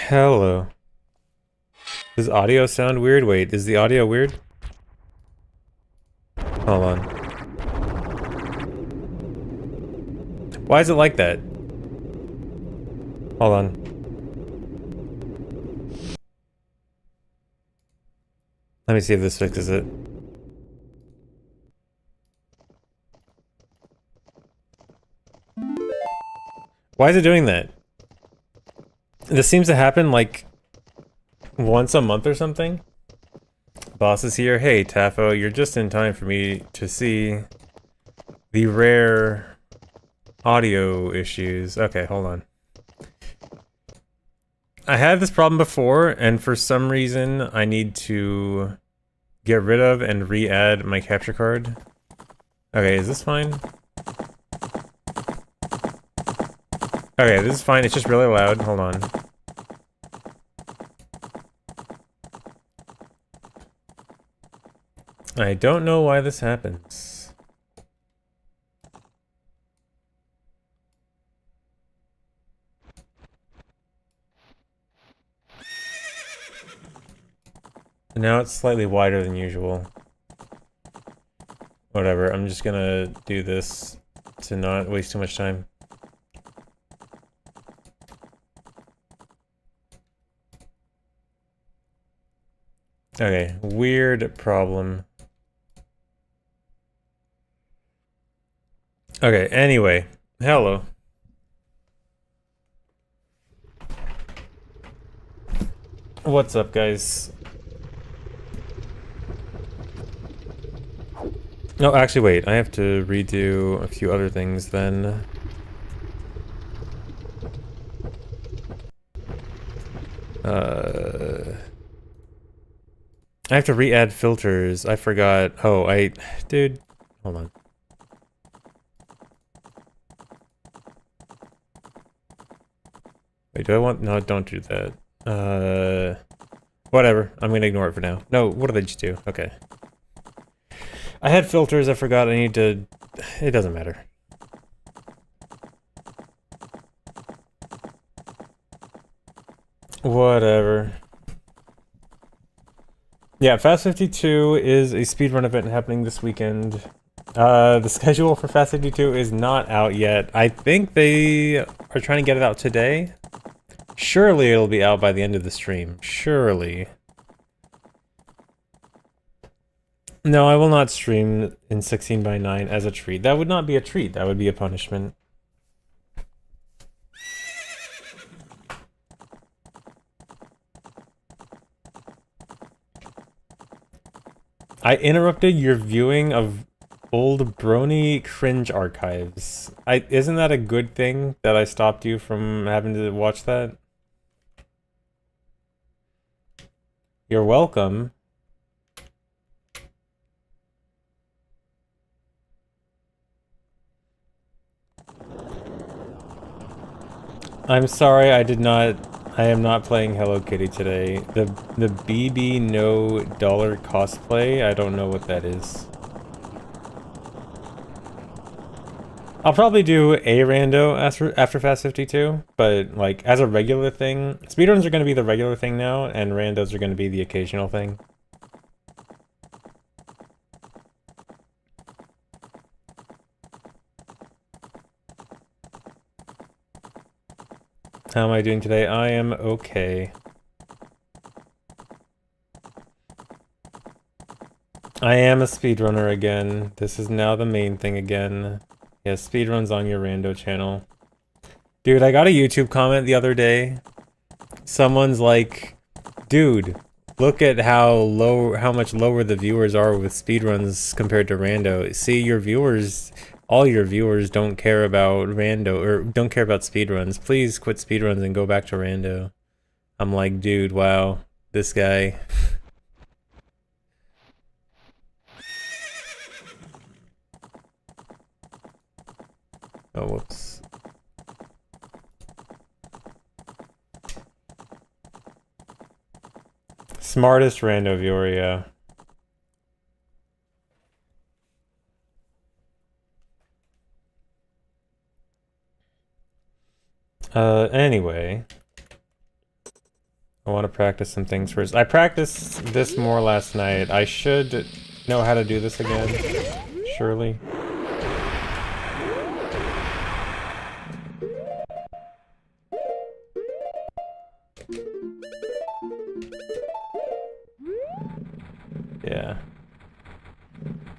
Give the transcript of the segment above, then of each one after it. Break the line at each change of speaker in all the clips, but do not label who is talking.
Hello. Does audio sound weird? Wait, is the audio weird? Hold on. Why is it like that? Hold on. Let me see if this fixes it. Why is it doing that? This seems to happen like once a month or something. Boss is here. Hey, Taffo, you're just in time for me to see the rare audio issues. Okay, hold on. I had this problem before, and for some reason, I need to get rid of and re-add my capture card. Okay, is this fine? Okay, this is fine. It's just really loud. Hold on. I don't know why this happens. Now it's slightly wider than usual. Whatever, I'm just gonna do this to not waste too much time. Okay, weird problem. Okay, anyway, hello. What's up, guys? No, actually, wait. I have to redo a few other things then. I have to re-add filters. I forgot. Oh, dude, hold on. Wait, do I want... No, don't do that. Whatever. I'm gonna ignore it for now. No, what did I just do? Okay. I had filters, I forgot I need to... It doesn't matter. Whatever. Yeah, Fast52 is a speedrun event happening this weekend. The schedule for Fast52 is not out yet. I think they are trying to get it out today. Surely it'll be out by the end of the stream. Surely. No, I will not stream in 16:9 as a treat. That would not be a treat. That would be a punishment. I interrupted your viewing of old Brony cringe archives. Isn't that a good thing that I stopped you from having to watch that? You're welcome. I'm sorry, I am not playing Hello Kitty today. The BB no dollar cosplay, I don't know what that is. I'll probably do a rando after Fast52, but like as a regular thing, speedruns are going to be the regular thing now, and randos are going to be the occasional thing. How am I doing today? I am okay. I am a speedrunner again. This is now the main thing again. Yeah, speedruns on your rando channel. Dude, I got a YouTube comment the other day. Someone's like, dude, look at how much lower the viewers are with speedruns compared to rando. See, your viewers, all your viewers don't care about rando, or don't care about speedruns. Please quit speedruns and go back to rando. I'm like, dude, wow, this guy. Oh, whoops. Smartest rando viewer, yeah. Anyway. I want to practice some things first. I practiced this more last night. I should know how to do this again, surely. Yeah.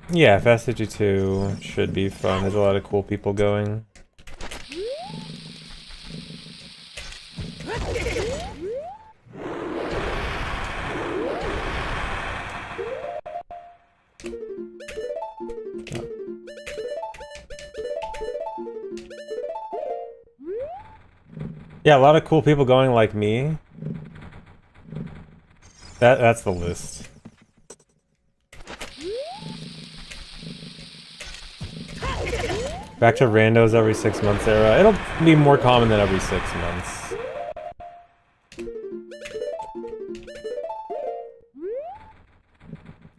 Yeah, Fast52 should be fun. There's a lot of cool people going. Yeah, a lot of cool people going like me. That's the list. Back to randos every 6 months era. It'll be more common than every 6 months.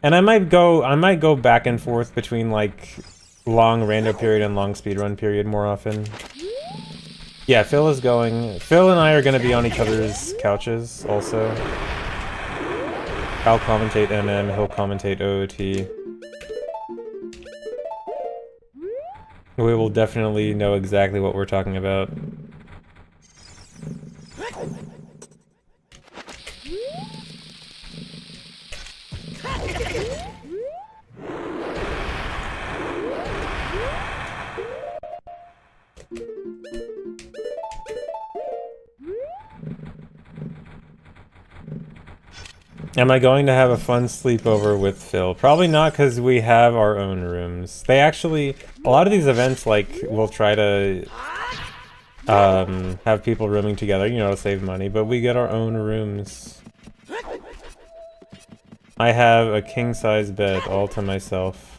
And I might go back and forth between like long rando period and long speedrun period more often. Yeah, Phil is going. Phil and I are gonna be on each other's couches also. I'll commentate MM, he'll commentate OOT. We will definitely know exactly what we're talking about. Am I going to have a fun sleepover with Phil? Probably not, because we have our own rooms. They actually, a lot of these events, like, will try to have people rooming together, you know, to save money, but we get our own rooms. I have a king-size bed all to myself.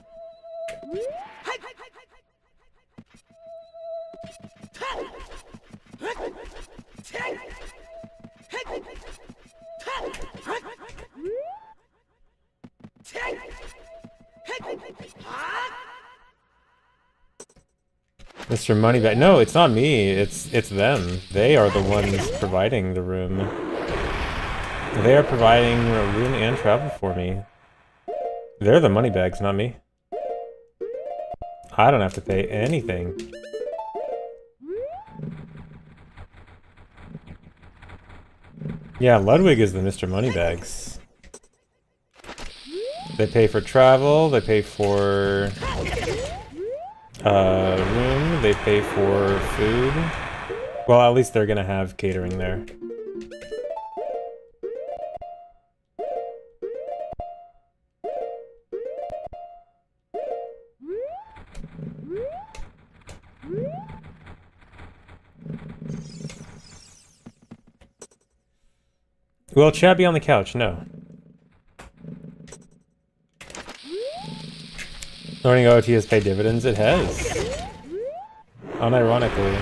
Mr. Moneybag. No, it's not me. It's them. They are the ones providing the room. They are providing a room and travel for me. They're the moneybags, not me. I don't have to pay anything. Yeah, Ludwig is the Mr. Moneybags. They pay for travel, they pay for room, they pay for food. Well, at least they're gonna have catering there. Will chat be on the couch? No. Learning OT has paid dividends? It has. Unironically.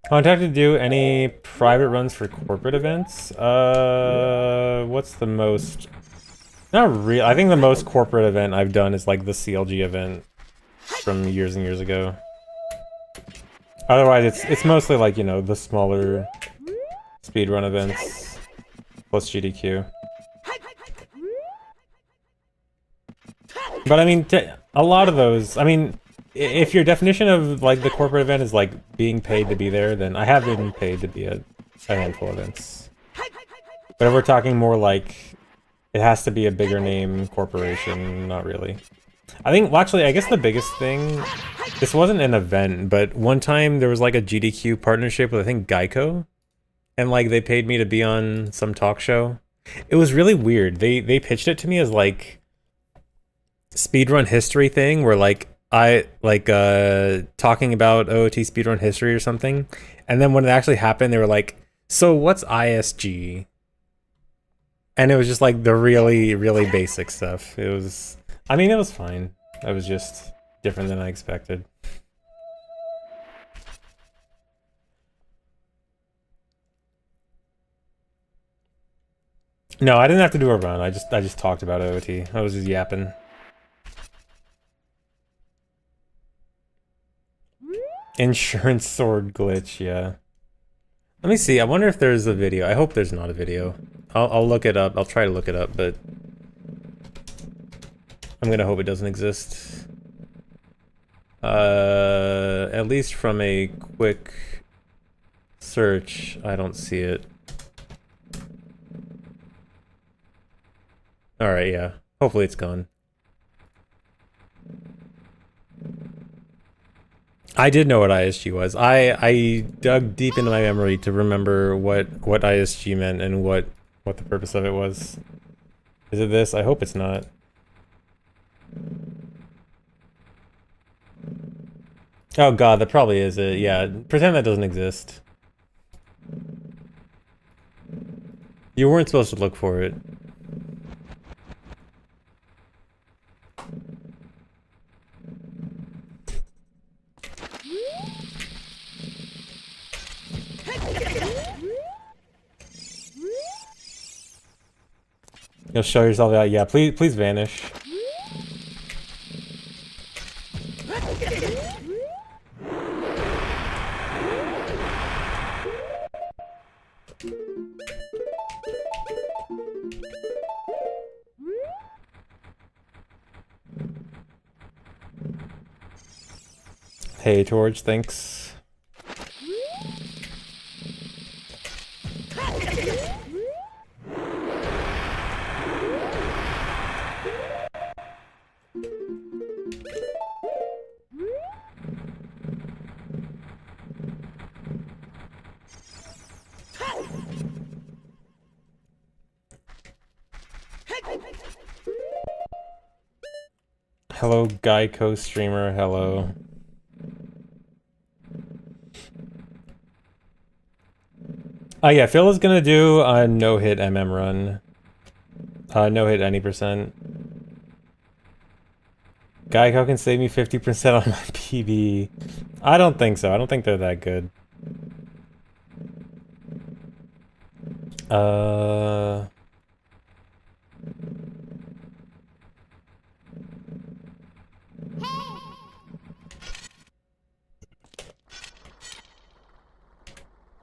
Contacted to do any private runs for corporate events? What's the most? Not real. I think the most corporate event I've done is like the CLG event from years and years ago. Otherwise, it's mostly like, you know, the smaller speedrun events plus GDQ. But I mean, a lot of those, I mean, if your definition of like the corporate event is like being paid to be there, then I have been paid to be at a handful of events. But if we're talking more like it has to be a bigger name corporation, not really. I think, well, actually, I guess the biggest thing, this wasn't an event, but one time there was like a GDQ partnership with, I think, Geico. And like they paid me to be on some talk show. It was really weird. They pitched it to me as like speedrun history thing where like I like talking about OOT speedrun history or something. And then when it actually happened, they were like, so what's ISG? And it was just like the really, really basic stuff. It was, I mean, it was fine. It was just different than I expected. No, I didn't have to do a run. I just talked about OOT. I was just yapping. Insurance sword glitch, yeah. Let me see, I wonder if there's a video. I hope there's not a video. I'll look it up. I'll try to look it up, but I'm gonna hope it doesn't exist. At least from a quick search, I don't see it. Alright, yeah. Hopefully it's gone. I did know what ISG was. I dug deep into my memory to remember what ISG meant and what the purpose of it was. Is it this? I hope it's not. Oh god, that probably is it. Yeah, pretend that doesn't exist. You weren't supposed to look for it. You'll show yourself out. Yeah, please vanish. Hey, George, thanks. Hello, Geico streamer, hello. Oh yeah, Phil is gonna do a no-hit MM run. No-hit any percent. Geico can save me 50% on my PB. I don't think so. I don't think they're that good.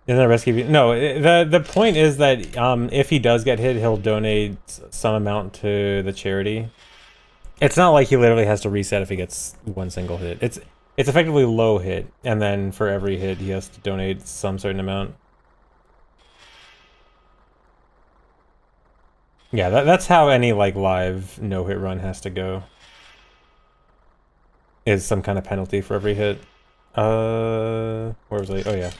Isn't that rescue? No, the point is that if he does get hit, he'll donate some amount to the charity. It's not like he literally has to reset if he gets one single hit. It's effectively low hit, and then for every hit he has to donate some certain amount. Yeah, that's how any like live no-hit run has to go. Is some kind of penalty for every hit. Where was I? Oh yeah.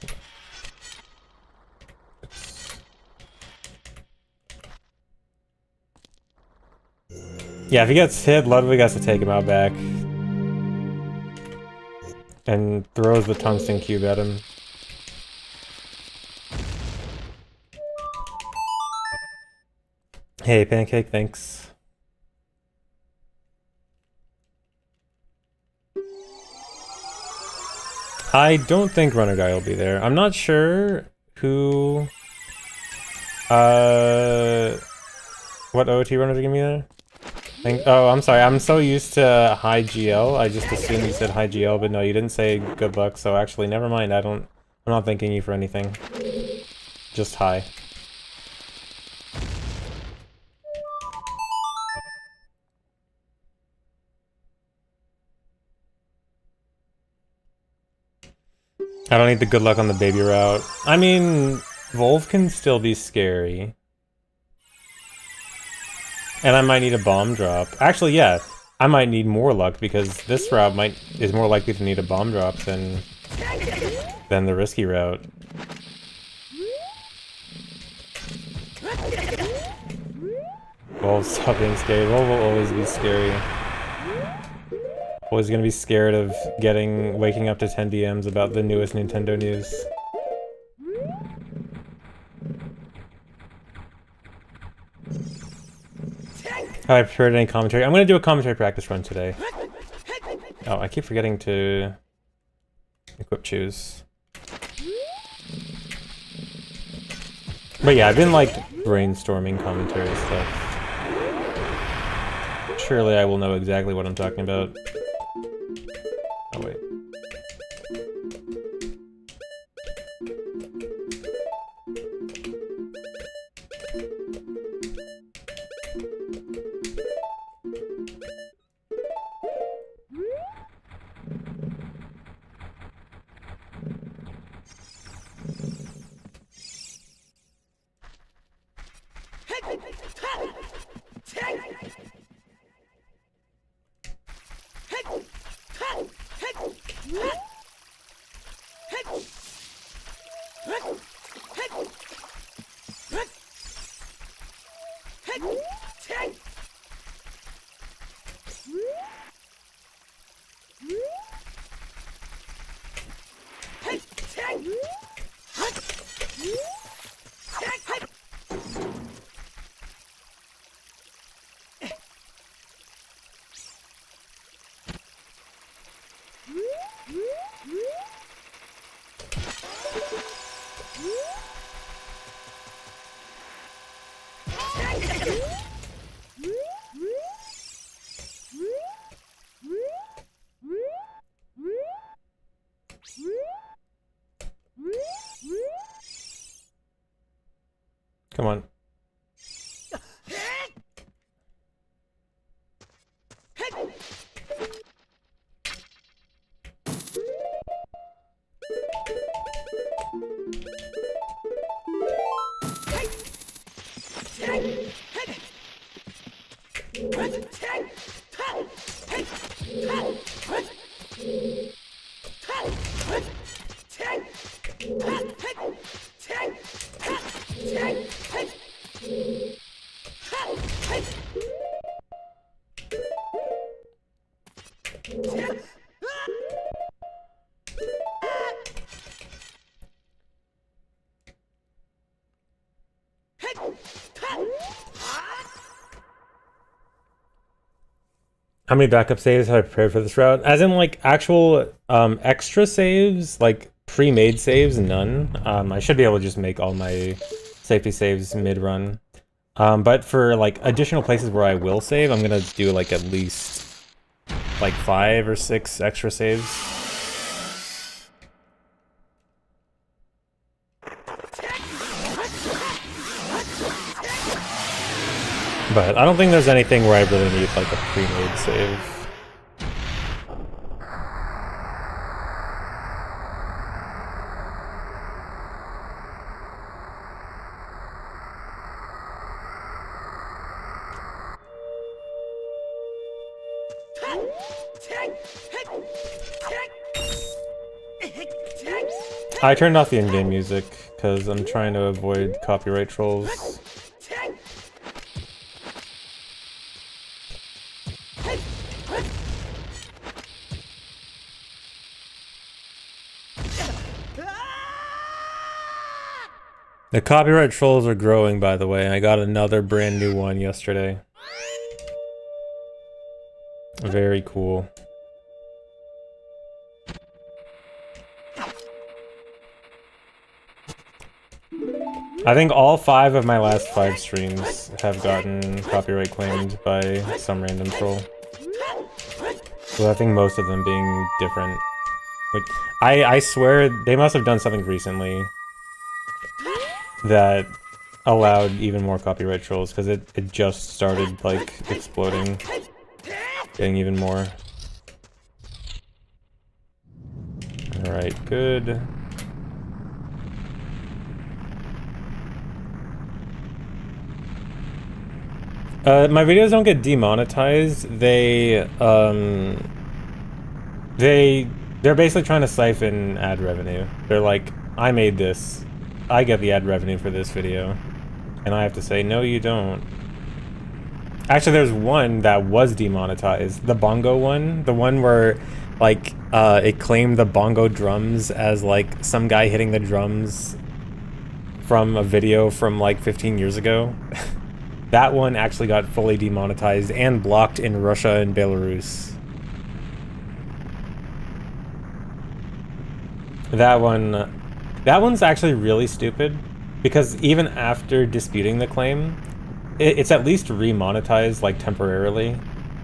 Yeah, if he gets hit, Ludwig has to take him out back. And throws the tungsten cube at him. Hey, Pancake, thanks. I don't think Runner Guy will be there. I'm not sure who... what OT runners are gonna be there? Oh, I'm sorry. I'm so used to high GL. I just assumed you said high GL, but no, you didn't say good luck. So actually, never mind. I'm not thanking you for anything. Just high. I don't need the good luck on the baby route. I mean, Volv can still be scary. And I might need a bomb drop. Actually, yeah, I might need more luck because this route is more likely to need a bomb drop than the risky route. Volv, stop being scary. Volv will always be scary. Always gonna be scared of waking up to 10 DMs about the newest Nintendo news. Have I prepared any commentary? I'm gonna do a commentary practice run today. Oh, I keep forgetting to equip choose. But yeah, I've been like brainstorming commentary stuff. Surely I will know exactly what I'm talking about. Oh wait. Come on. How many backup saves have I prepared for this route? As in, like, actual extra saves, like pre-made saves, none. I should be able to just make all my safety saves mid-run. But for, like, additional places where I will save, I'm gonna do, like, at least, like, 5 or 6 extra saves. But I don't think there's anything where I really need, like, a pre-made save. I turned off the in-game music, because I'm trying to avoid copyright trolls. The copyright trolls are growing, by the way. I got another brand new one yesterday. Very cool. I think all 5 of my last 5 streams have gotten copyright claimed by some random troll. So I think most of them being different. Like, I swear they must have done something recently that allowed even more copyright trolls, because it just started, like, exploding. Getting even more. Alright, good. My videos don't get demonetized. They're basically trying to siphon ad revenue. They're like, I made this. I get the ad revenue for this video. And I have to say, no, you don't. Actually, there's one that was demonetized. The bongo one. The one where, like, it claimed the bongo drums as, like, some guy hitting the drums from a video from, like, 15 years ago. That one actually got fully demonetized and blocked in Russia and Belarus. That one's actually really stupid, because even after disputing the claim, it's at least remonetized, like, temporarily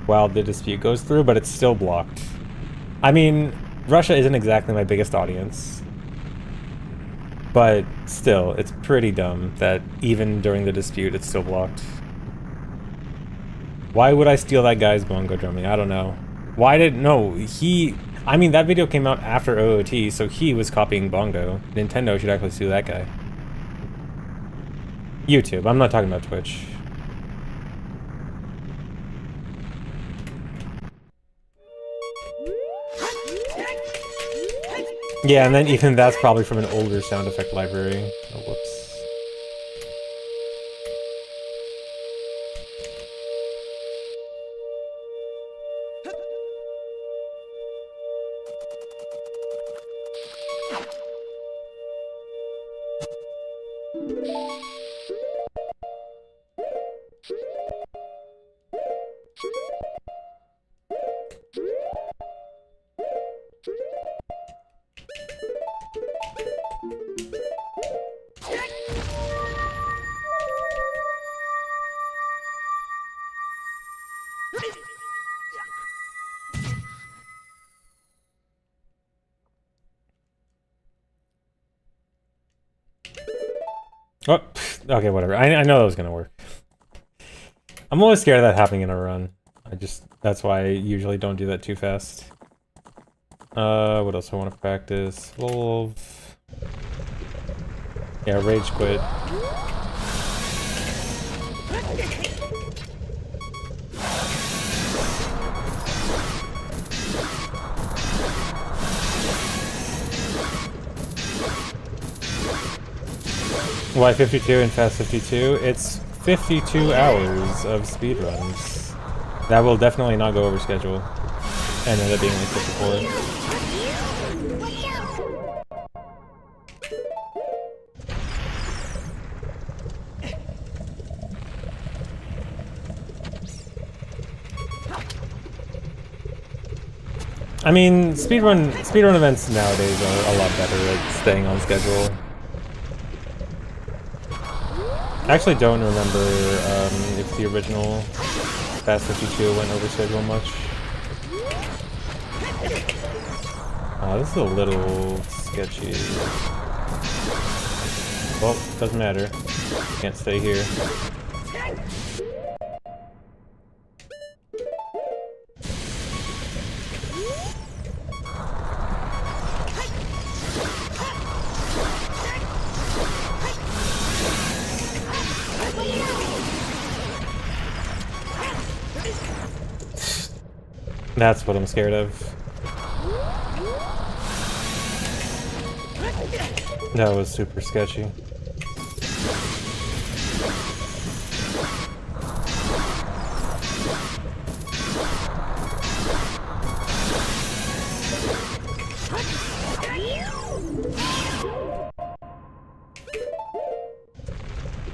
while the dispute goes through, but it's still blocked. I mean, Russia isn't exactly my biggest audience, but still, it's pretty dumb that even during the dispute, it's still blocked. Why would I steal that guy's bongo drumming? I don't know. I mean, that video came out after OOT, so he was copying bongo. Nintendo should actually sue that guy. YouTube, I'm not talking about Twitch. Yeah, and then even that's probably from an older sound effect library. Oh, whoops. Oh, Okay, whatever. I know that was gonna work. I'm always scared of that happening in a run. That's why I usually don't do that too fast. What else I want to practice? Wolf. Yeah, rage quit. Why 52 and Fast 52? It's 52 hours of speedruns. That will definitely not go over schedule. And end up being like 54. I mean, speedrun events nowadays are a lot better at staying on schedule. I actually don't remember if the original Fast 52 went over schedule much. This is a little sketchy. Well, doesn't matter. Can't stay here. That's what I'm scared of. That was super sketchy.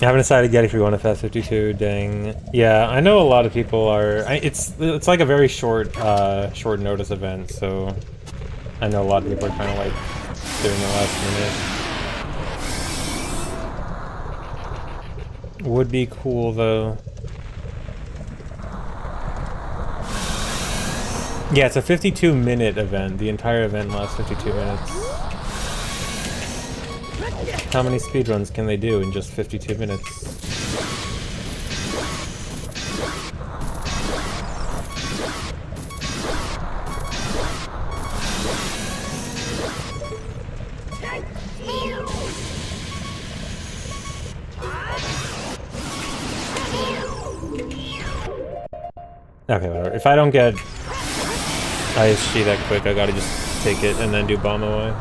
I haven't decided yet if we want a Fast 52, dang. Yeah, I know a lot of people are... It's like a very short notice event, so... I know a lot of people are kind of like doing it last minute. Would be cool, though. Yeah, it's a 52-minute event. The entire event lasts 52 minutes. How many speedruns can they do in just 52 minutes? Okay, whatever. If I don't get ISG that quick, I gotta just take it and then do bomb away.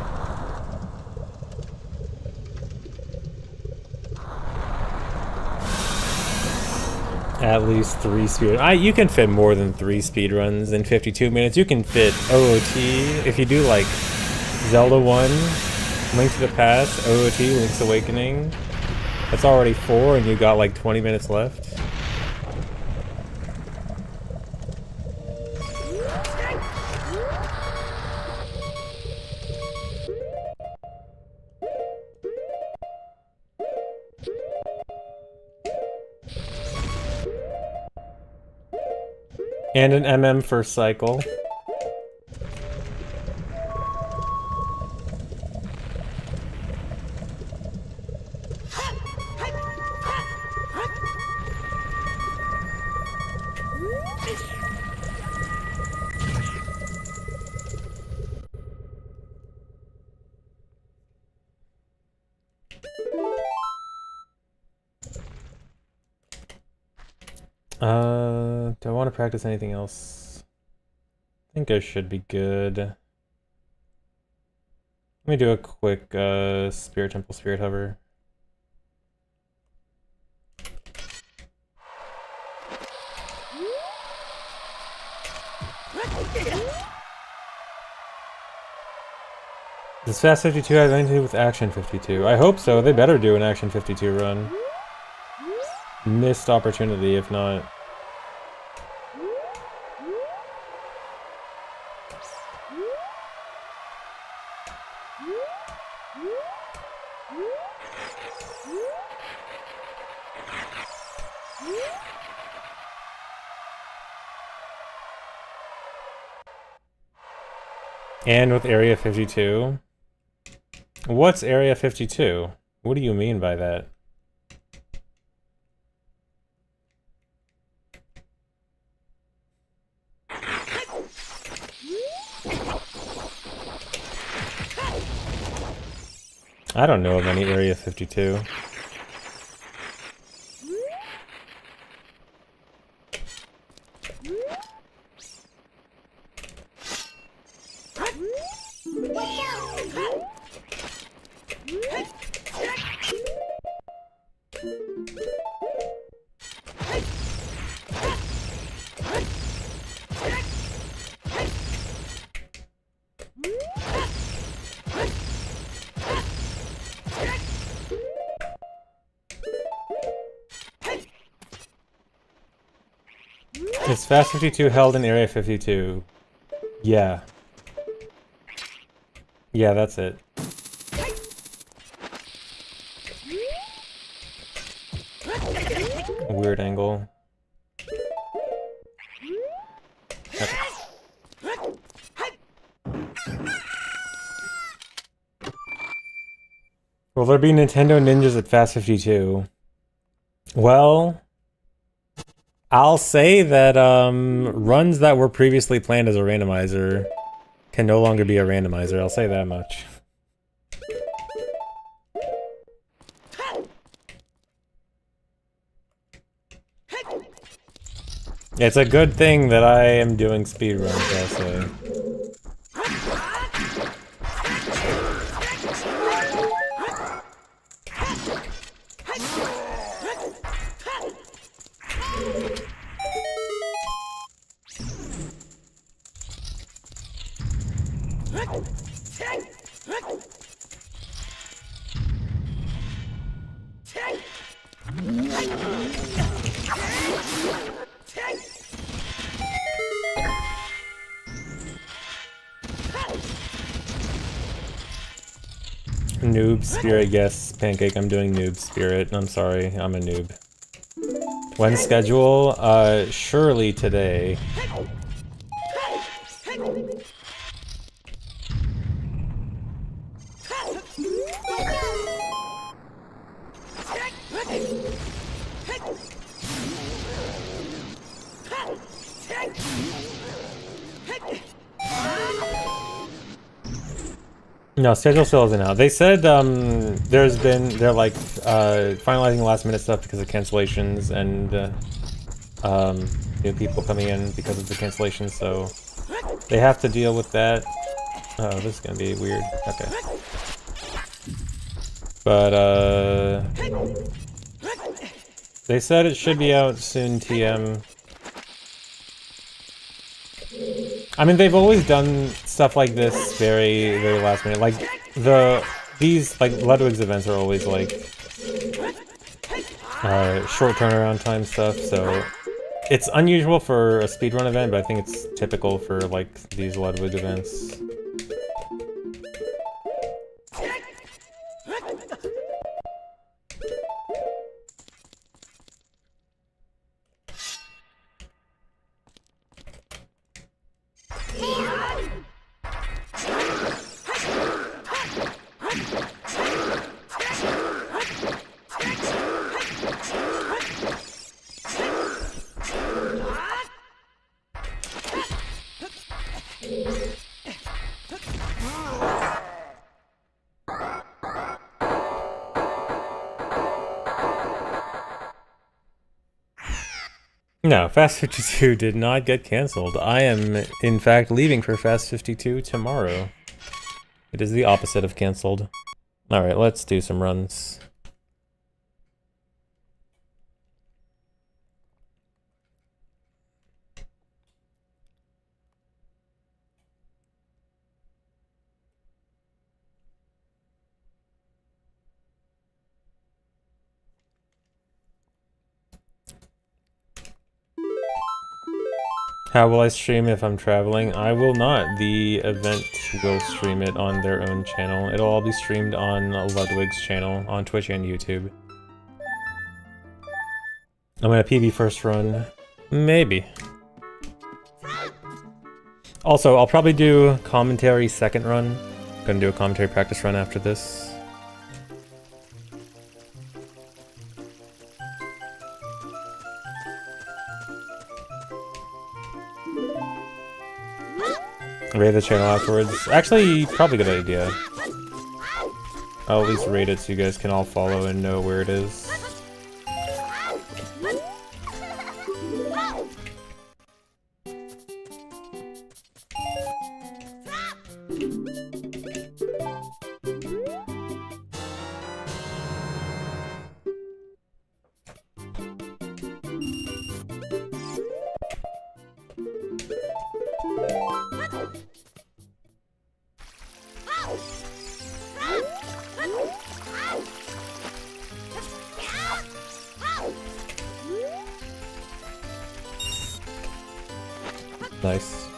At least 3 speed. You can fit more than 3 speedruns in 52 minutes. You can fit OOT if you do like Zelda 1, Link to the Past, OOT, Link's Awakening. That's already 4 and you got like 20 minutes left. And an MM first cycle. Do I want to practice anything else? I think I should be good. Let me do a quick Spirit Temple Spirit Hover. Does Fast 52 have anything to do with Action 52? I hope so. They better do an Action 52 run. Missed opportunity if not. And with Area 52? What's Area 52? What do you mean by that? I don't know of any Area 52. Is Fast 52 held in Area 52? Yeah. Yeah, that's it. Weird angle. Okay. Will there be Nintendo Ninjas at Fast 52? Well, I'll say that runs that were previously planned as a randomizer can no longer be a randomizer. I'll say that much. It's a good thing that I am doing speedruns, I'll say. Noob Spirit, yes, Pancake, I'm doing Noob Spirit. I'm sorry, I'm a noob. When schedule? Surely today. No, schedule still isn't out. They said they're like finalizing last minute stuff because of cancellations and new people coming in because of the cancellations, so they have to deal with that. Oh, this is gonna be weird. Okay. But they said it should be out soon, TM. I mean, they've always done stuff like this very, very last minute. Like, these Ludwig's events are always, like, short turnaround time stuff, so it's unusual for a speedrun event, but I think it's typical for, like, these Ludwig events. No, Fast 52 did not get cancelled. I am, in fact, leaving for Fast 52 tomorrow. It is the opposite of cancelled. Alright, let's do some runs. How will I stream if I'm traveling? I will not. The event will stream it on their own channel. It'll all be streamed on Ludwig's channel, on Twitch and YouTube. I'm gonna PB first run. Maybe. Also, I'll probably do commentary second run. Gonna do a commentary practice run after this. Raid the channel afterwards. Actually, probably a good idea. I'll at least rate it so you guys can all follow and know where it is. Nice.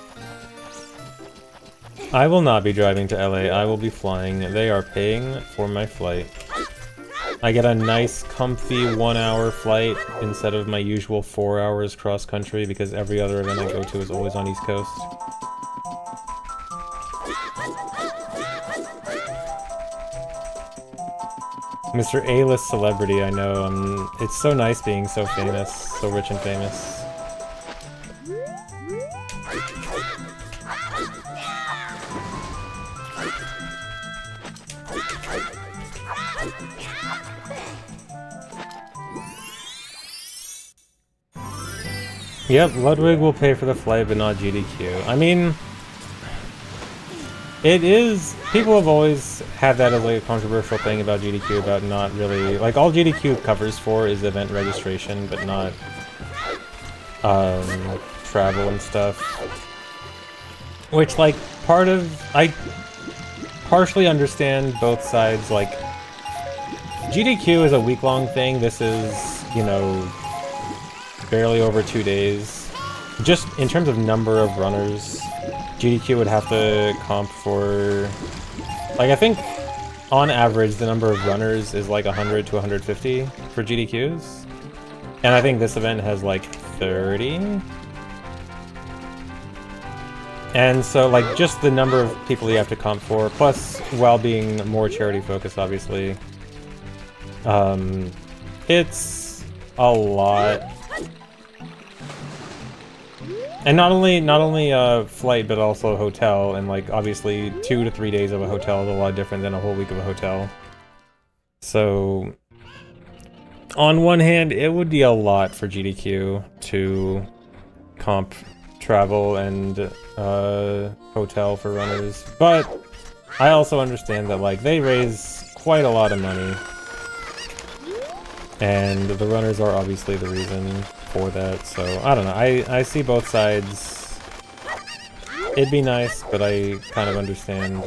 I will not be driving to LA, I will be flying. They are paying for my flight. I get a nice, comfy 1 hour flight instead of my usual 4 hours cross-country because every other event I go to is always on East Coast. Mr. A-list celebrity, I know. It's so nice being so famous, so rich and famous. Yep, Ludwig will pay for the flight, but not GDQ. I mean, it is... People have always had that as like a controversial thing about GDQ, about not really... Like, all GDQ covers for is event registration, but not travel and stuff. Which, like, part of... I partially understand both sides, like... GDQ is a week-long thing, this is, you know... barely over 2 days. Just in terms of number of runners, GDQ would have to comp for... Like, I think on average the number of runners is like 100 to 150 for GDQs. And I think this event has like 30. And so, like, just the number of people you have to comp for, plus while being more charity focused, obviously, it's a lot. And not only flight, but also hotel, and like obviously 2 to 3 days of a hotel is a lot different than a whole week of a hotel. So, on one hand, it would be a lot for GDQ to comp travel and hotel for runners, but I also understand that like they raise quite a lot of money, and the runners are obviously the reason for that, so I don't know. I see both sides. It'd be nice, but I kind of understand.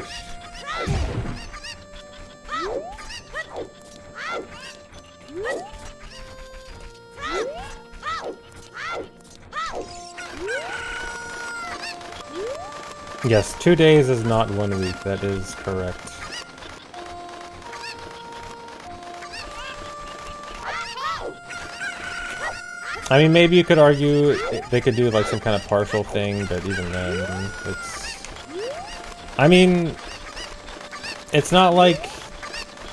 Yes, 2 days is not 1 week, that is correct. I mean, maybe you could argue they could do like some kind of partial thing, but even then, it's... I mean, it's not like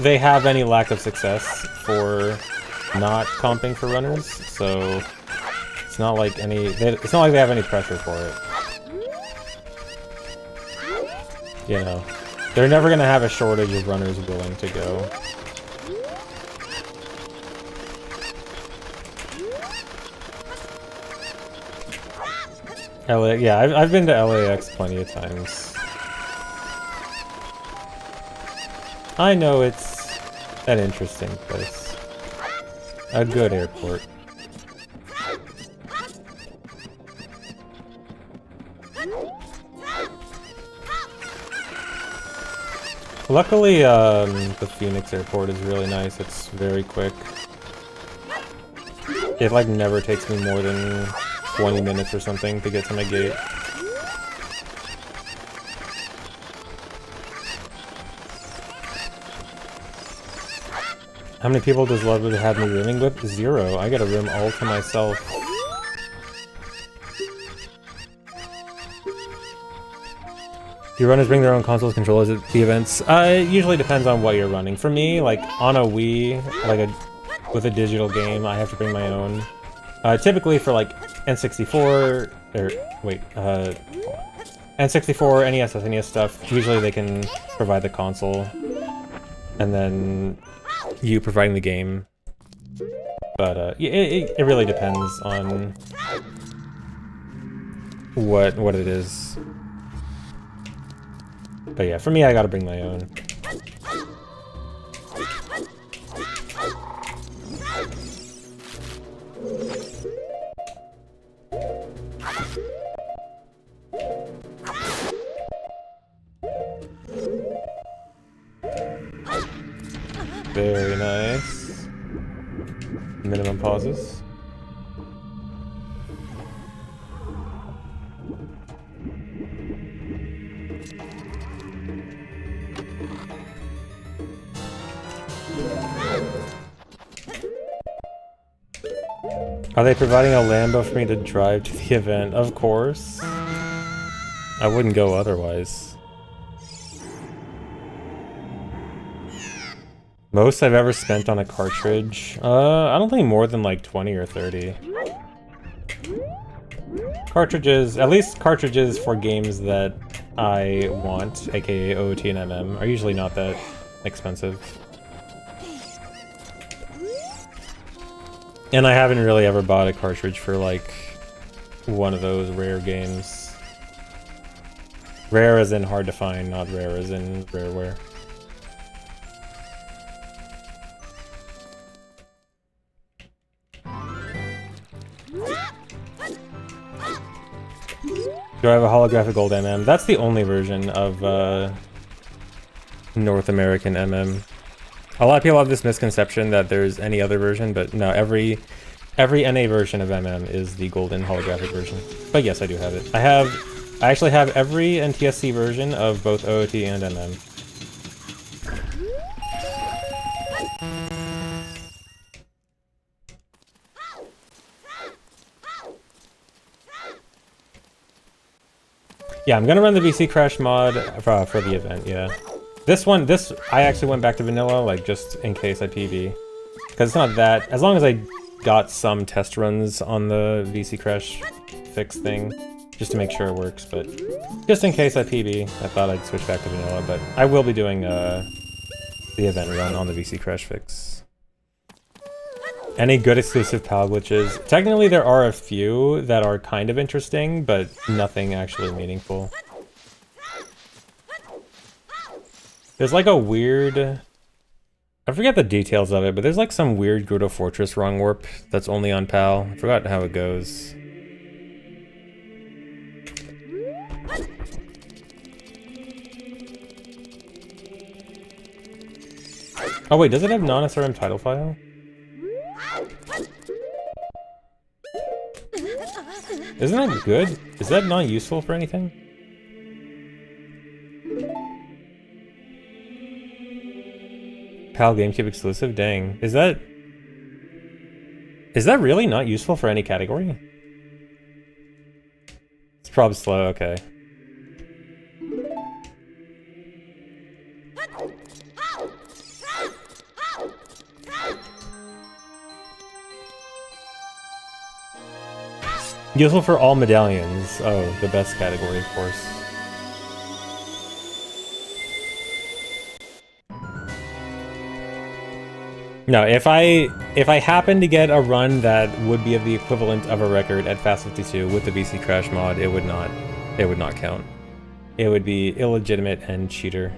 they have any lack of success for not comping for runners, so it's not like it's not like they have any pressure for it. You know, they're never gonna have a shortage of runners willing to go. LA, yeah, I've been to LAX plenty of times. I know it's an interesting place. A good airport. Luckily, the Phoenix airport is really nice. It's very quick. It like never takes me more than 20 minutes or something to get to my gate. How many people does Ludwig have me rooming with? 0. I get a room all to myself. Do runners bring their own consoles, controllers at the events? It usually depends on what you're running. For me, like on a Wii, like with a digital game, I have to bring my own. Typically for like N64, or wait, N64, NES, SNES stuff, usually they can provide the console. and then you providing the game. But it really depends on what it is. But yeah, for me, I gotta bring my own. Very nice. Minimum pauses. Are they providing a Lambo for me to drive to the event? Of course. I wouldn't go otherwise. Most I've ever spent on a cartridge? I don't think more than like 20 or 30. Cartridges, at least cartridges for games that I want, aka OOT and MM, are usually not that expensive. And I haven't really ever bought a cartridge for like one of those rare games. Rare as in hard to find, not rare as in rareware. Do I have a holographic gold MM? That's the only version of North American MM. A lot of people have this misconception that there's any other version, but no, every NA version of MM is the golden holographic version. But yes, I do have it. I actually have every NTSC version of both OOT and MM. Yeah, I'm gonna run the VC Crash mod for the event, yeah. This I actually went back to vanilla, like, just in case I PB. Because it's not that, as long as I got some test runs on the VC Crash fix thing, just to make sure it works, but just in case I PB, I thought I'd switch back to vanilla, but I will be doing the event run on the VC Crash fix. Any good exclusive PAL glitches? Technically there are a few that are kind of interesting, but nothing actually meaningful. There's like a weird... I forget the details of it, but there's like some weird Grotto Fortress wrong warp that's only on PAL. I forgot how it goes. Oh wait, does it have non-SRM title file? Isn't that good? Is that not useful for anything? PAL GameCube exclusive? Dang. Is that really not useful for any category? It's probably slow, okay. Useful for all medallions. Oh, the best category, of course. No, if I happen to get a run that would be of the equivalent of a record at Fast52 with the VC Crash mod, it would not count. It would be illegitimate and cheater.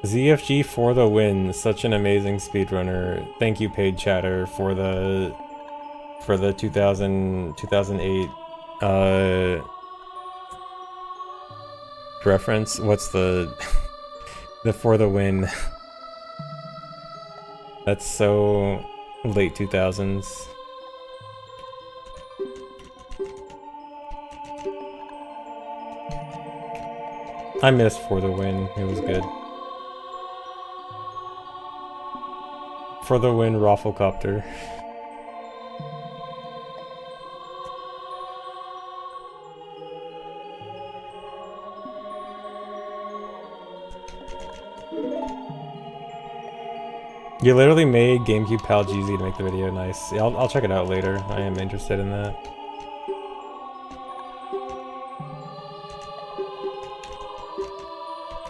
ZFG for the win, such an amazing speedrunner. Thank you, paid chatter, for the 2008 reference. What's the the for the win? That's so late 2000s. I missed for the win. It was good. For the win, Rafflecopter. You literally made GameCube Pal GZ to make the video. Nice. Yeah, I'll check it out later. I am interested in that.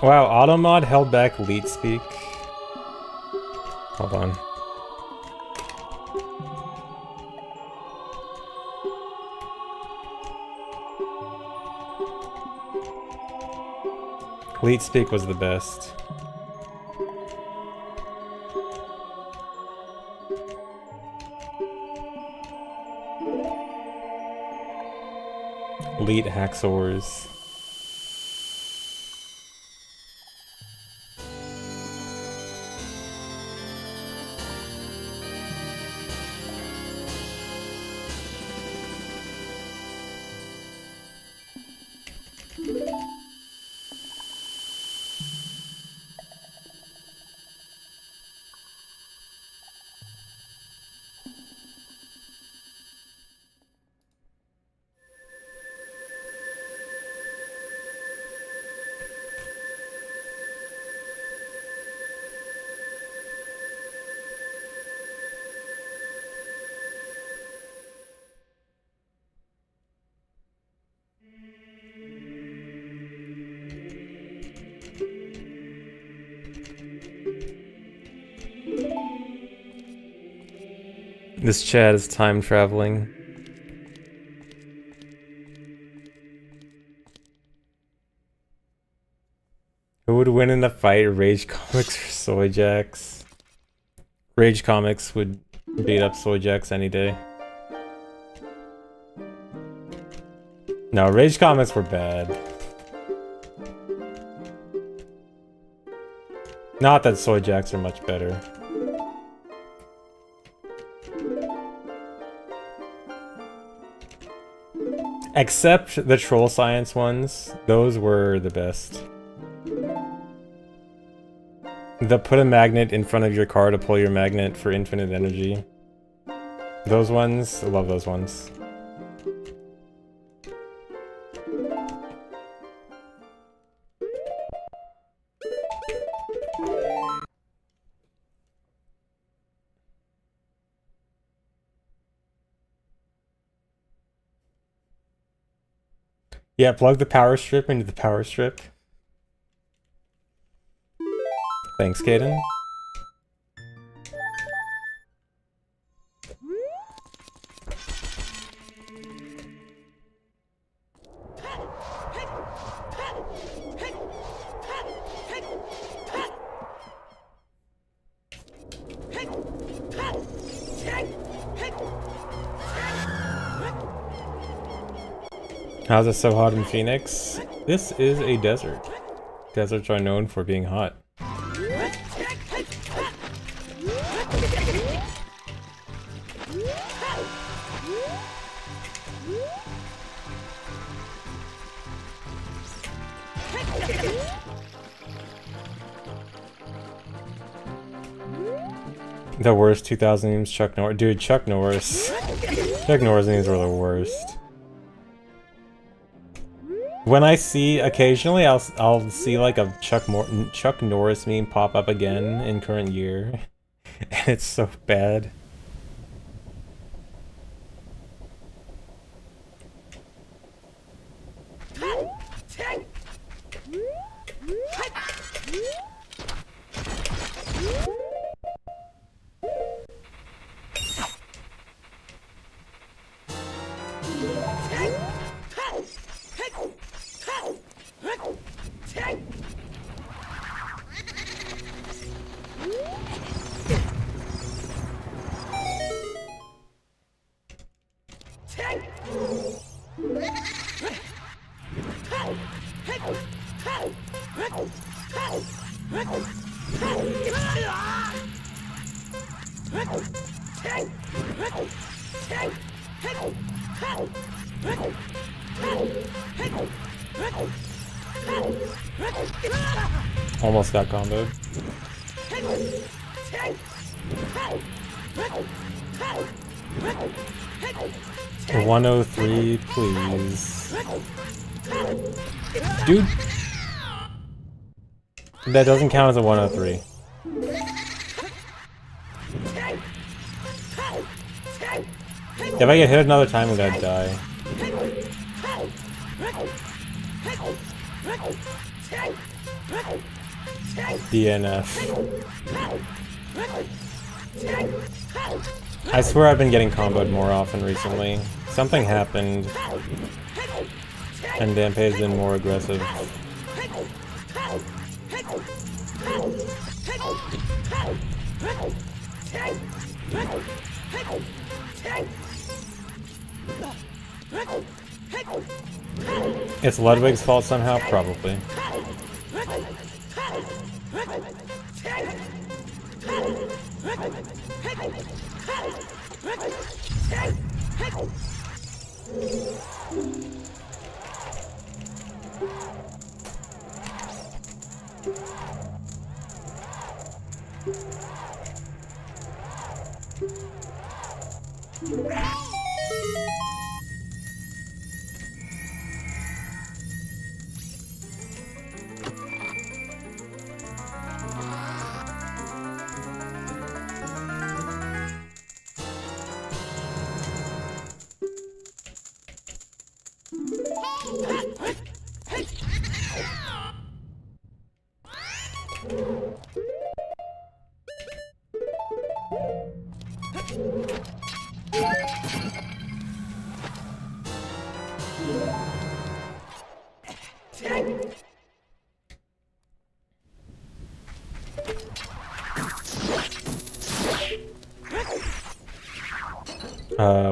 Wow, Automod held back Leet Speak. Hold on. Leet Speak was the best. Leet Hacksaws. This chat is time traveling. Who would win in a fight, Rage Comics or Soy Jacks? Rage Comics would beat up Soy Jacks any day. No, Rage Comics were bad. Not that Soy Jacks are much better. Except the Troll Science ones, those were the best. The put a magnet in front of your car to pull your magnet for infinite energy. Those ones, I love those ones. Yeah, plug the power strip into the power strip. Thanks, Kaden. How's it so hot in Phoenix? This is a desert. Deserts are known for being hot. The worst 2000 memes, Chuck Norris. Dude, Chuck Norris. Chuck Norris memes were the worst. When I see, occasionally I'll see like a Chuck Norris meme pop up again in current year. And it's so bad. Almost got comboed. 103, please. Dude. That doesn't count as a 103. If I get hit another time, I'm gonna die. DNF. I swear I've been getting comboed more often recently. Something happened, and Dampé's been more aggressive. It's Ludwig's fault somehow? Probably.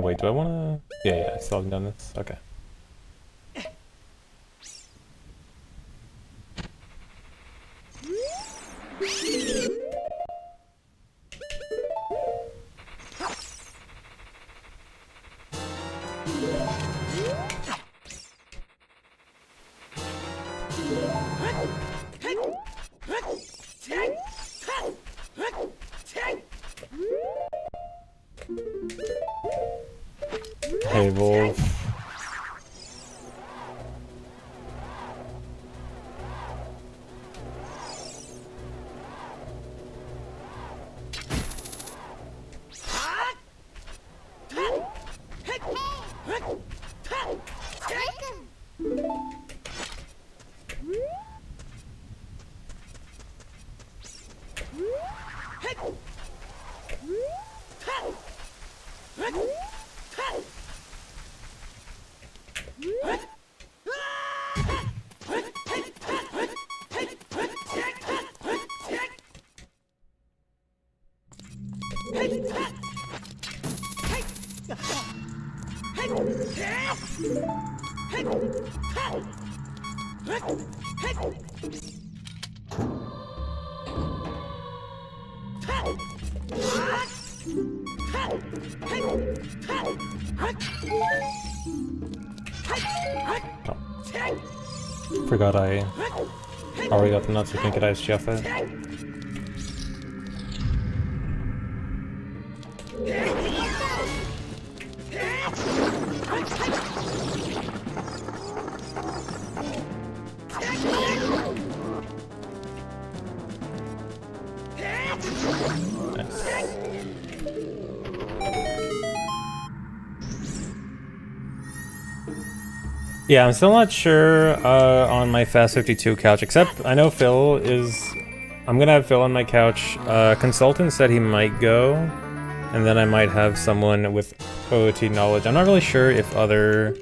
Wait, do I wanna... Yeah, I still haven't done this. Okay. Hey, Wolf. Forgot I already got the nuts. I think could I chef it? Yeah, I'm still not sure on my Fast52 couch, except I know Phil is... I'm gonna have Phil on my couch. Consultant said he might go, and then I might have someone with OOT knowledge. I'm not really sure if other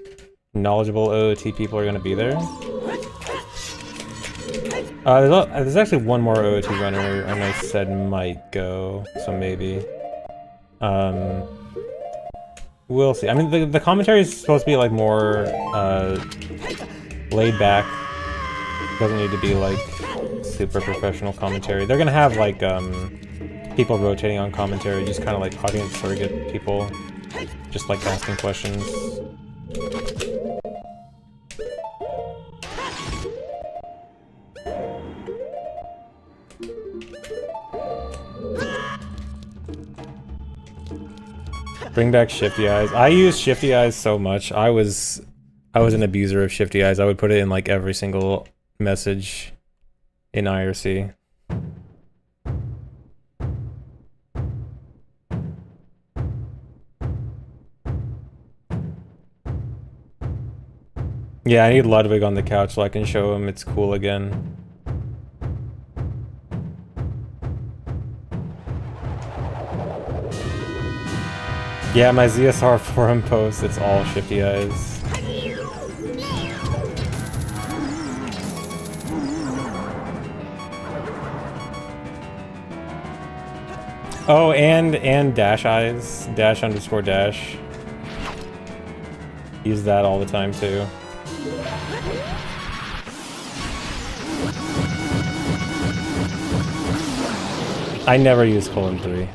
knowledgeable OOT people are gonna be there. There's actually one more OOT runner, and I said might go, so maybe. We'll see. I mean, the commentary is supposed to be, like, more, laid back. Doesn't need to be, like, super professional commentary. They're gonna have, like, people rotating on commentary, just kind of, like, audience surrogate people. Just, like, asking questions. Bring back shifty eyes. I use shifty eyes so much. I was an abuser of shifty eyes. I would put it in like every single message in IRC. Yeah, I need Ludwig on the couch so I can show him it's cool again. Yeah, my ZSR forum post, it's all shifty eyes. Oh, and dash eyes, dash underscore dash. Use that all the time too. I never use :3.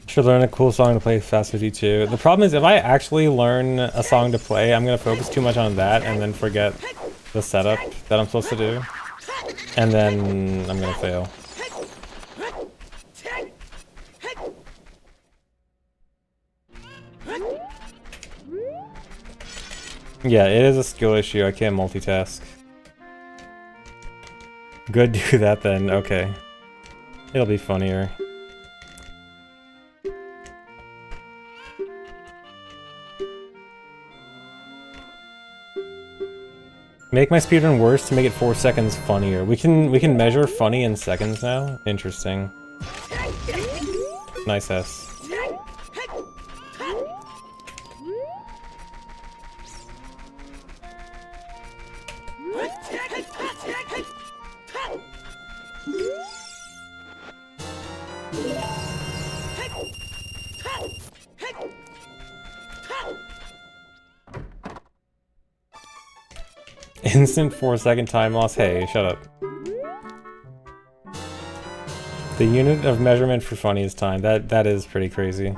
Should learn a cool song to play Fast52. The problem is if I actually learn a song to play, I'm gonna focus too much on that and then forget the setup that I'm supposed to do. And then I'm gonna fail. Yeah, it is a skill issue. I can't multitask. Good, do that then. Okay. It'll be funnier. Make my speedrun worse to make it 4 seconds funnier. We can measure funny in seconds now? Interesting. Nice S. Instant 4-second time loss? Hey, shut up. The unit of measurement for funny is time. That is pretty crazy.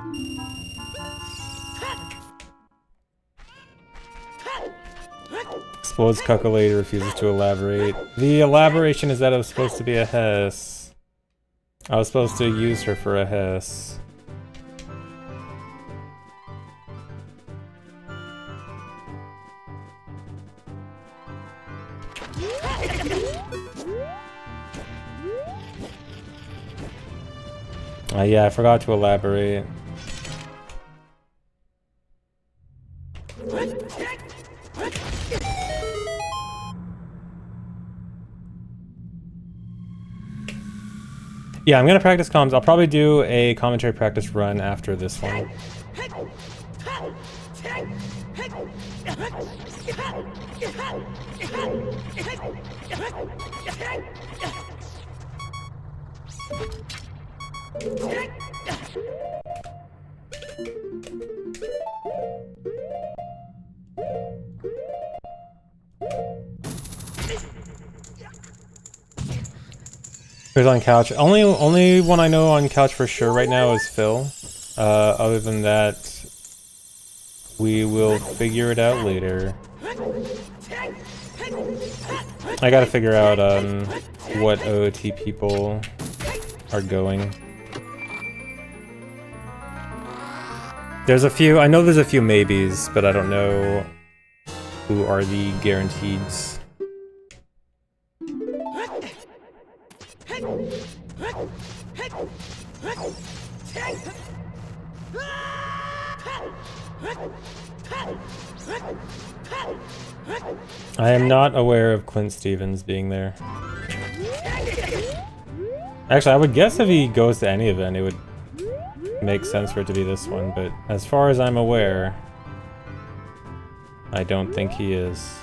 Explodes cuckold, refuses to elaborate. The elaboration is that it was supposed to be a Hess. I was supposed to use her for a Hess. Yeah, I forgot to elaborate. Yeah, I'm gonna practice comms. I'll probably do a commentary practice run after this one. Who's on couch? Only one I know on couch for sure right now is Phil. Other than that, we will figure it out later. I gotta figure out what OOT people are going. There's a few, I know there's a few maybes, but I don't know who are the guaranteeds. I am not aware of Clint Stevens being there. Actually, I would guess if he goes to any event, it would make sense for it to be this one, but as far as I'm aware, I don't think he is.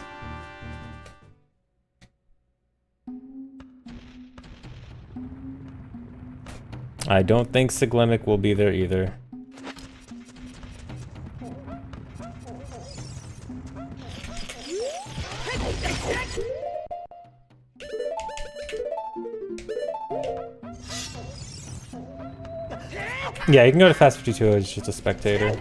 I don't think Siglemic will be there either. Yeah, you can go to Fast52 as just a spectator.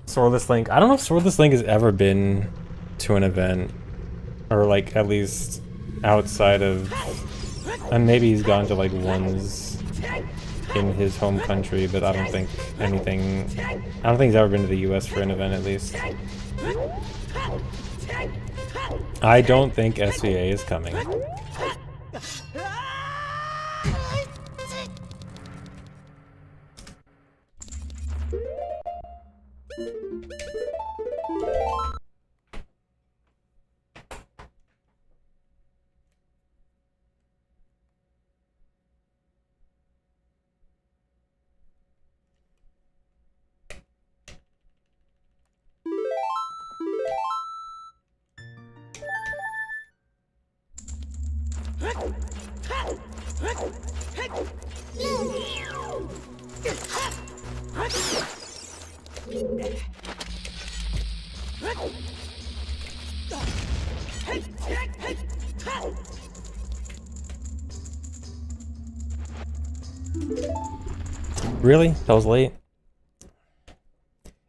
Swordless Link. I don't know if Swordless Link has ever been to an event. Or like at least outside of... And maybe he's gone to like ones in his home country, but I don't think anything... I don't think he's ever been to the US for an event at least. I don't think SVA is coming. Really? That was late?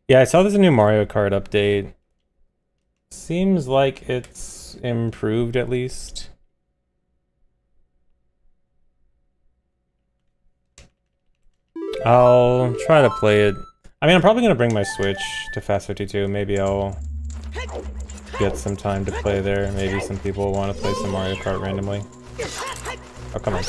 Yeah, I saw there's a new Mario Kart update. Seems like it's improved at least. I'll try to play it. I mean, I'm probably gonna bring my Switch to Fast52. Maybe I'll get some time to play there. Maybe some people want to play some Mario Kart randomly. Oh, come on.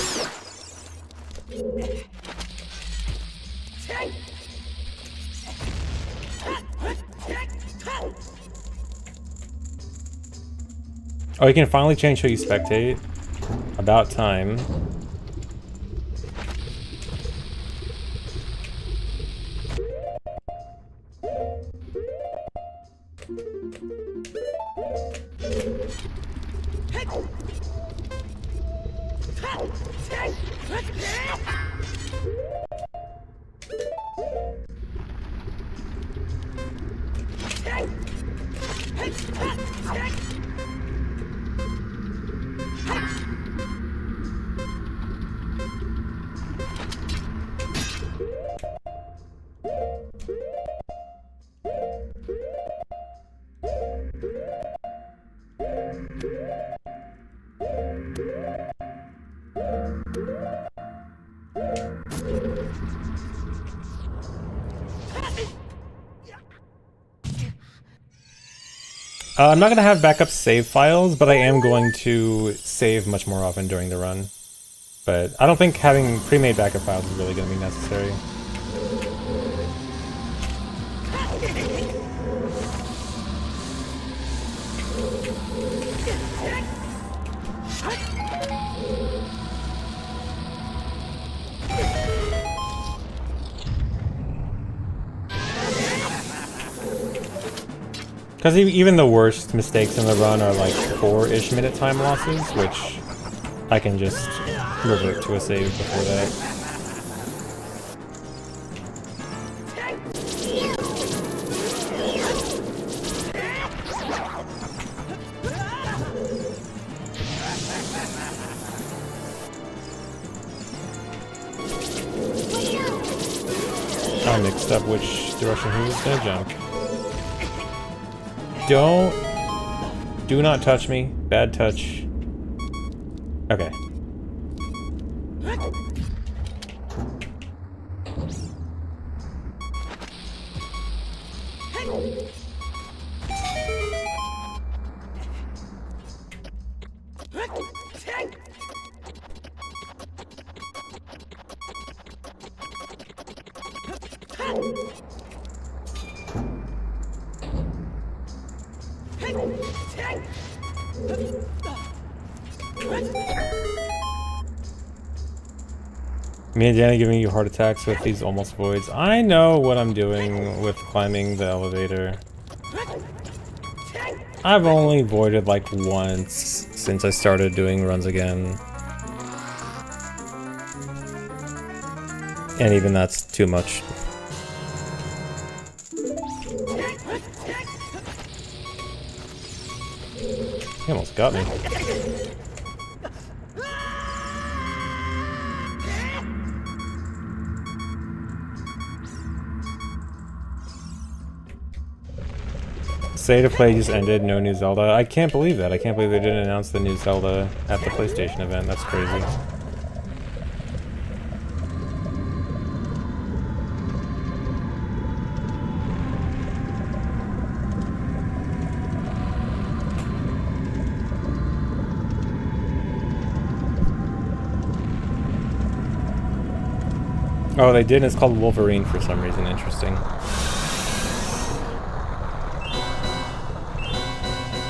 Oh, you can finally change who you spectate. About time. I'm not going to have backup save files, but I am going to save much more often during the run. But I don't think having pre-made backup files is really going to be necessary. Because even the worst mistakes in the run are like 4-ish minute time losses, which I can just revert to a save before that. I mixed up which direction he was gonna jump. Do not touch me. Bad touch. Okay. Me and Danny giving you heart attacks with these almost voids. I know what I'm doing with climbing the elevator. I've only voided like once since I started doing runs again. And even that's too much. He almost got me. Say to play just ended, no new Zelda. I can't believe that. I can't believe they didn't announce the new Zelda at the PlayStation event. That's crazy. Oh, they did, and it's called Wolverine for some reason. Interesting.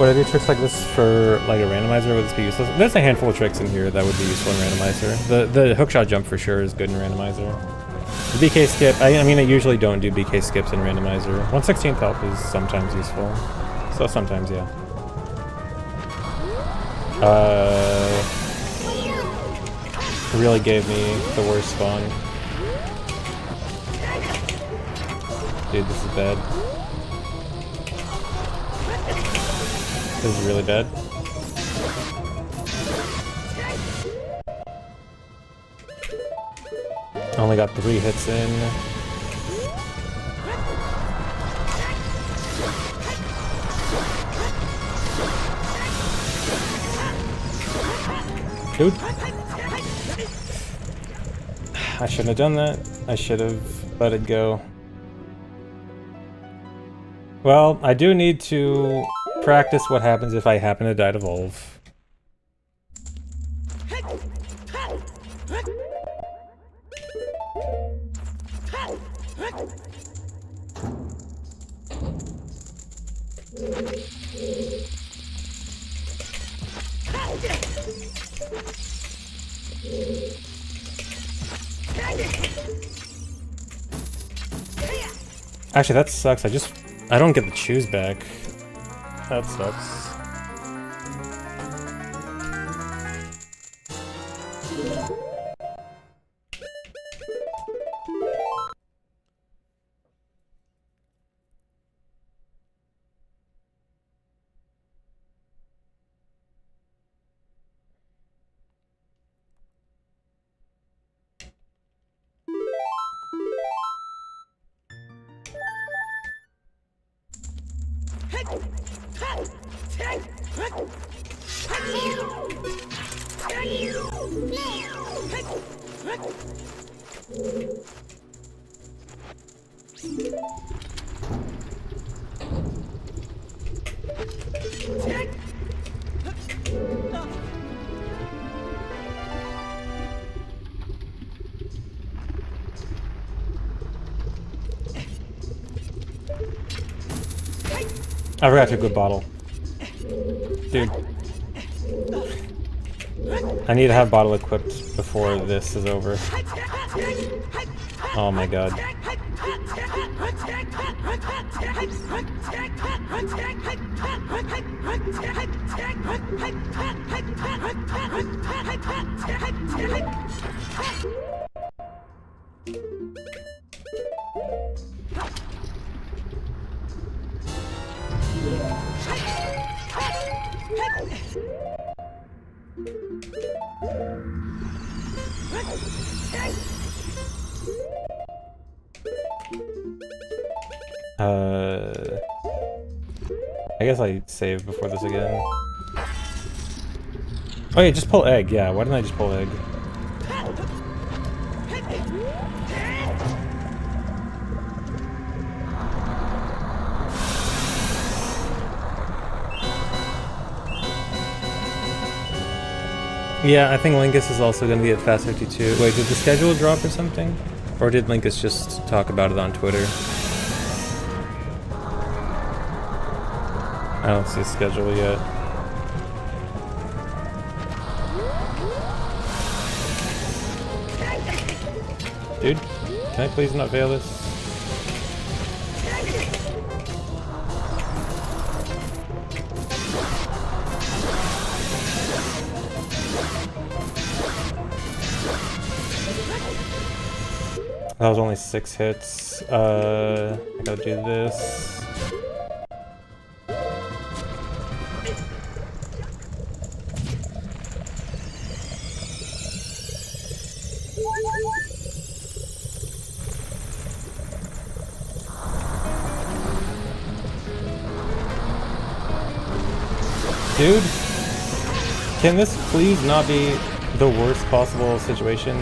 Would I do tricks like this for like a randomizer? Would this be useless? There's a handful of tricks in here that would be useful in randomizer. The hookshot jump for sure is good in randomizer. The BK skip, I mean I usually don't do BK skips in randomizer. 1/16th health is sometimes useful. So sometimes, yeah. Really gave me the worst spawn. Dude, this is bad. This is really bad. Only got 3 hits in. Dude. I shouldn't have done that. I should have let it go. Well, I do need to practice what happens if I happen to die to Volve. Actually, that sucks. I don't get the choose back. That sucks. I forgot to a good bottle. Dude. I need to have bottle equipped before this is over. Oh my god. I guess I save before this again. Oh yeah, just pull egg. Yeah, why didn't I just pull egg? Yeah, I think Linkus is also going to be at Fast52. Wait, did the schedule drop or something? Or did Linkus just talk about it on Twitter? I don't see a schedule yet. Dude, can I please not fail this? That was only 6 hits. I gotta do this. Dude, can this please not be the worst possible situation?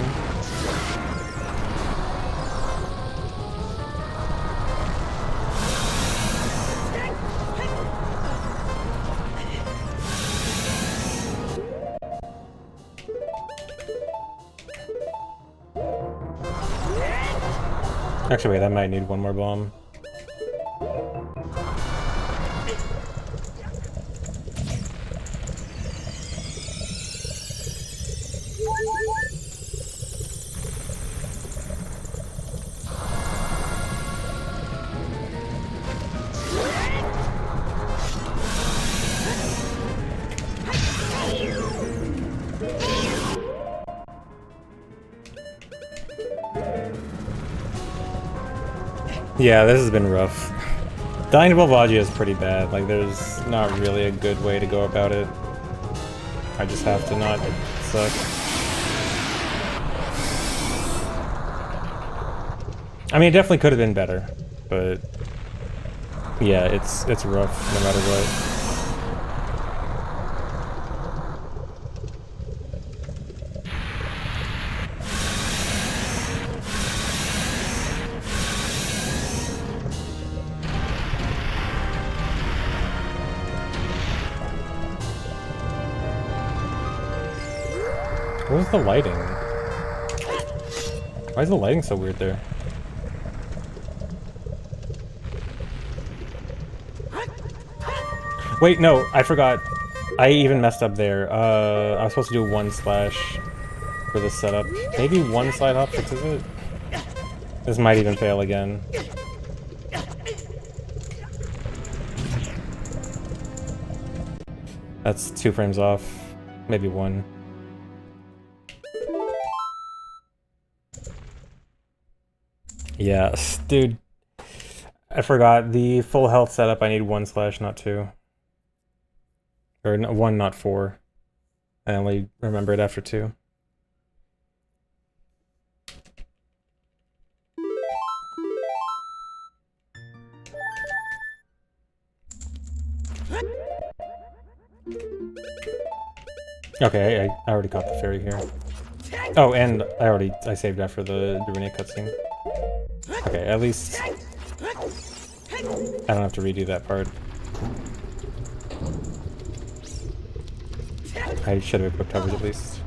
Actually, wait, I might need one more bomb. Yeah, this has been rough. Dying to Volvagia is pretty bad. Like, there's not really a good way to go about it. I just have to not suck. I mean, it definitely could have been better, but yeah, it's rough no matter what. What was the lighting? Why is the lighting so weird there? Wait, no, I forgot. I even messed up there. I was supposed to do 1 slash for this setup. Maybe 1 slide hop fixes it? This might even fail again. That's 2 frames off. Maybe 1. Yes, dude. I forgot. The full health setup, I need 1 slash, not 2. Or 1, not 4. I only remembered after 2. Okay, I already caught the fairy here. Oh, and I saved after the Renee cutscene. Okay, at least I don't have to redo that part. I should have equipped coverage at least.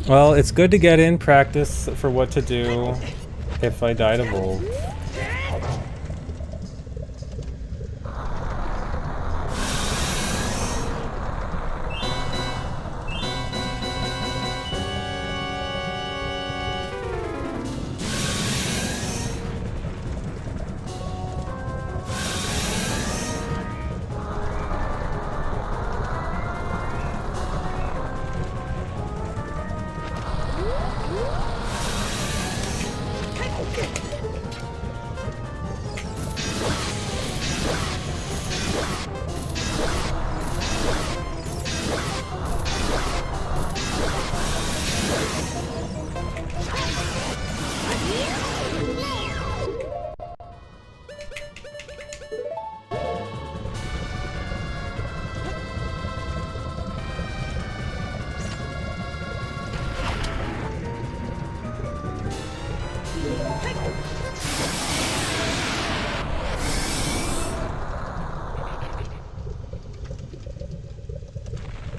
Well, it's good to get in practice for what to do if I die to Volv.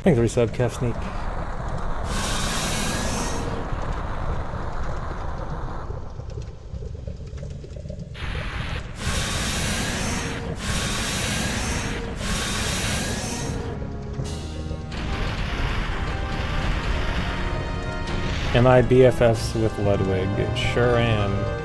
Thanks for resub, Kev Sneak. Am I BFFs with Ludwig? Sure am.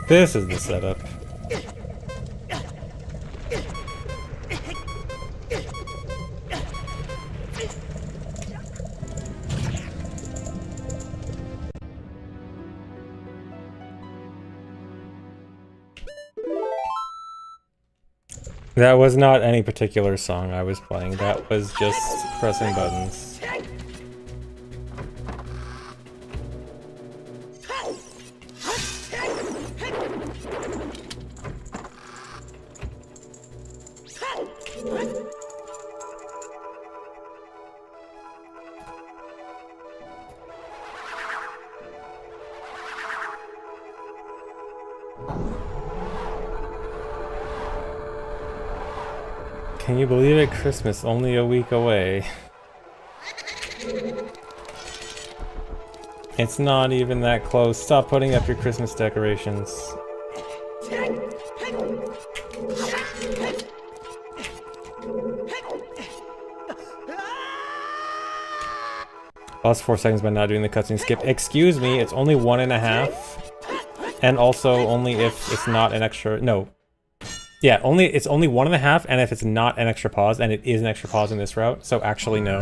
This is the setup. That was not any particular song I was playing. That was just pressing buttons. Can you believe it? Christmas only a week away. It's not even that close. Stop putting up your Christmas decorations. Lost 4 seconds by not doing the cutscene skip. Excuse me, it's only 1.5. And also only if it's not an extra... No. Yeah, it's only 1.5, and if it's not an extra pause, and it is an extra pause in this route, so actually no.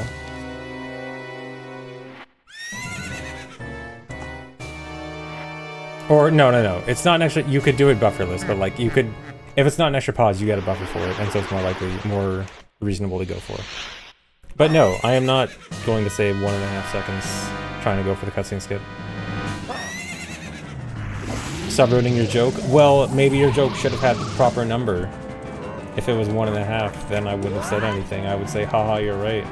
Or, no. It's not an extra... You could do it bufferless, but like, you could... If it's not an extra pause, you get a buffer for it, and so it's more likely, more reasonable to go for. But no, I am not going to save 1.5 seconds trying to go for the cutscene skip. Stop ruining your joke? Well, maybe your joke should have had the proper number. If it was 1.5, then I wouldn't have said anything. I would say, haha, you're right.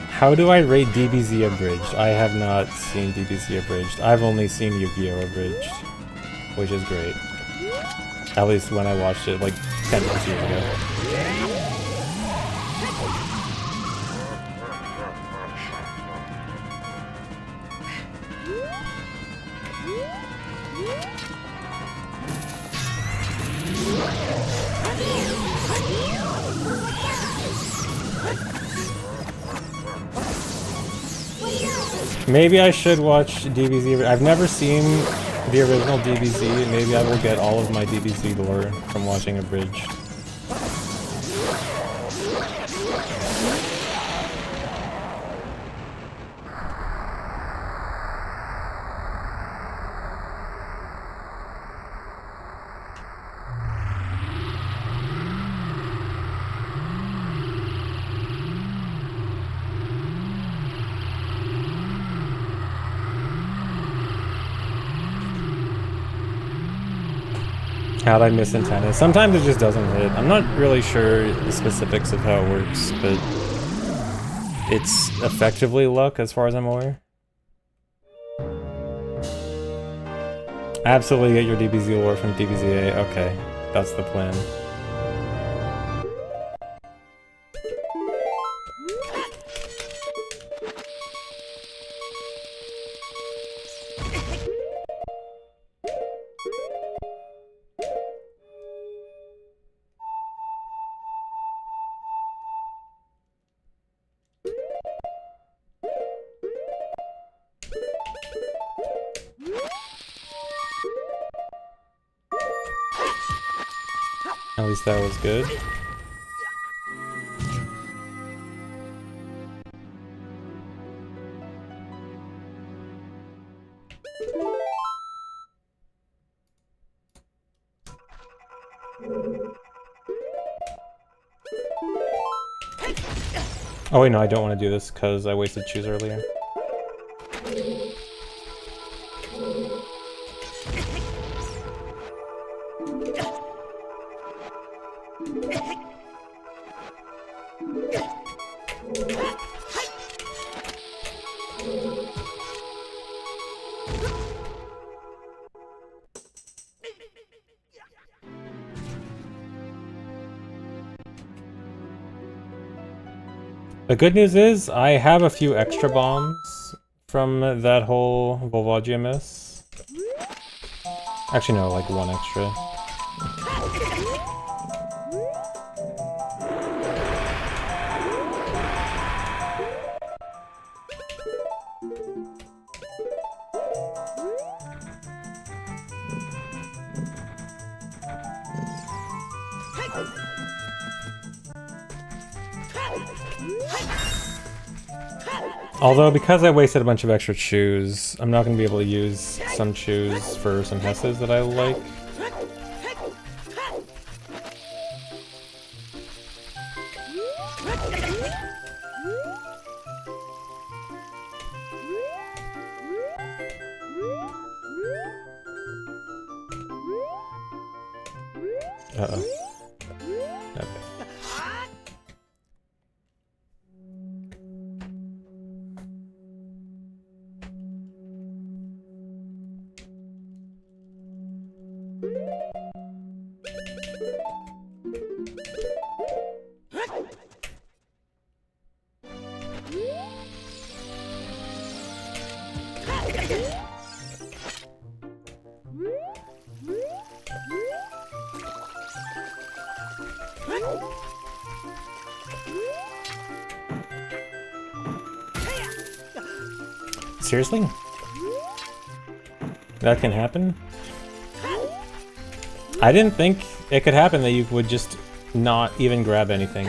How do I rate DBZ Abridged? I have not seen DBZ Abridged. I've only seen Yu-Gi-Oh! Abridged, which is great. At least when I watched it like 10 years ago. Maybe I should watch DBZ. I've never seen the original DBZ. Maybe I will get all of my DBZ lore from watching Abridged. How'd I miss antenna? Sometimes it just doesn't hit. I'm not really sure the specifics of how it works, but it's effectively luck as far as I'm aware. Absolutely get your DBZ lore from DBZA. Okay, that's the plan. At least that was good. Oh wait, no, I don't want to do this because I wasted shoes earlier. The good news is, I have a few extra bombs from that whole Volvagia miss. Actually, no, like one extra. Although, because I wasted a bunch of extra chews, I'm not going to be able to use some chews for some Hesses that I like. Uh-oh. Okay. Seriously? That can happen? I didn't think it could happen that you would just not even grab anything.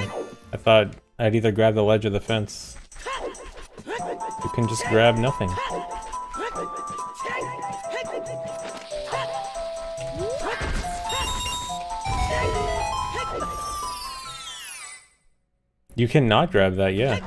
I thought I'd either grab the ledge or the fence. You can just grab nothing. You cannot grab that, yeah.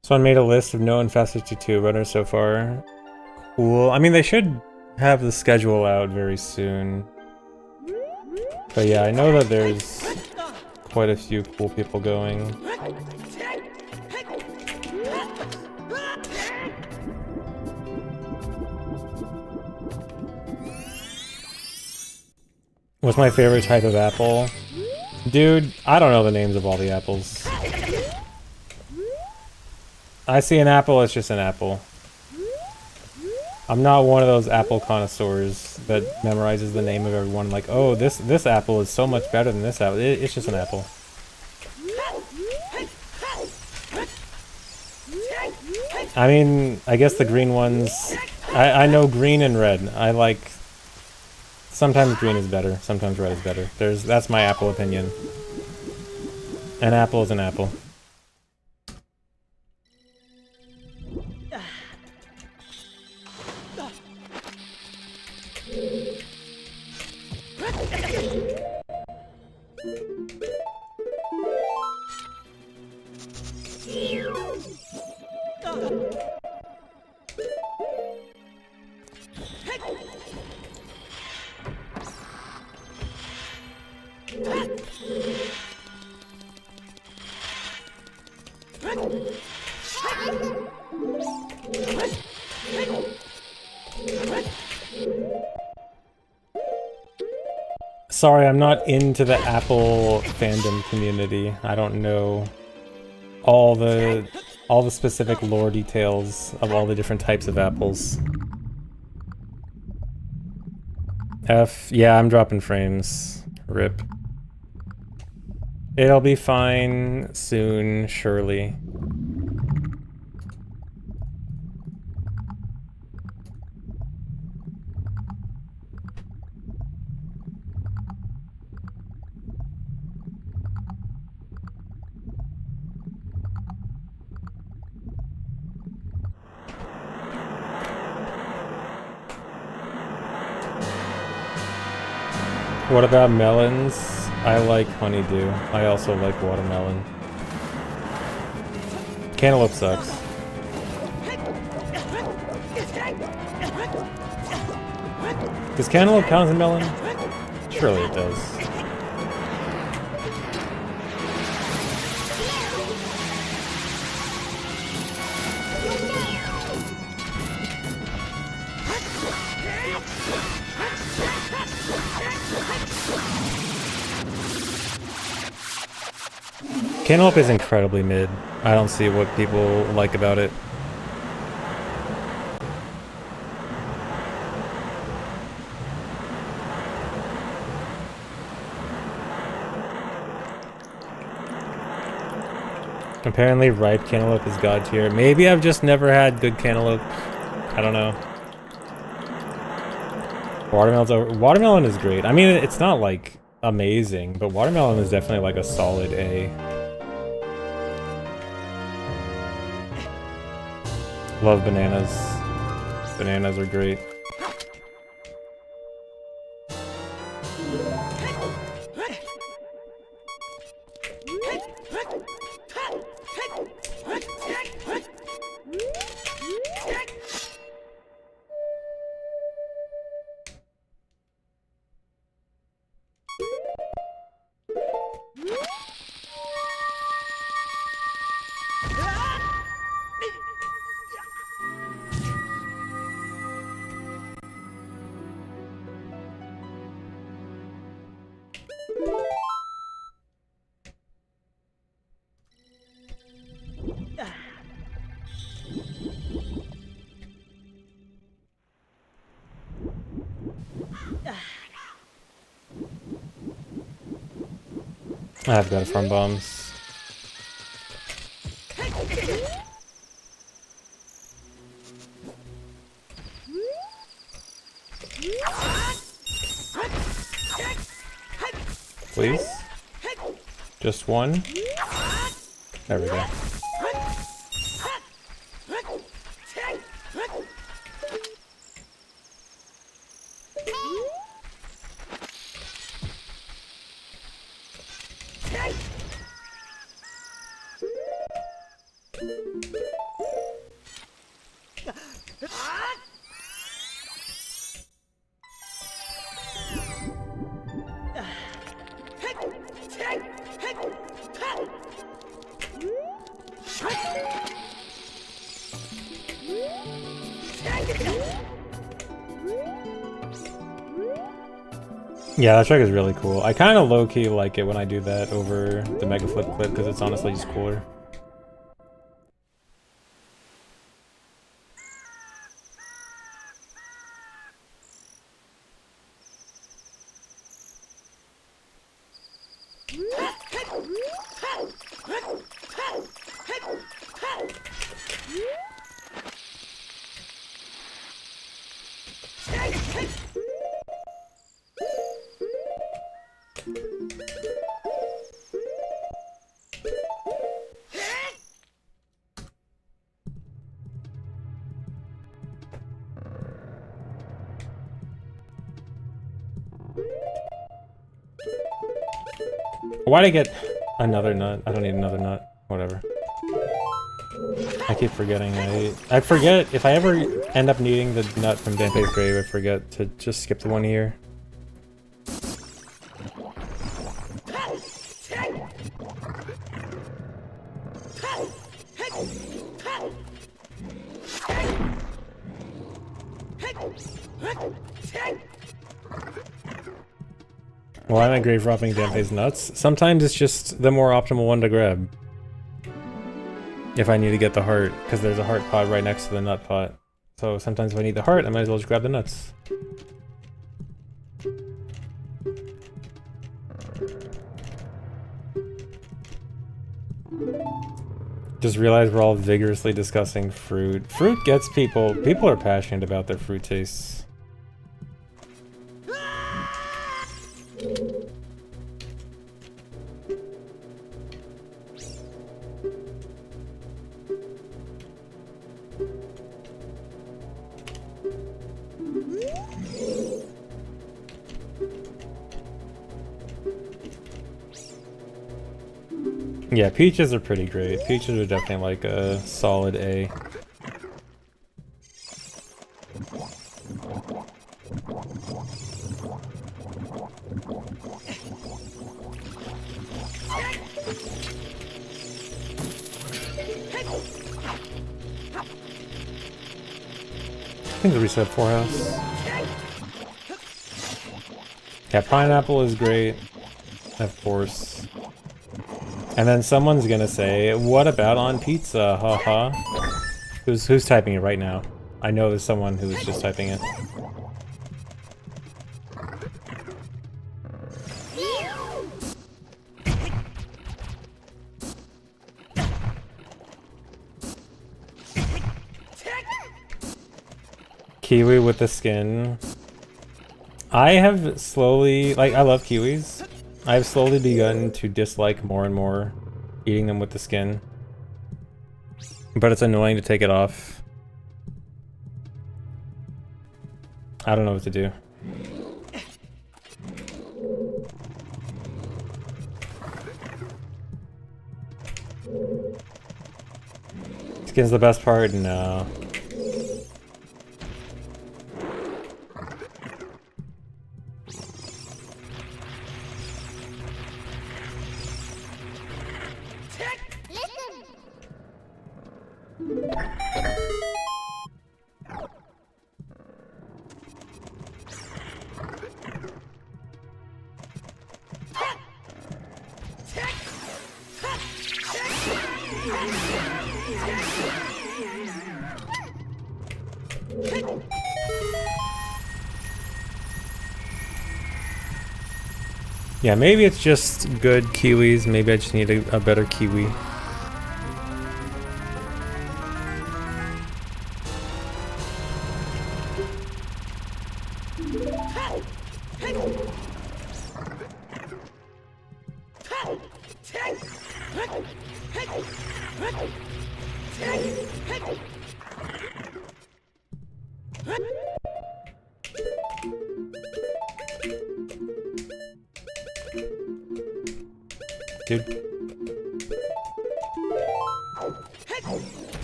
So I made a list of known Fast52 runners so far. Cool. I mean, they should have the schedule out very soon. But yeah, I know that there's quite a few cool people going. What's my favorite type of apple? Dude, I don't know the names of all the apples. I see an apple, it's just an apple. I'm not one of those apple connoisseurs that memorizes the name of everyone like, oh, this apple is so much better than this apple. It's just an apple. I mean, I guess the green ones... I know green and red. I like... Sometimes green is better, sometimes red is better. That's my apple opinion. An apple is an apple. Sorry, I'm not into the Apple fandom community. I don't know all the specific lore details of all the different types of apples. Yeah, I'm dropping frames. RIP. It'll be fine soon, surely. What about melons? I like honeydew. I also like watermelon. Cantaloupe sucks. Does cantaloupe count as a melon? Surely it does. Cantaloupe is incredibly mid. I don't see what people like about it. Apparently ripe cantaloupe is god tier. Maybe I've just never had good cantaloupe. I don't know. Watermelon is great. I mean, it's not like amazing, but watermelon is definitely like a solid A. Love bananas. Bananas are great. I've got farm bombs. Please? Just one? There we go. Yeah, that track is really cool. I kind of low-key like it when I do that over the Mega Flip clip because it's honestly just cooler. Why'd I get another nut? I don't need another nut. Whatever. I keep forgetting. I forget if I ever end up needing the nut from Dante's Grave, I forget to just skip the one here. Why am I grave robbing Dante's nuts? Sometimes it's just the more optimal one to grab. if I need to get the heart, because there's a heart pot right next to the nut pot. So sometimes if I need the heart, I might as well just grab the nuts. Just realized we're all vigorously discussing fruit. Fruit gets people. People are passionate about their fruit tastes. Yeah, peaches are pretty great. Peaches are definitely like a solid A. I think the reset 4 house. Yeah, pineapple is great, of course. And then someone's gonna say, "What about on pizza? Haha." Who's typing it right now? I know there's someone who was just typing it. Kiwi with the skin. I have slowly, like, I love kiwis. I've slowly begun to dislike more and more eating them with the skin. But it's annoying to take it off. I don't know what to do. Skin's the best part? No. Yeah, maybe it's just good kiwis. Maybe I just need a better kiwi. Dude.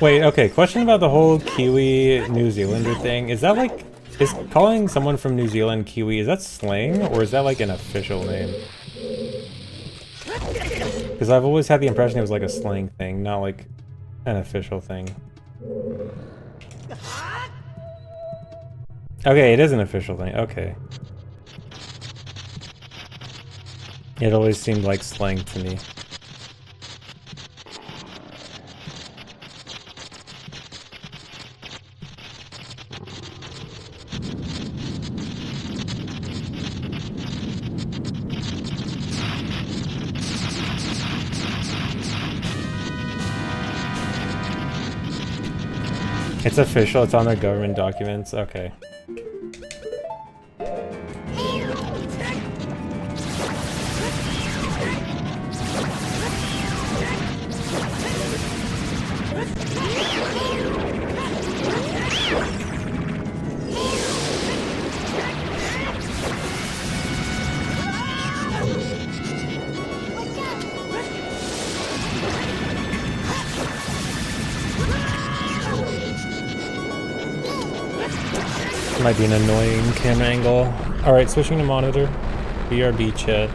Wait, okay, question about the whole Kiwi New Zealander thing. Is that like, is calling someone from New Zealand Kiwi, is that slang, or is that like an official name? Because I've always had the impression it was like a slang thing, not like an official thing. Okay, it is an official thing, okay. It always seemed like slang to me. It's official, it's on their government documents, okay. Might be an annoying camera angle. Alright, switching to monitor. BRB chat.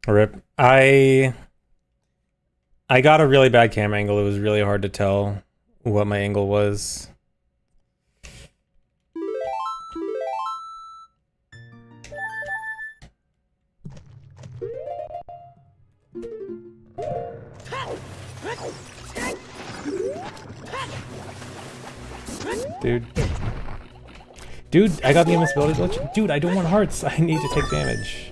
Rip. I got a really bad cam angle. It was really hard to tell what my angle was. Dude, I got the invincibility glitch. Dude, I don't want hearts. I need to take damage.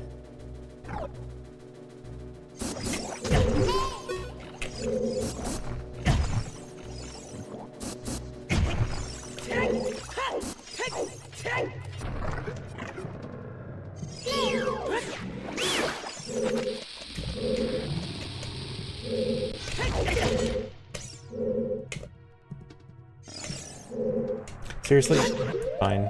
Seriously? Fine.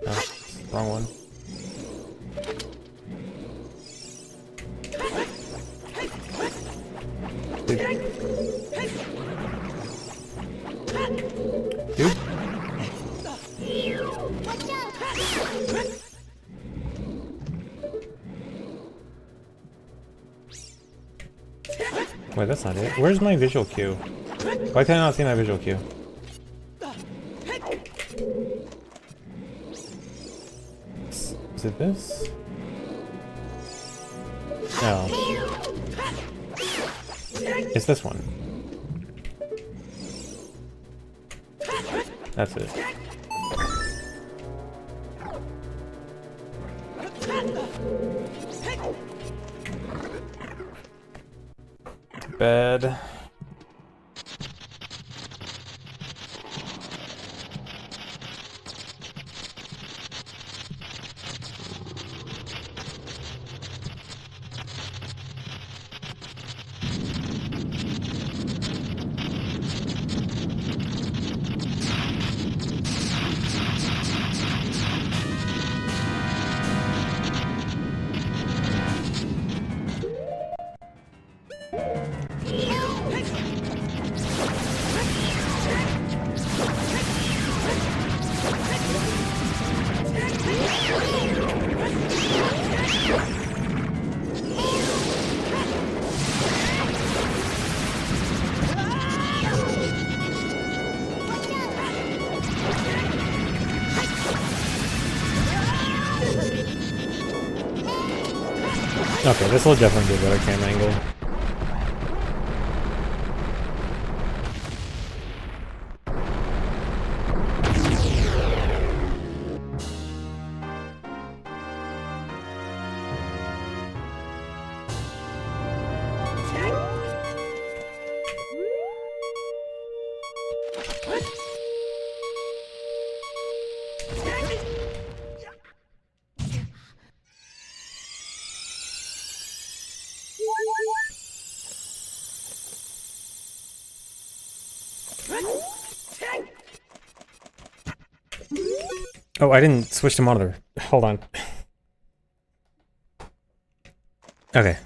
Oh, wrong one. Dude. Wait, that's not it. Where's my visual cue? Why can I not see my visual cue? Is it this? No. It's this one. That's it. Bed. Okay, this will definitely be a better cam angle. Oh, I didn't switch to monitor. Hold on. Okay.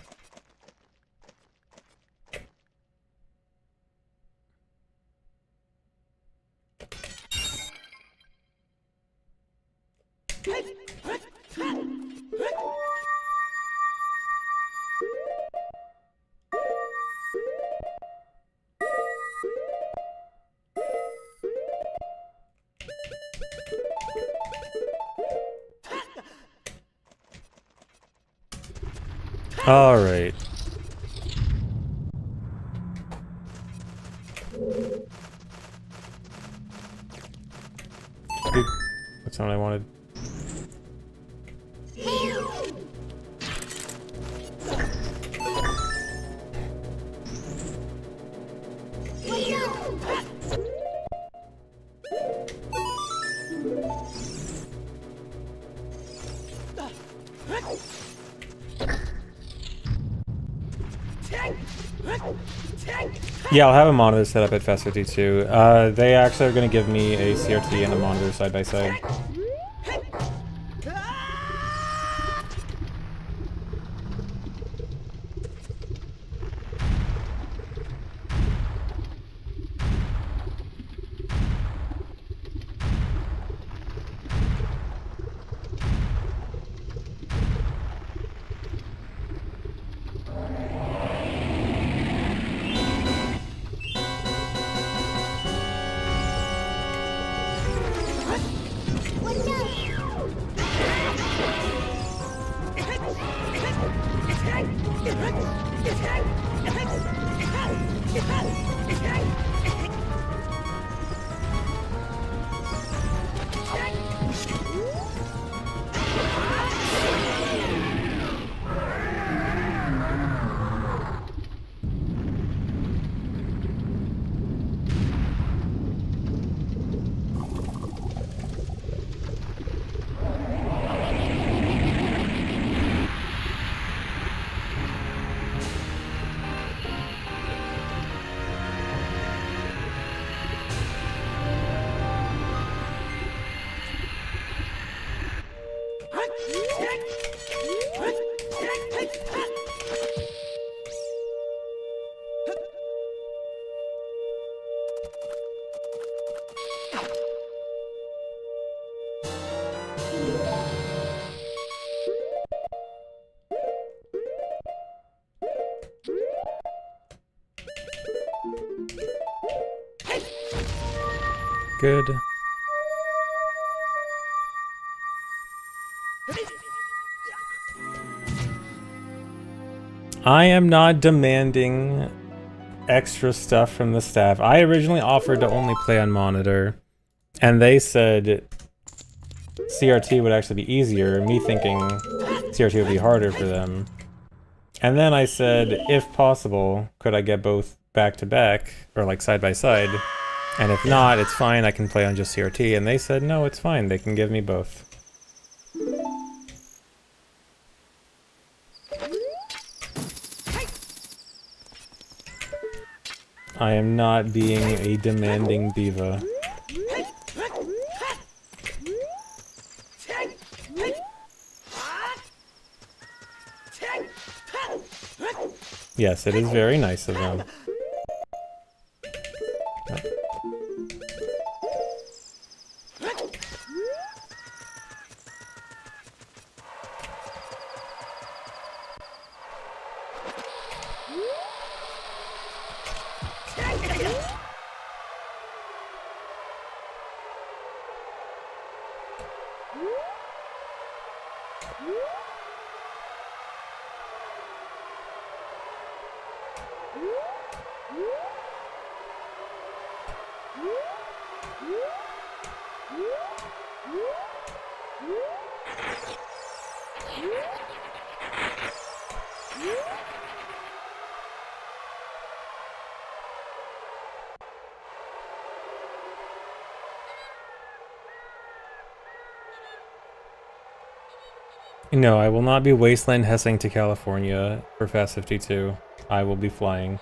All right. Dude, that's not what I wanted. Yeah, I'll have a monitor set up at Fast52. They actually are going to give me a CRT and a monitor side by side. Good. I am not demanding extra stuff from the staff. I originally offered to only play on monitor, and they said CRT would actually be easier, me thinking CRT would be harder for them. And then I said, if possible, could I get both back to back, or like side by side? And if not, it's fine, I can play on just CRT. And they said, no, it's fine, they can give me both. I am not being a demanding diva. Yes, it is very nice of them. No, I will not be wasteland hessing to California for Fast 52. I will be flying.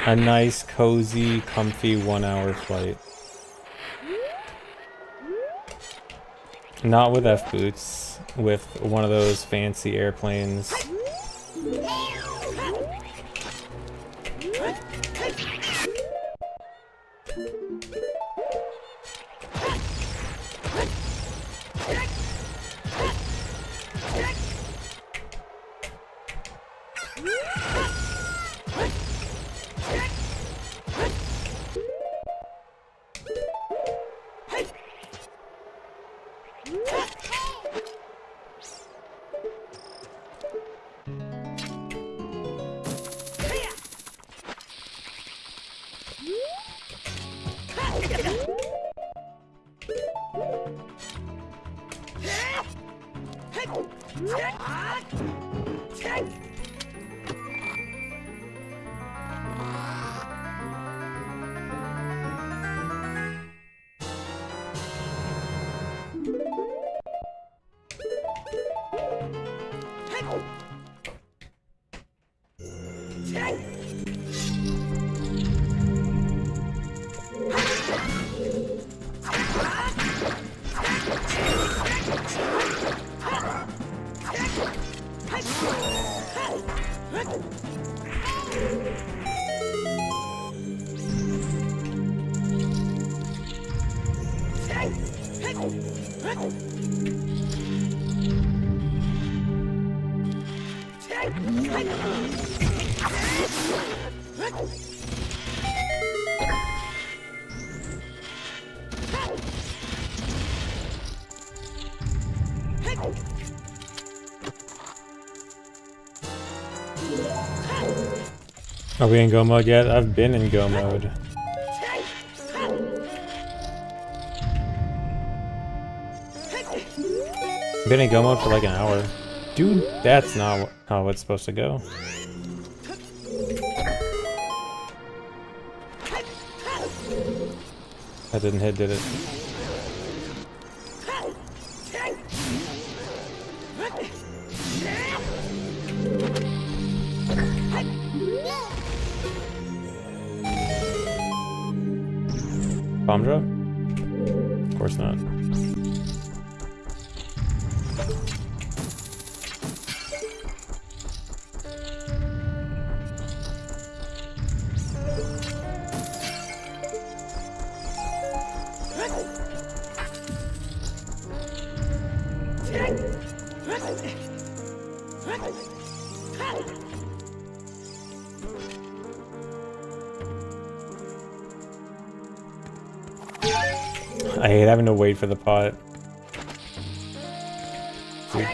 A nice, cozy, comfy 1-hour flight. Not with F-boots, with one of those fancy airplanes. Are we in go mode yet? I've been in go mode. Been in go mode for like an hour. Dude, that's not how it's supposed to go. That didn't hit, did it? Bomb drop? Of course not. I hate having to wait for the pot. Dude.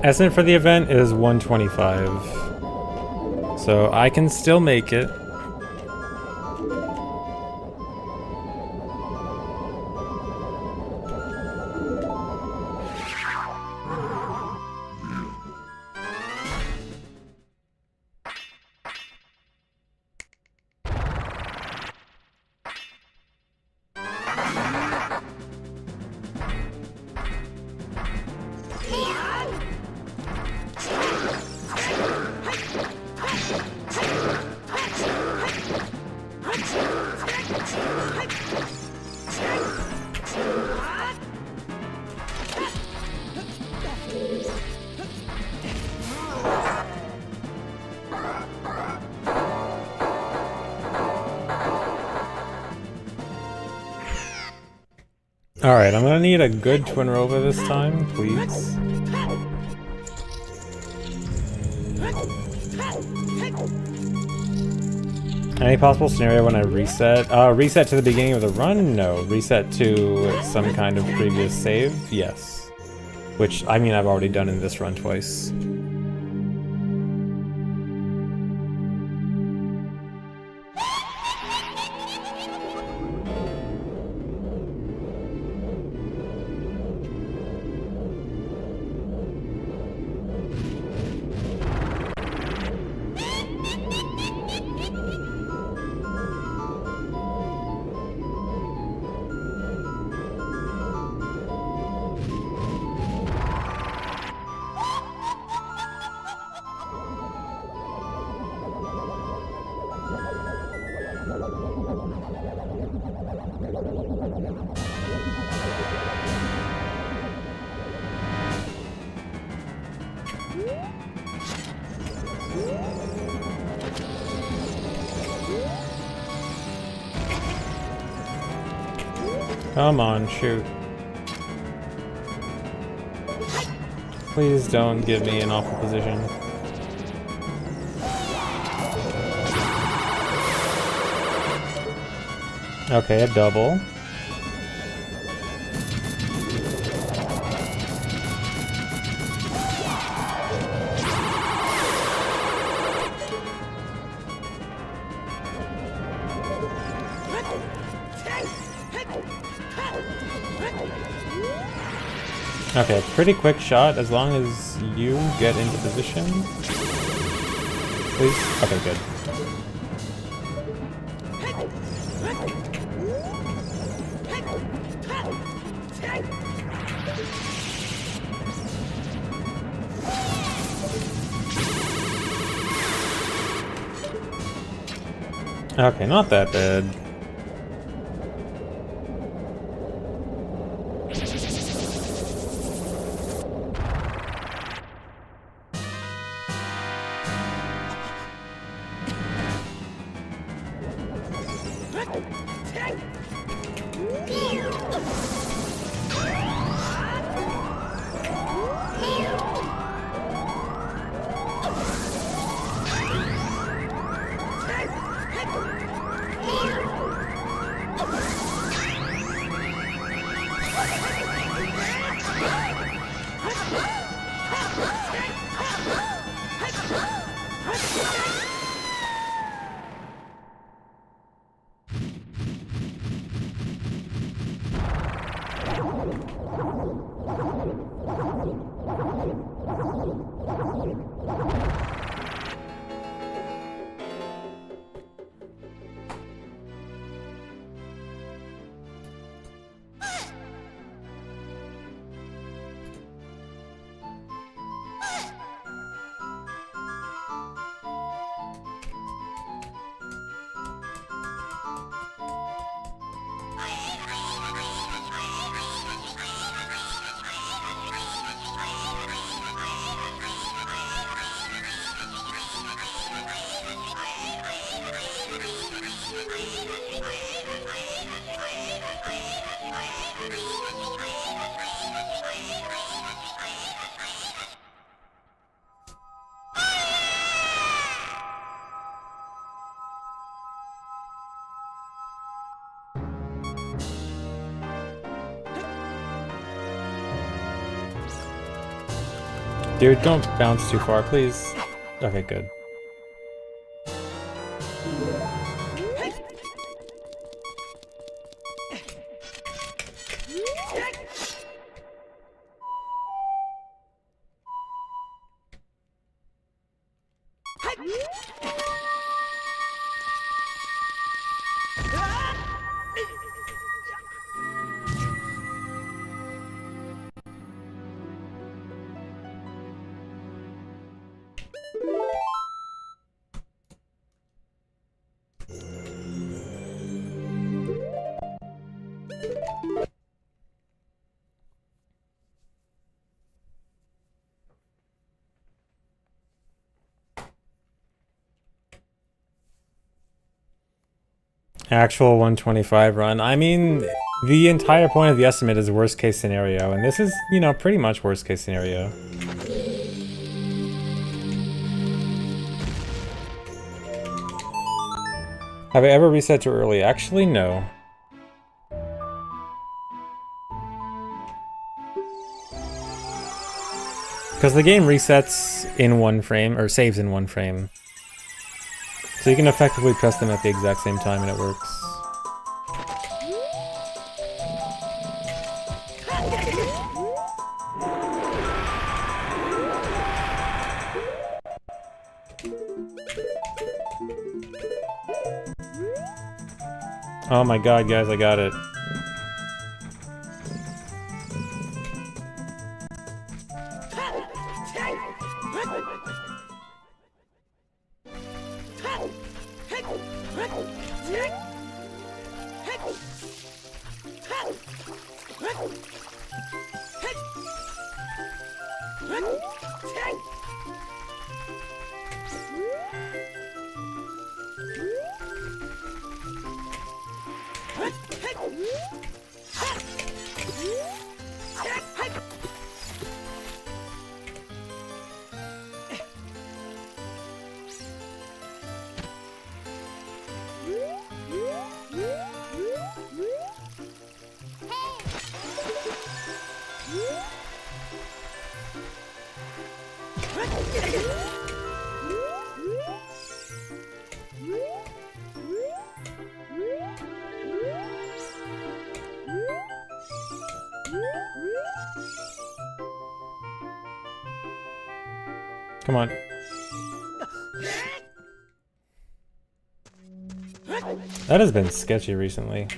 Estimate for the event is 125. So I can still make it. Alright, I'm gonna need a good Twin Rova this time, please. Any possible scenario when I reset? Reset to the beginning of the run? No. Reset to some kind of previous save? Yes. Which, I mean, I've already done in this run twice. Come on, shoot. Please don't give me an awful position. Okay, a double. Okay, pretty quick shot as long as you get into position. Please? Okay, good. Okay, not that bad. Dude, don't bounce too far, please. Okay, good. Actual 125 run. I mean, the entire point of the estimate is worst case scenario, and this is, you know, pretty much worst case scenario. Have I ever reset too early? Actually, no. Because the game resets in one frame, or saves in one frame. So you can effectively press them at the exact same time and it works. Oh my god, guys, I got it. Come on. That has been sketchy recently.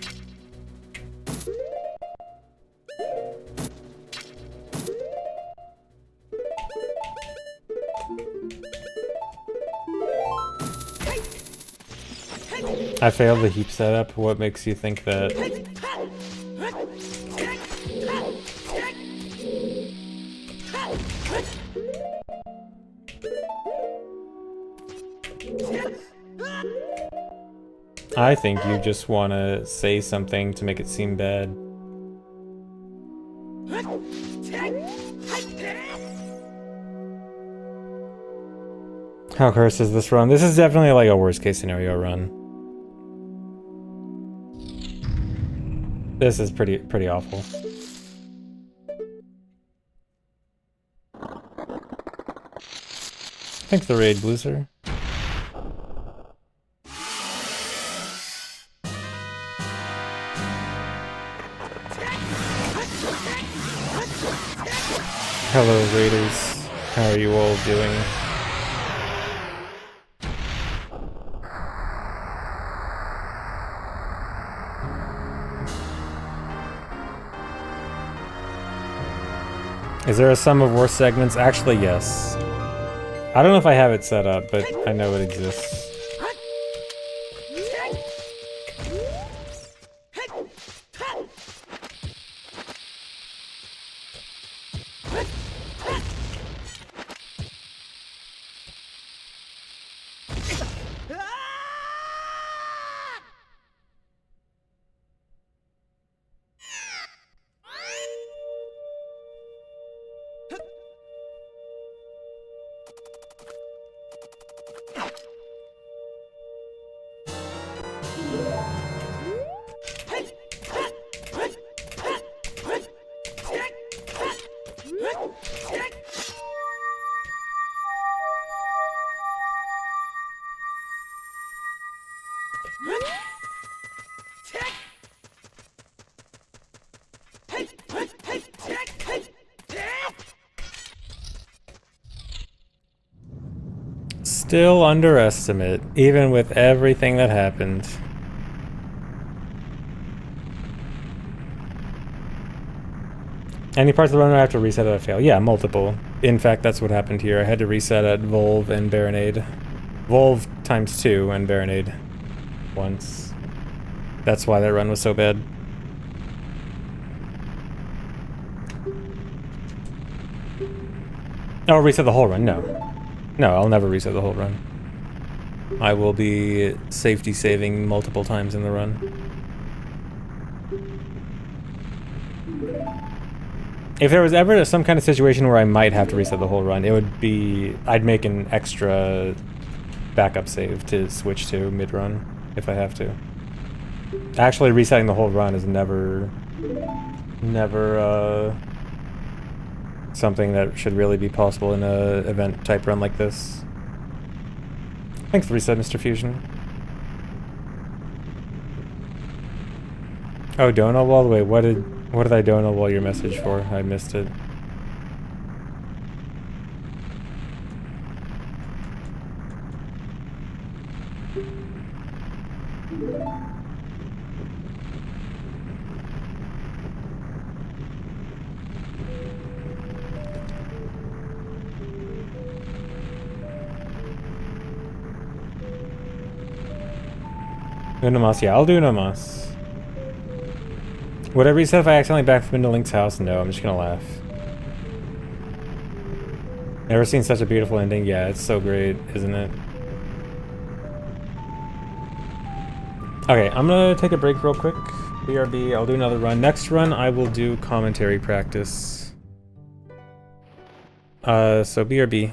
I failed the heap setup. What makes you think that? I think you just want to say something to make it seem bad. How cursed is this run? This is definitely like a worst case scenario run. This is pretty awful. Thanks the raid, Bloozer. Hello, raiders. How are you all doing? Is there a sum of worst segments? Actually, yes. I don't know if I have it set up, but I know it exists. Still underestimate, even with everything that happened. Any parts of the run I have to reset at a fail? Yeah, multiple. In fact, that's what happened here. I had to reset at Volve and Baronade. Volve times 2 and Baronade once. That's why that run was so bad. Oh, reset the whole run? No. No, I'll never reset the whole run. I will be safety saving multiple times in the run. If there was ever some kind of situation where I might have to reset the whole run, it would be... I'd make an extra backup save to switch to mid-run, if I have to. Actually, resetting the whole run is never something that should really be possible in a event-type run like this. Thanks for the reset, Mr. Fusion. Oh, Donal Wall? Wait, what did I Donal Wall your message for? I missed it. Unamas, yeah, I'll do Unamas. Would I reset if I accidentally backflipped into Link's house? No, I'm just gonna laugh. Never seen such a beautiful ending? Yeah, it's so great, isn't it? Okay, I'm gonna take a break real quick. BRB, I'll do another run. Next run, I will do commentary practice. So BRB.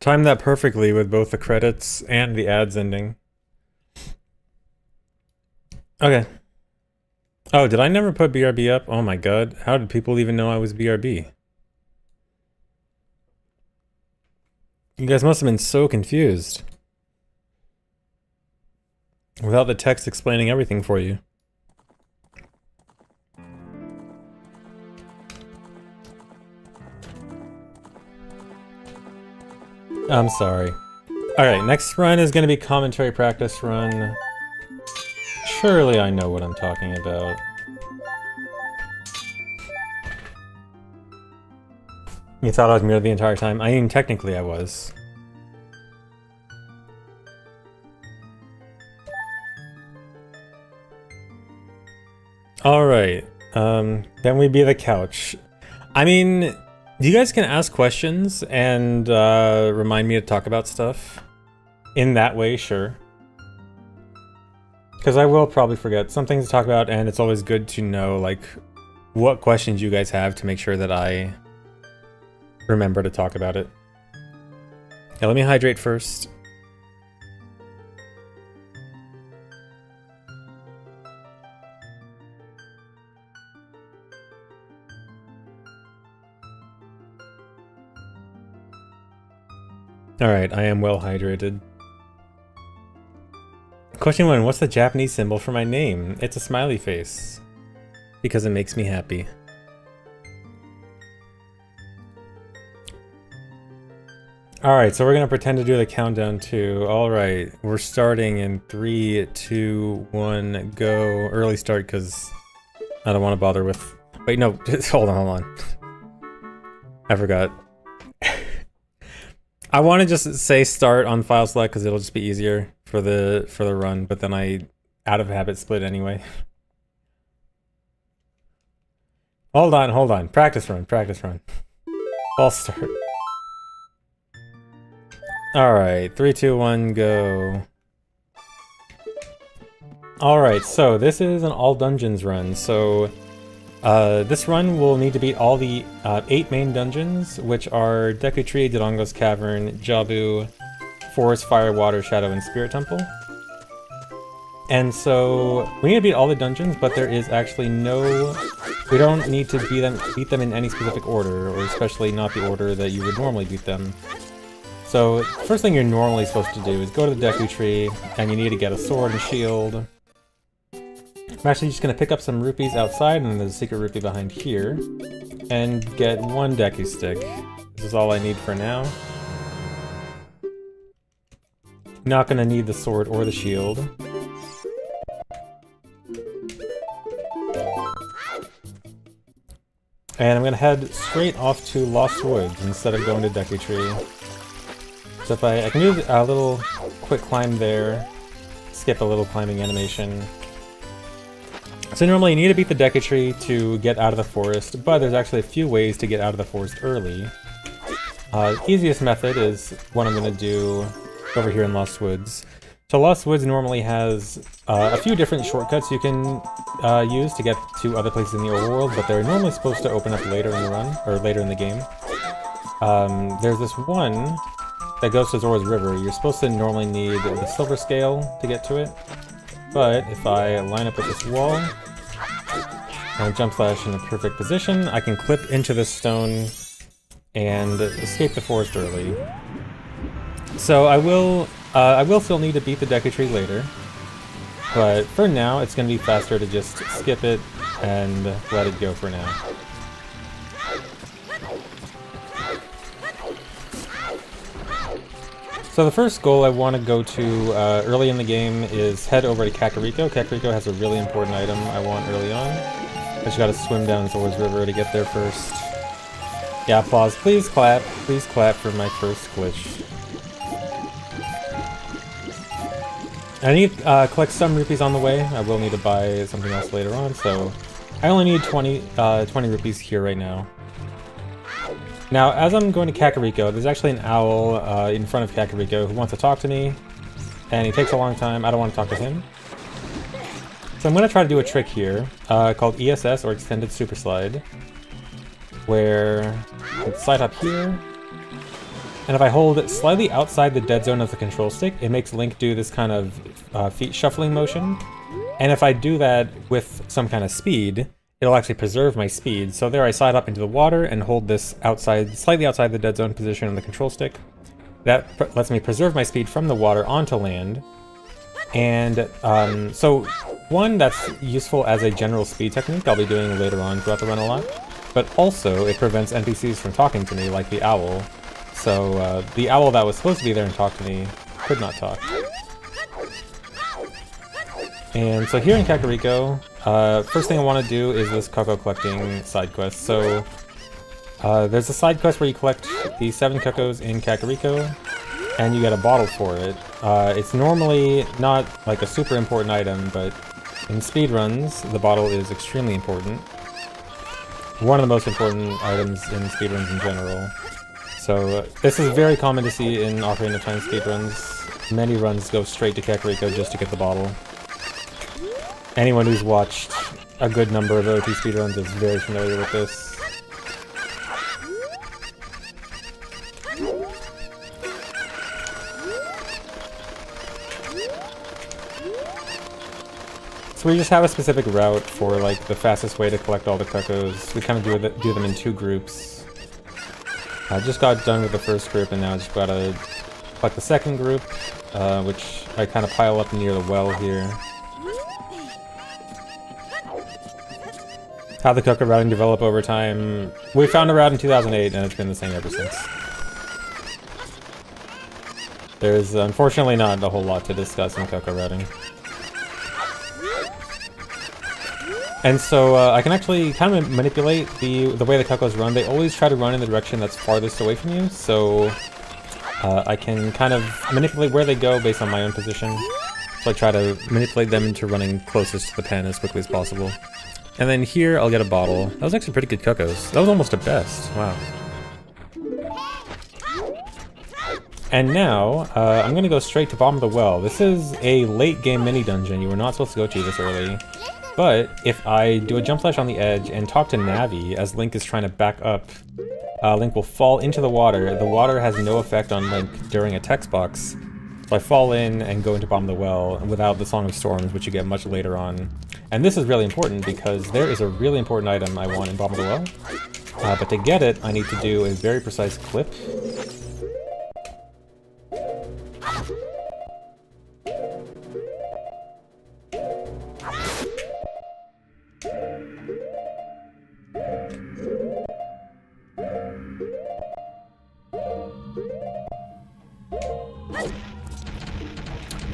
Timed that perfectly with both the credits and the ads ending. Okay. Oh, did I never put BRB up? Oh my god. How did people even know I was BRB? You guys must have been so confused. Without the text explaining everything for you. I'm sorry. Alright, next run is going to be commentary practice run. Surely I know what I'm talking about. You thought I was muted the entire time? I mean, technically I was. Alright, then we be the couch. I mean, you guys can ask questions and remind me to talk about stuff. In that way, sure. Because I will probably forget some things to talk about, and it's always good to know, like, what questions you guys have to make sure that I remember to talk about it. Yeah, let me hydrate first. Alright, I am well hydrated. Question 1, what's the Japanese symbol for my name? It's a smiley face. Because it makes me happy. Alright, so we're gonna pretend to do the countdown too. Alright, we're starting in 3, 2, 1, go. Early start because I don't want to bother with... Wait, no, hold on. I forgot. I want to just say start on file select because it'll just be easier for the run, but then I out of habit split anyway. Hold on. Practice run. False start. Alright, 3, 2, 1, go. Alright, so this is an all dungeons run, so this run will need to beat all the 8 main dungeons, which are Deku Tree, Dodongo's Cavern, Jabu, Forest, Fire, Water, Shadow, and Spirit Temple. And so we need to beat all the dungeons, but there is actually no... We don't need to beat them in any specific order, or especially not the order that you would normally beat them. So first thing you're normally supposed to do is go to the Deku Tree, and you need to get a sword and shield. I'm actually just going to pick up some rupees outside, and there's a secret rupee behind here, and get 1 Deku stick. This is all I need for now. Not going to need the sword or the shield. And I'm going to head straight off to Lost Woods instead of going to Deku Tree. So if I can do a little quick climb there, skip a little climbing animation. So normally you need to beat the Deku Tree to get out of the forest, but there's actually a few ways to get out of the forest early. The easiest method is what I'm going to do over here in Lost Woods. So Lost Woods normally has a few different shortcuts you can use to get to other places in the overworld, but they're normally supposed to open up later in the run, or later in the game. There's this one that goes to Zora's River. You're supposed to normally need the silver scale to get to it, but if I line up with this wall, and jump slash in a perfect position, I can clip into this stone and escape the forest early. So I will still need to beat the Deku Tree later, but for now it's going to be faster to just skip it and let it go for now. So the first goal I want to go to early in the game is head over to Kakariko. Kakariko has a really important item I want early on. I just gotta swim down Zora's River to get there first. Yeah, applause. Please clap. Please clap for my first glitch. I need to collect some rupees on the way. I will need to buy something else later on, so I only need 20 rupees here right now. Now, as I'm going to Kakariko, there's actually an owl in front of Kakariko who wants to talk to me, and he takes a long time. I don't want to talk to him. So I'm going to try to do a trick here called ESS, or Extended Super Slide, where I slide up here, And if I hold slightly outside the dead zone of the control stick, it makes Link do this kind of feet shuffling motion. And if I do that with some kind of speed, it'll actually preserve my speed. So there I slide up into the water and hold this outside, slightly outside the dead zone position on the control stick. That lets me preserve my speed from the water onto land. And so one, that's useful as a general speed technique I'll be doing later on throughout the run a lot. But also it prevents NPCs from talking to me, like the owl. So the owl that was supposed to be there and talk to me could not talk. And so here in Kakariko, first thing I want to do is this Coco collecting side quest. So there's a side quest where you collect the 7 Cocos in Kakariko, and you get a bottle for it. It's normally not like a super important item, but in speedruns, the bottle is extremely important. One of the most important items in speedruns in general. So this is very common to see in Ocarina of Time speedruns. Many runs go straight to Kakariko just to get the bottle. Anyone who's watched a good number of OT speedruns is very familiar with this. So we just have a specific route for like the fastest way to collect all the Cocos. We kind of do them in 2 groups. I just got done with the first group and now I just gotta collect the second group, which I kind of pile up near the well here. How the Coco routing develop over time. We found a route in 2008 and it's been the same ever since. There's unfortunately not a whole lot to discuss in Coco routing. And so I can actually kind of manipulate the way the Cocos run. They always try to run in the direction that's farthest away from you, so I can kind of manipulate where they go based on my own position. So I try to manipulate them into running closest to the pen as quickly as possible. And then here I'll get a bottle. That was actually pretty good Cocos. That was almost a best. Wow. And now I'm going to go straight to bottom of the well. This is a late game mini dungeon. You were not supposed to go to this early. But if I do a jump slash on the edge and talk to Navi as Link is trying to back up, Link will fall into the water. The water has no effect on Link during a text box. So I fall in and go into bottom of the well without the Song of Storms, which you get much later on. And this is really important because there is a really important item I want in bottom of the well. But to get it, I need to do a very precise clip.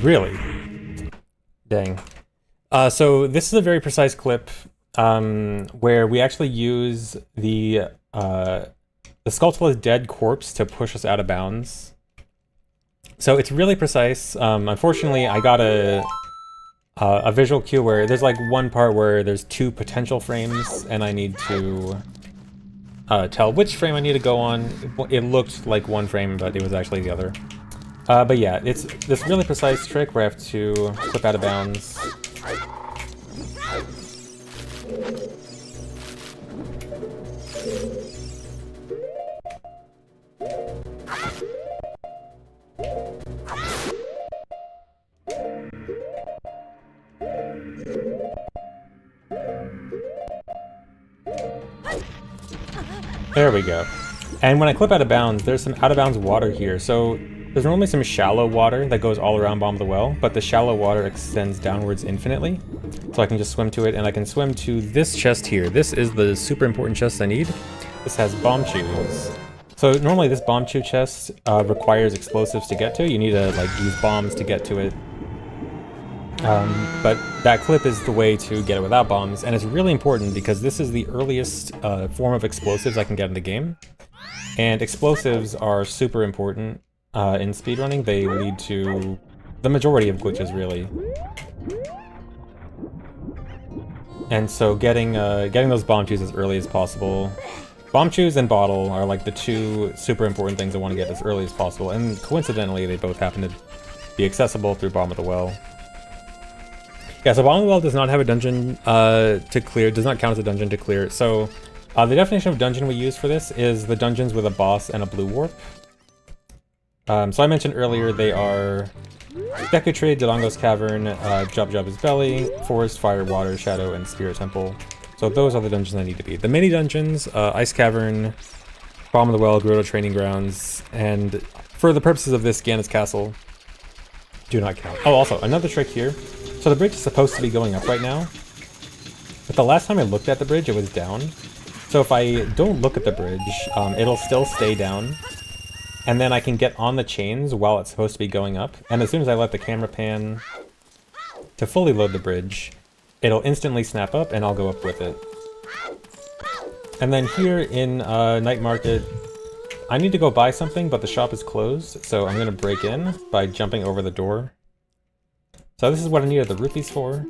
Really? Dang. So this is a very precise clip where we actually use the Skulltulas' dead corpse to push us out of bounds. So it's really precise. Unfortunately, I got a visual cue where there's like one part where there's 2 potential frames, and I need to tell which frame I need to go on. It looked like one frame, but it was actually the other. But yeah, it's this really precise trick where I have to flip out of bounds. There we go. And when I clip out of bounds, there's some out of bounds water here. So there's normally some shallow water that goes all around bottom of the well, but the shallow water extends downwards infinitely. So I can just swim to it, and I can swim to this chest here. This is the super important chest I need. This has bomb chews. So normally this bomb chew chest requires explosives to get to. You need to like use bombs to get to it. But that clip is the way to get it without bombs, and it's really important because this is the earliest form of explosives I can get in the game. And explosives are super important in speedrunning. They lead to the majority of glitches, really. And so getting those bomb chews as early as possible. Bomb chews and bottle are like the 2 super important things I want to get as early as possible, and coincidentally they both happen to be accessible through bottom of the well. Yeah, so bottom of the well does not have a dungeon to clear, does not count as a dungeon to clear. So the definition of dungeon we use for this is the dungeons with a boss and a blue warp. So I mentioned earlier they are Deku Tree, Dodongo's Cavern, Jabba's Belly, Forest, Fire, Water, Shadow, and Spirit Temple. So those are the dungeons I need to beat. The mini dungeons, Ice Cavern, Bottom of the Well, Gerudo Training Grounds, and for the purposes of this, Ganon's Castle do not count. Oh, also, another trick here. So the bridge is supposed to be going up right now, but the last time I looked at the bridge, it was down. So if I don't look at the bridge, it'll still stay down, and then I can get on the chains while it's supposed to be going up. And as soon as I let the camera pan to fully load the bridge, it'll instantly snap up and I'll go up with it. And then here in Night Market, I need to go buy something, but the shop is closed, so I'm gonna break in by jumping over the door. So this is what I needed the rupees for,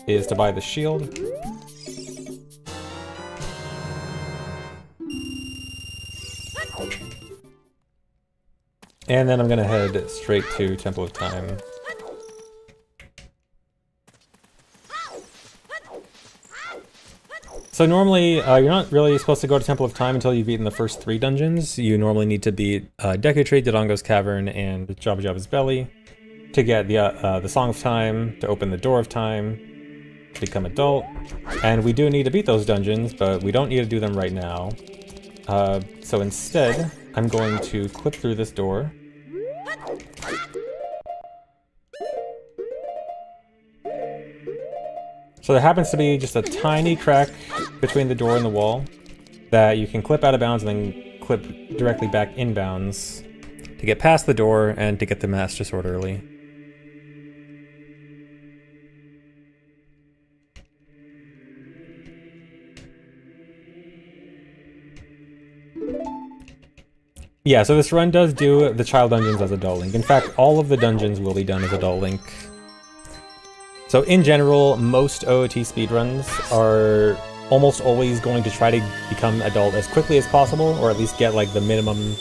is to buy the shield. And then I'm gonna head straight to Temple of Time. So normally, you're not really supposed to go to Temple of Time until you've beaten the first 3 dungeons. You normally need to beat Deku Tree, Dodongo's Cavern, and Jabba's Belly to get the Song of Time, to open the Door of Time, to become adult. And we do need to beat those dungeons, but we don't need to do them right now. So instead, I'm going to clip through this door. So there happens to be just a tiny crack between the door and the wall that you can clip out of bounds and then clip directly back inbounds to get past the door and to get the Master Sword early. Yeah, so this run does do the child dungeons as Adult Link. In fact, all of the dungeons will be done as Adult Link. So in general, most OOT speedruns are almost always going to try to become adult as quickly as possible, or at least get like the minimum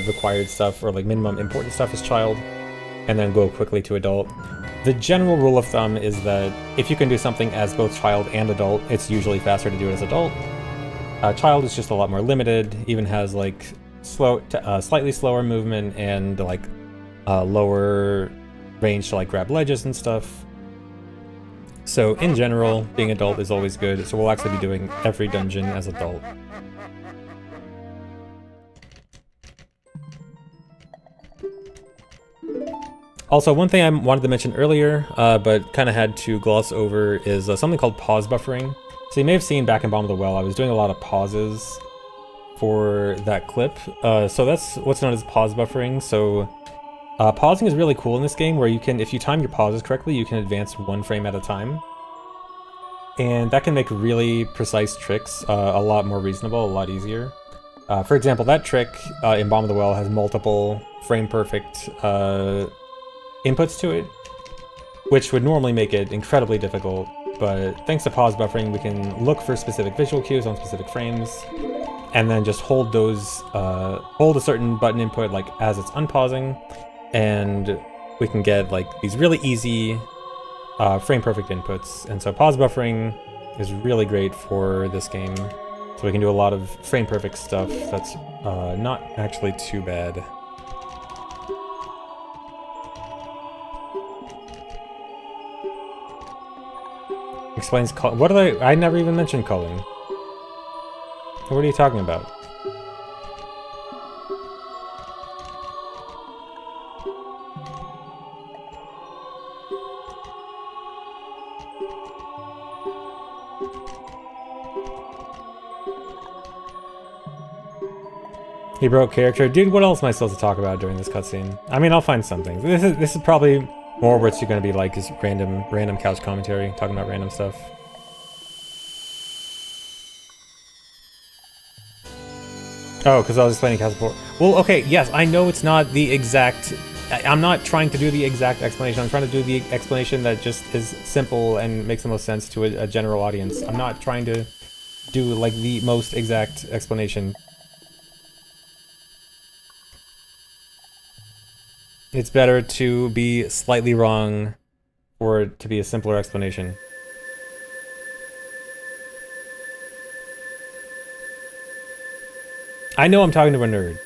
required stuff, or like minimum important stuff as child, and then go quickly to adult. The general rule of thumb is that if you can do something as both child and adult, it's usually faster to do it as adult. Child is just a lot more limited, even has like slightly slower movement and like lower range to like grab ledges and stuff. So in general, being adult is always good, so we'll actually be doing every dungeon as adult. Also, one thing I wanted to mention earlier, but kind of had to gloss over, is something called pause buffering. So you may have seen back in Bottom of the Well, I was doing a lot of pauses for that clip. So that's what's known as pause buffering. So pausing is really cool in this game, where you can, if you time your pauses correctly, you can advance 1 frame at a time. And that can make really precise tricks a lot more reasonable, a lot easier. For example, that trick in Bottom of the Well has multiple frame-perfect inputs to it, which would normally make it incredibly difficult. But thanks to pause buffering, we can look for specific visual cues on specific frames, and then just hold those, hold a certain button input like as it's unpausing, and we can get like these really easy frame perfect inputs. And so pause buffering is really great for this game. So we can do a lot of frame perfect stuff that's not actually too bad. Explains what are I never even mentioned culling. What are you talking about? He broke character. Dude, what else am I supposed to talk about during this cutscene? I mean, I'll find something. This is probably more what you're gonna be like, is random couch commentary, talking about random stuff. Oh, because I was explaining Castle Port. Well, okay, yes, I know it's not the exact... I'm not trying to do the exact explanation. I'm trying to do the explanation that just is simple and makes the most sense to a general audience. I'm not trying to do, like, the most exact explanation. It's better to be slightly wrong for it to be a simpler explanation. I know I'm talking to a nerd.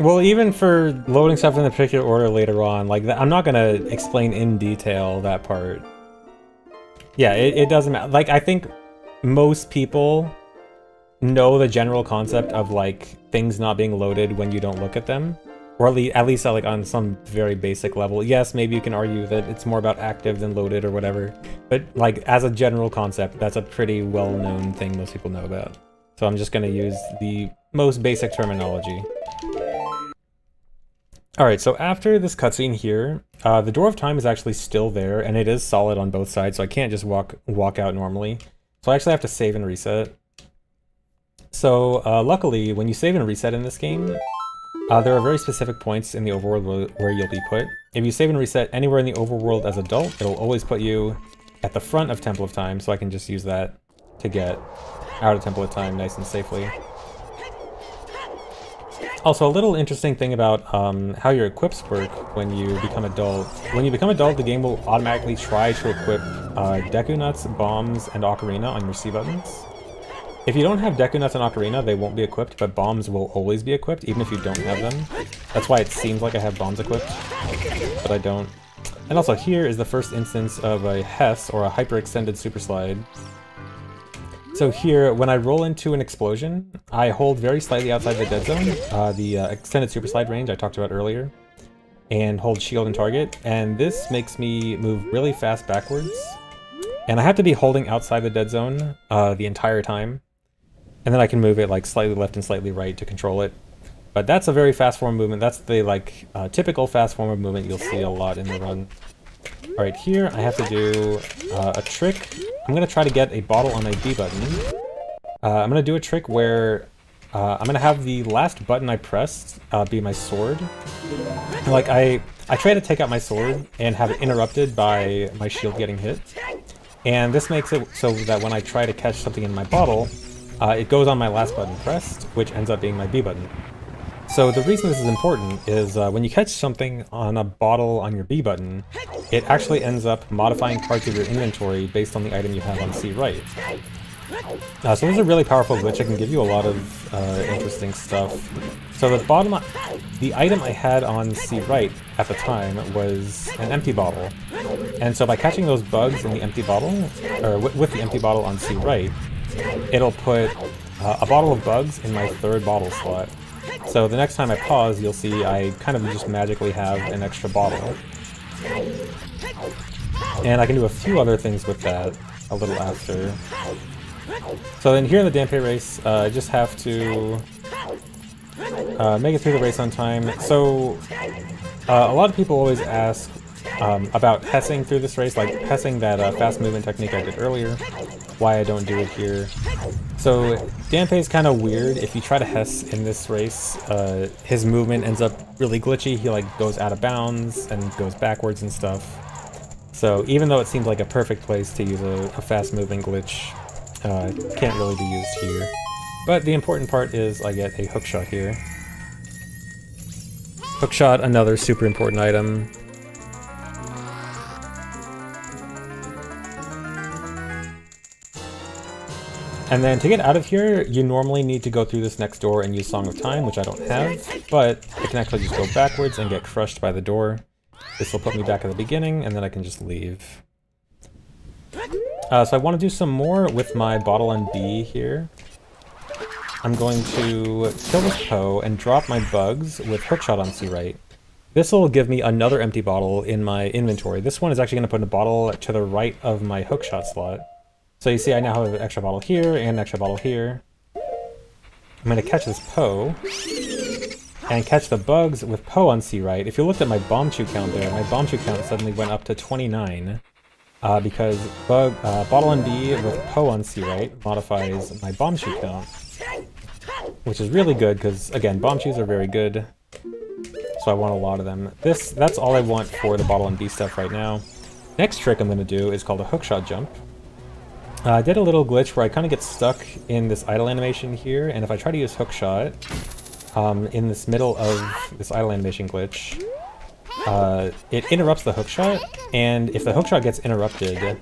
Well, even for loading stuff in a particular order later on, like, I'm not gonna explain in detail that part. Yeah, it doesn't matter. Like, I think most people know the general concept of, like, things not being loaded when you don't look at them. Or at least like, on some very basic level. Yes, maybe you can argue that it's more about active than loaded or whatever. But, like, as a general concept, that's a pretty well-known thing most people know about. So I'm just gonna use the most basic terminology. Alright, so after this cutscene here, the Door of Time is actually still there, and it is solid on both sides, so I can't just walk out normally. So I actually have to save and reset. So, luckily, when you save and reset in this game, there are very specific points in the overworld where you'll be put. If you save and reset anywhere in the overworld as adult, it'll always put you at the front of Temple of Time, so I can just use that to get out of Temple of Time nice and safely. Also, a little interesting thing about how your equips work when you become adult. When you become adult, the game will automatically try to equip Deku Nuts, Bombs, and Ocarina on your C buttons. If you don't have Deku Nuts and Ocarina, they won't be equipped, but Bombs will always be equipped, even if you don't have them. That's why it seems like I have Bombs equipped, but I don't. And also, here is the first instance of a HES, or a Hyper-Extended Super Slide. So here, when I roll into an explosion, I hold very slightly outside the dead zone, the extended super slide range I talked about earlier, and hold shield and target, and this makes me move really fast backwards. And I have to be holding outside the dead zone the entire time, and then I can move it like slightly left and slightly right to control it. But that's a very fast form movement. That's the like typical fast form of movement you'll see a lot in the run. Alright, here I have to do a trick. I'm going to try to get a bottle on my B button. I'm going to do a trick where I'm going to have the last button I pressed be my sword. Like, I try to take out my sword and have it interrupted by my shield getting hit. And this makes it so that when I try to catch something in my bottle, it goes on my last button pressed, which ends up being my B button. So the reason this is important is when you catch something on a bottle on your B button, it actually ends up modifying parts of your inventory based on the item you have on C right. So this is a really powerful glitch. It can give you a lot of interesting stuff. So the item I had on C right at the time was an empty bottle. And so by catching those bugs in the empty bottle, or with the empty bottle on C right, it'll put a bottle of bugs in my third bottle slot. So the next time I pause, you'll see I kind of just magically have an extra bottle. And I can do a few other things with that a little after. So then here in the Dampe race, I just have to make it through the race on time. So a lot of people always ask about HESing through this race, like HESing that fast movement technique I did earlier, why I don't do it here. So Dampe is kind of weird. If you try to HES in this race, his movement ends up really glitchy. He like goes out of bounds and goes backwards and stuff. So even though it seems like a perfect place to use a fast moving glitch, it can't really be used here. But the important part is I get a hookshot here. Hookshot, another super important item. And then to get out of here, you normally need to go through this next door and use Song of Time, which I don't have, but I can actually just go backwards and get crushed by the door. This will put me back at the beginning, and then I can just leave. So I want to do some more with my bottle and B here. I'm going to kill this Poe and drop my bugs with hookshot on C right. This will give me another empty bottle in my inventory. This one is actually going to put a bottle to the right of my hookshot slot. So you see I now have an extra bottle here and an extra bottle here. I'm going to catch this Poe and catch the bugs with Poe on C right. If you looked at my bomb chew count there, my bomb chew count suddenly went up to 29 because bottle and B with Poe on C right modifies my bomb chew count, which is really good because, again, bomb chews are very good, so I want a lot of them. That's all I want for the bottle and B stuff right now. Next trick I'm going to do is called a hookshot jump. I did a little glitch where I kind of get stuck in this idle animation here, and if I try to use hookshot in this middle of this idle animation glitch, it interrupts the hookshot, and if the hookshot gets interrupted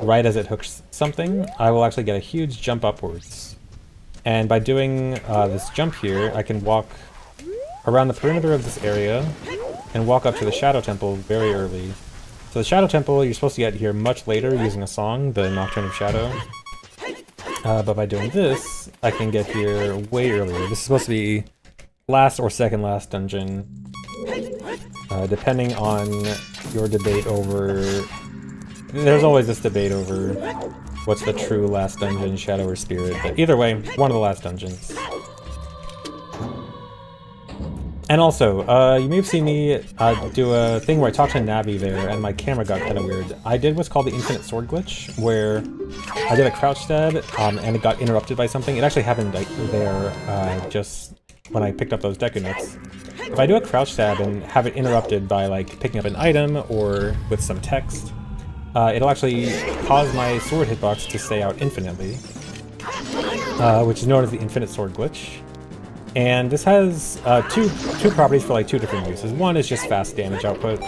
right as it hooks something, I will actually get a huge jump upwards. And by doing this jump here, I can walk around the perimeter of this area and walk up to the Shadow Temple very early. So the Shadow Temple, you're supposed to get here much later using a song, the Nocturne of Shadow. But by doing this, I can get here way earlier. This is supposed to be last or second last dungeon, depending on your debate over... There's always this debate over what's the true last dungeon, Shadow or Spirit, but either way, one of the last dungeons. And also, you may have seen me do a thing where I talked to Navi there, and my camera got kind of weird. I did what's called the infinite sword glitch, where I did a crouch stab, and it got interrupted by something. It actually happened there just when I picked up those Deku Nuts. If I do a crouch stab and have it interrupted by like picking up an item or with some text, it'll actually cause my sword hitbox to stay out infinitely, which is known as the infinite sword glitch. And this has two properties for like two different uses. One is just fast damage output,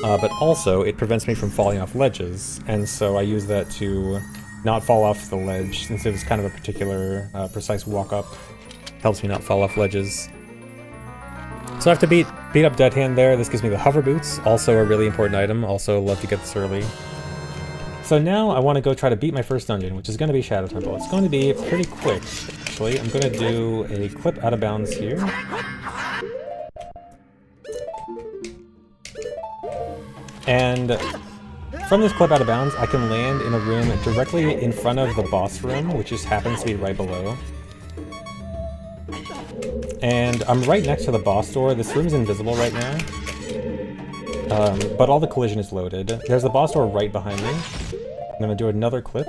but also it prevents me from falling off ledges, and so I use that to not fall off the ledge, since it was kind of a particular precise walk up. Helps me not fall off ledges. So I have to beat up Dead Hand there. This gives me the hover boots, also a really important item. Also love to get this early. So now I want to go try to beat my first dungeon, which is going to be Shadow Temple. It's going to be pretty quick, actually. I'm going to do a clip out of bounds here. And from this clip out of bounds, I can land in a room directly in front of the boss room, which just happens to be right below. And I'm right next to the boss door. This room's invisible right now. But all the collision is loaded. There's the boss door right behind me. I'm gonna do another clip.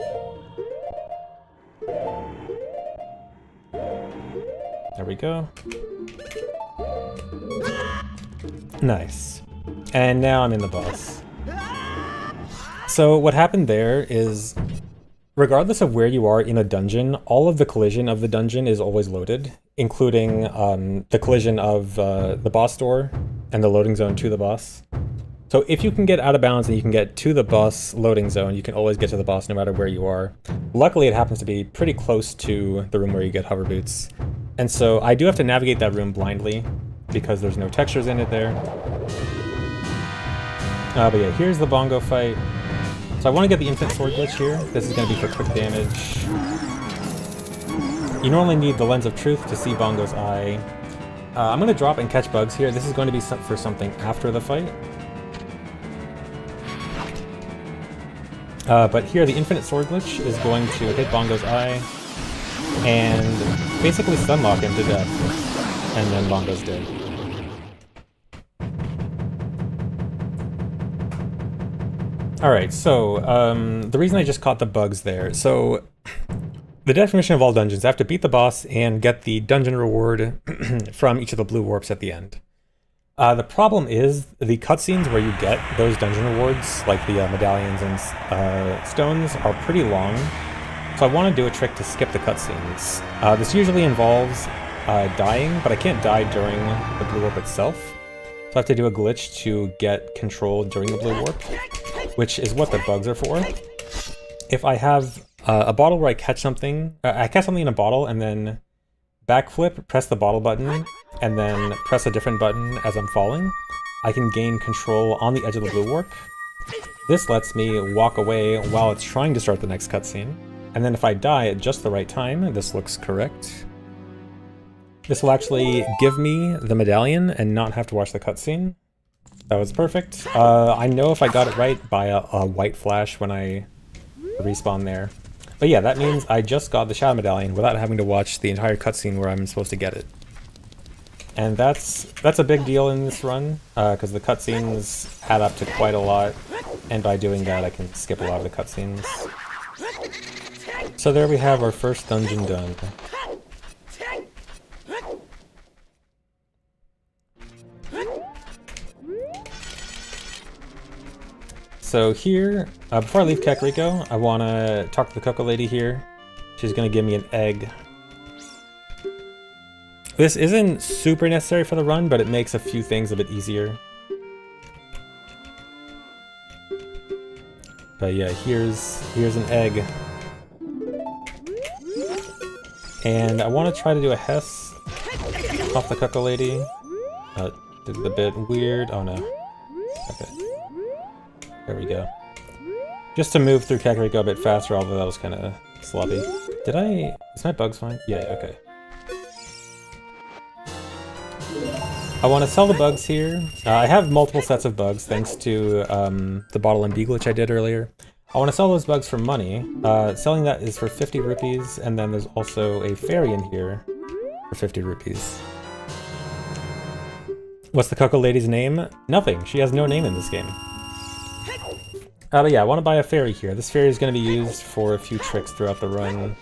There we go. Nice. And now I'm in the boss. So what happened there is, regardless of where you are in a dungeon, all of the collision of the dungeon is always loaded, including the collision of the boss door and the loading zone to the boss. So if you can get out of bounds and you can get to the boss loading zone, you can always get to the boss no matter where you are. Luckily, it happens to be pretty close to the room where you get hover boots. And so I do have to navigate that room blindly because there's no textures in it there. But yeah, here's the bongo fight. So I want to get the infinite sword glitch here. This is going to be for quick damage. You normally need the lens of truth to see Bongo's eye. I'm going to drop and catch bugs here. This is going to be for something after the fight. But here, the infinite sword glitch is going to hit Bongo's eye and basically stunlock him to death. And then Bongo's dead. Alright, so the reason I just caught the bugs there. So the definition of all dungeons, I have to beat the boss and get the dungeon reward from each of the blue warps at the end. The problem is the cutscenes where you get those dungeon rewards, like the medallions and stones, are pretty long. So I want to do a trick to skip the cutscenes. This usually involves dying, but I can't die during the blue warp itself. So I have to do a glitch to get control during the blue warp, which is what the bugs are for. If I have a bottle where I catch something in a bottle and then backflip, press the bottle button, and then press a different button as I'm falling, I can gain control on the edge of the blue warp. This lets me walk away while it's trying to start the next cutscene. And then if I die at just the right time, this looks correct. This will actually give me the medallion and not have to watch the cutscene. That was perfect. I know if I got it right by a white flash when I respawn there. But yeah, that means I just got the Shadow Medallion without having to watch the entire cutscene where I'm supposed to get it. And that's a big deal in this run, because the cutscenes add up to quite a lot, and by doing that I can skip a lot of the cutscenes. So there we have our first dungeon done. So here, before I leave Kakariko, I want to talk to the Coco Lady here. She's going to give me an egg. This isn't super necessary for the run, but it makes a few things a bit easier. But yeah, here's an egg. And I want to try to do a Hess off the Coco Lady. Did it a bit weird. Oh no. Okay. There we go. Just to move through Kakariko a bit faster, although that was kind of sloppy. Is my bugs fine? Yeah, okay. I want to sell the bugs here. I have multiple sets of bugs thanks to the bottle and bee glitch I did earlier. I want to sell those bugs for money. Selling that is for 50 rupees, and then there's also a fairy in here for 50 rupees. What's the Coco Lady's name? Nothing. She has no name in this game. But yeah, I want to buy a fairy here. This fairy is going to be used for a few tricks throughout the run.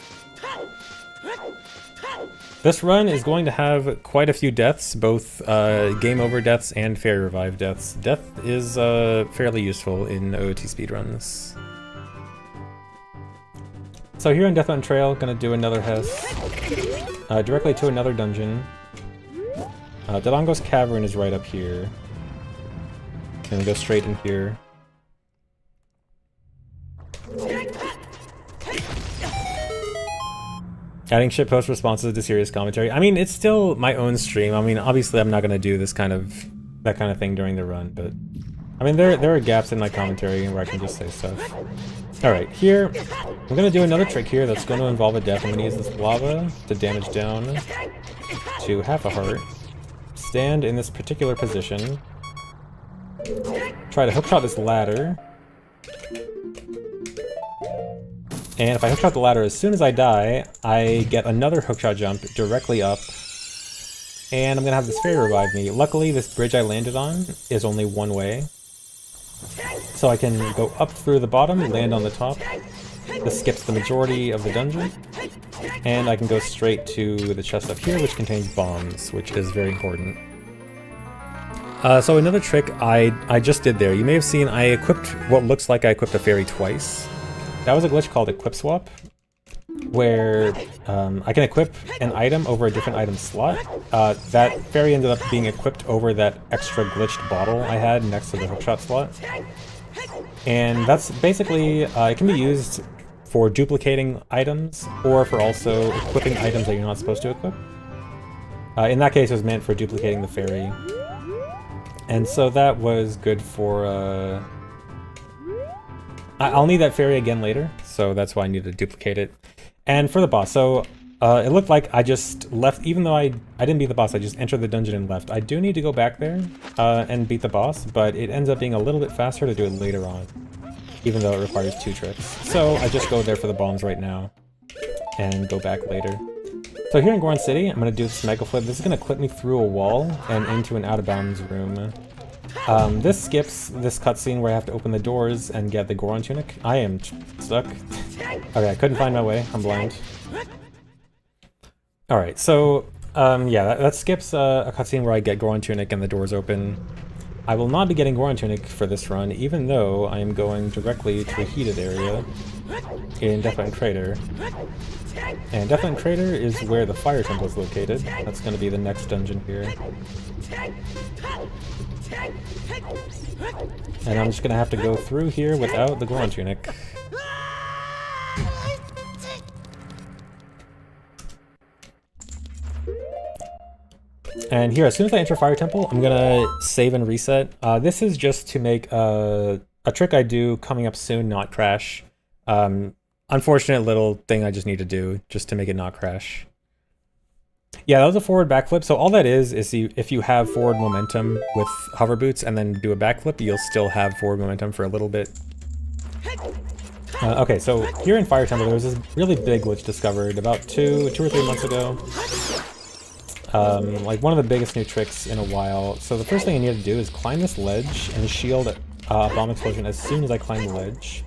This run is going to have quite a few deaths, both game over deaths and fairy revive deaths. Death is fairly useful in OOT speedruns. So here on Death Mountain Trail, gonna do another Hess. Directly to another dungeon. Delongo's Cavern is right up here. Gonna go straight in here. Adding shitpost responses to serious commentary. I mean, it's still my own stream. I mean, obviously I'm not gonna do that kind of thing during the run, but I mean, there are gaps in my commentary where I can just say stuff. Alright, here, I'm gonna do another trick here that's going to involve a death. I'm gonna use this lava to damage down to half a heart. Stand in this particular position. Try to hookshot this ladder. And if I hookshot the ladder, as soon as I die, I get another hookshot jump directly up. And I'm gonna have this fairy revive me. Luckily, this bridge I landed on is only one way. So I can go up through the bottom, land on the top. This skips the majority of the dungeon. And I can go straight to the chest up here, which contains bombs, which is very important. So another trick I just did there. You may have seen I equipped what looks like I equipped a fairy twice. That was a glitch called Equip Swap, where I can equip an item over a different item slot. That fairy ended up being equipped over that extra glitched bottle I had next to the hookshot slot. And that's basically, it can be used for duplicating items, or for also equipping items that you're not supposed to equip. In that case, it was meant for duplicating the fairy. And so that was good for... I'll need that fairy again later, so that's why I need to duplicate it. And for the boss, so it looked like I just left, even though I didn't beat the boss, I just entered the dungeon and left. I do need to go back there and beat the boss, but it ends up being a little bit faster to do it later on, even though it requires 2 trips. So I just go there for the bombs right now and go back later. So here in Goron City, I'm going to do this mega flip. This is going to clip me through a wall and into an out-of-bounds room. This skips this cutscene where I have to open the doors and get the Goron tunic. I am stuck. Okay, I couldn't find my way. I'm blind. Alright, so, yeah, that skips a cutscene where I get Goron tunic and the doors open. I will not be getting Goron tunic for this run, even though I am going directly to a heated area in Death Mountain Crater. And Death Mountain Crater is where the Fire Temple is located. That's going to be the next dungeon here. And I'm just going to have to go through here without the Goron tunic. And here, as soon as I enter Fire Temple, I'm gonna save and reset. This is just to make a trick I do coming up soon not crash. Unfortunate little thing I just need to do just to make it not crash. Yeah, that was a forward backflip. So all that is if you have forward momentum with hover boots and then do a backflip, you'll still have forward momentum for a little bit. Okay, so here in Fire Temple, there was this really big glitch discovered about two or 3 months ago. Like one of the biggest new tricks in a while. So the first thing I need to do is climb this ledge and shield a bomb explosion as soon as I climb the ledge.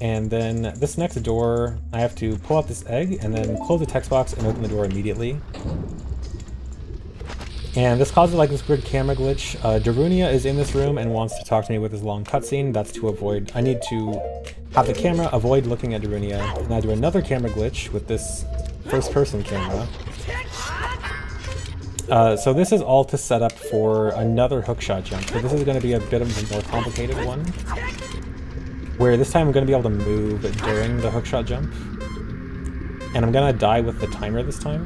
And then this next door, I have to pull out this egg and then close the text box and open the door immediately. And this causes like this weird camera glitch. Darunia is in this room and wants to talk to me with this long cutscene. That's to avoid, I need to have the camera avoid looking at Darunia. And I do another camera glitch with this first person camera. So this is all to set up for another hookshot jump. So this is going to be a bit of a more complicated one, where this time I'm going to be able to move during the hookshot jump. And I'm going to die with the timer this time.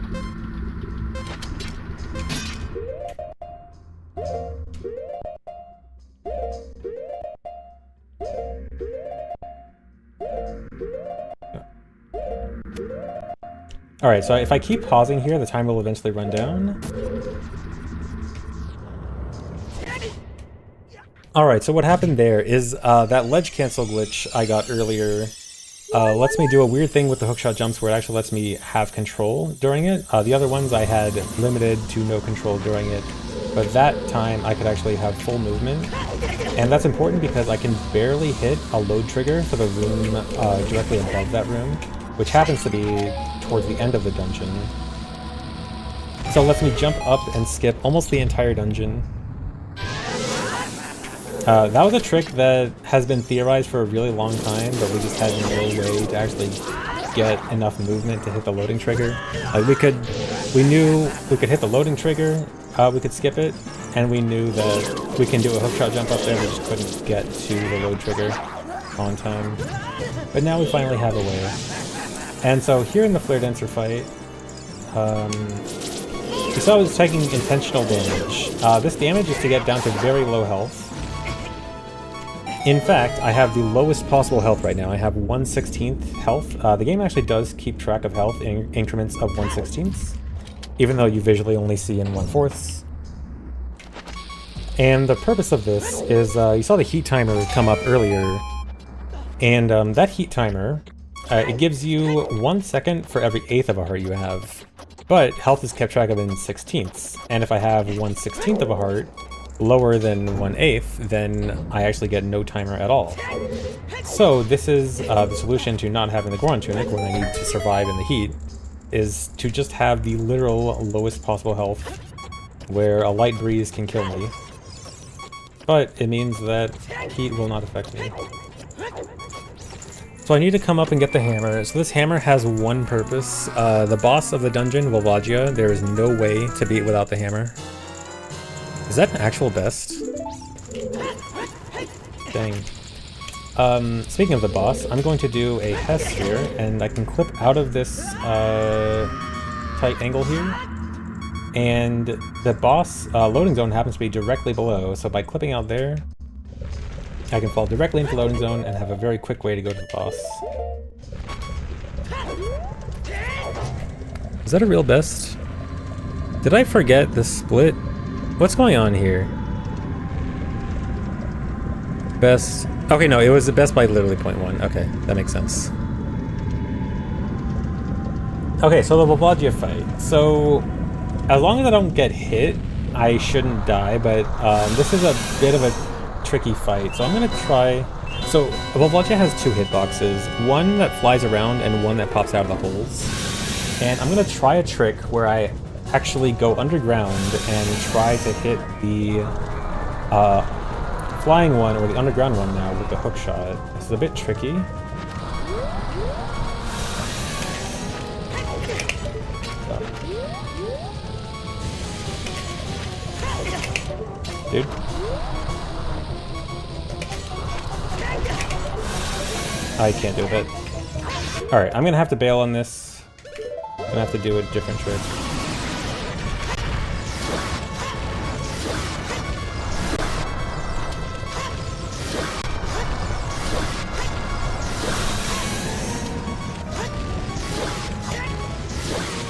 Alright, so if I keep pausing here, the time will eventually run down. Alright, so what happened there is that ledge cancel glitch I got earlier lets me do a weird thing with the hookshot jumps where it actually lets me have control during it. The other ones I had limited to no control during it, but that time I could actually have full movement. And that's important because I can barely hit a load trigger for the room directly above that room, which happens to be towards the end of the dungeon. So it lets me jump up and skip almost the entire dungeon. That was a trick that has been theorized for a really long time, but we just had no way to actually get enough movement to hit the loading trigger. We knew we could hit the loading trigger, we could skip it, and we knew that we can do a hookshot jump up there, we just couldn't get to the load trigger on time. But now we finally have a way. And so here in the Flare Dancer fight, you saw I was taking intentional damage. This damage is to get down to very low health. In fact, I have the lowest possible health right now. I have 1/16th health. The game actually does keep track of health in increments of 1/16, even though you visually only see in 1/4. And the purpose of this is, you saw the heat timer come up earlier, and that heat timer, it gives you 1 second for every eighth of a heart you have. But health is kept track of in 16ths, and if I have 1/16th of a heart, lower than 1/8, then I actually get no timer at all. So this is the solution to not having the Goron Tunic when I need to survive in the heat, is to just have the literal lowest possible health, where a light breeze can kill me. But it means that heat will not affect me. So I need to come up and get the hammer. So this hammer has one purpose. The boss of the dungeon, Volvagia, there is no way to beat without the hammer. Is that an actual best? Dang. Speaking of the boss, I'm going to do a Hess here, and I can clip out of this tight angle here. And the boss loading zone happens to be directly below, so by clipping out there, I can fall directly into loading zone and have a very quick way to go to the boss. Is that a real best? Did I forget the split? What's going on here? Best. Okay, no, it was the best by literally 0.1. Okay, that makes sense. Okay, so the Volvagia fight. So, as long as I don't get hit, I shouldn't die, but this is a bit of a tricky fight. So I'm gonna try. So, Volvagia has two hitboxes, one that flies around and one that pops out of the holes. And I'm gonna try a trick where I actually go underground and try to hit the flying one or the underground one now with the hook shot. This is a bit tricky. Dude. I can't do it. Alright, I'm gonna have to bail on this. I'm gonna have to do a different trick.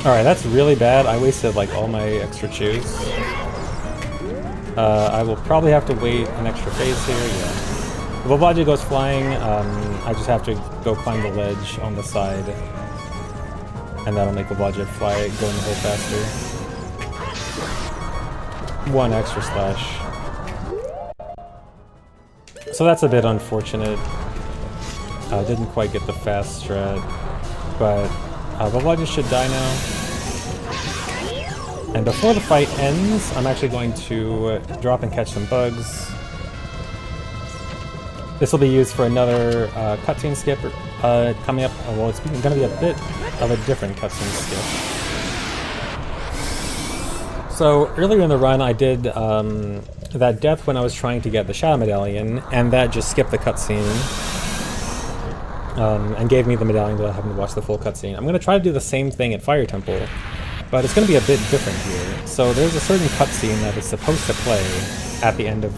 Alright, that's really bad. I wasted like all my extra chews. I will probably have to wait an extra phase here, yeah. If Volvagia goes flying, I just have to go climb the ledge on the side. And that'll make Volvagia fly, go in the hole faster. One extra slash. So that's a bit unfortunate. Didn't quite get the fast strat, but Volvagia should die now. And before the fight ends, I'm actually going to drop and catch some bugs. This will be used for another cutscene skip coming up. Well, it's going to be a bit of a different cutscene skip. So earlier in the run, I did that death when I was trying to get the Shadow Medallion, and that just skipped the cutscene and gave me the medallion without having to watch the full cutscene. I'm going to try to do the same thing at Fire Temple, but it's going to be a bit different here. So there's a certain cutscene that is supposed to play at the end of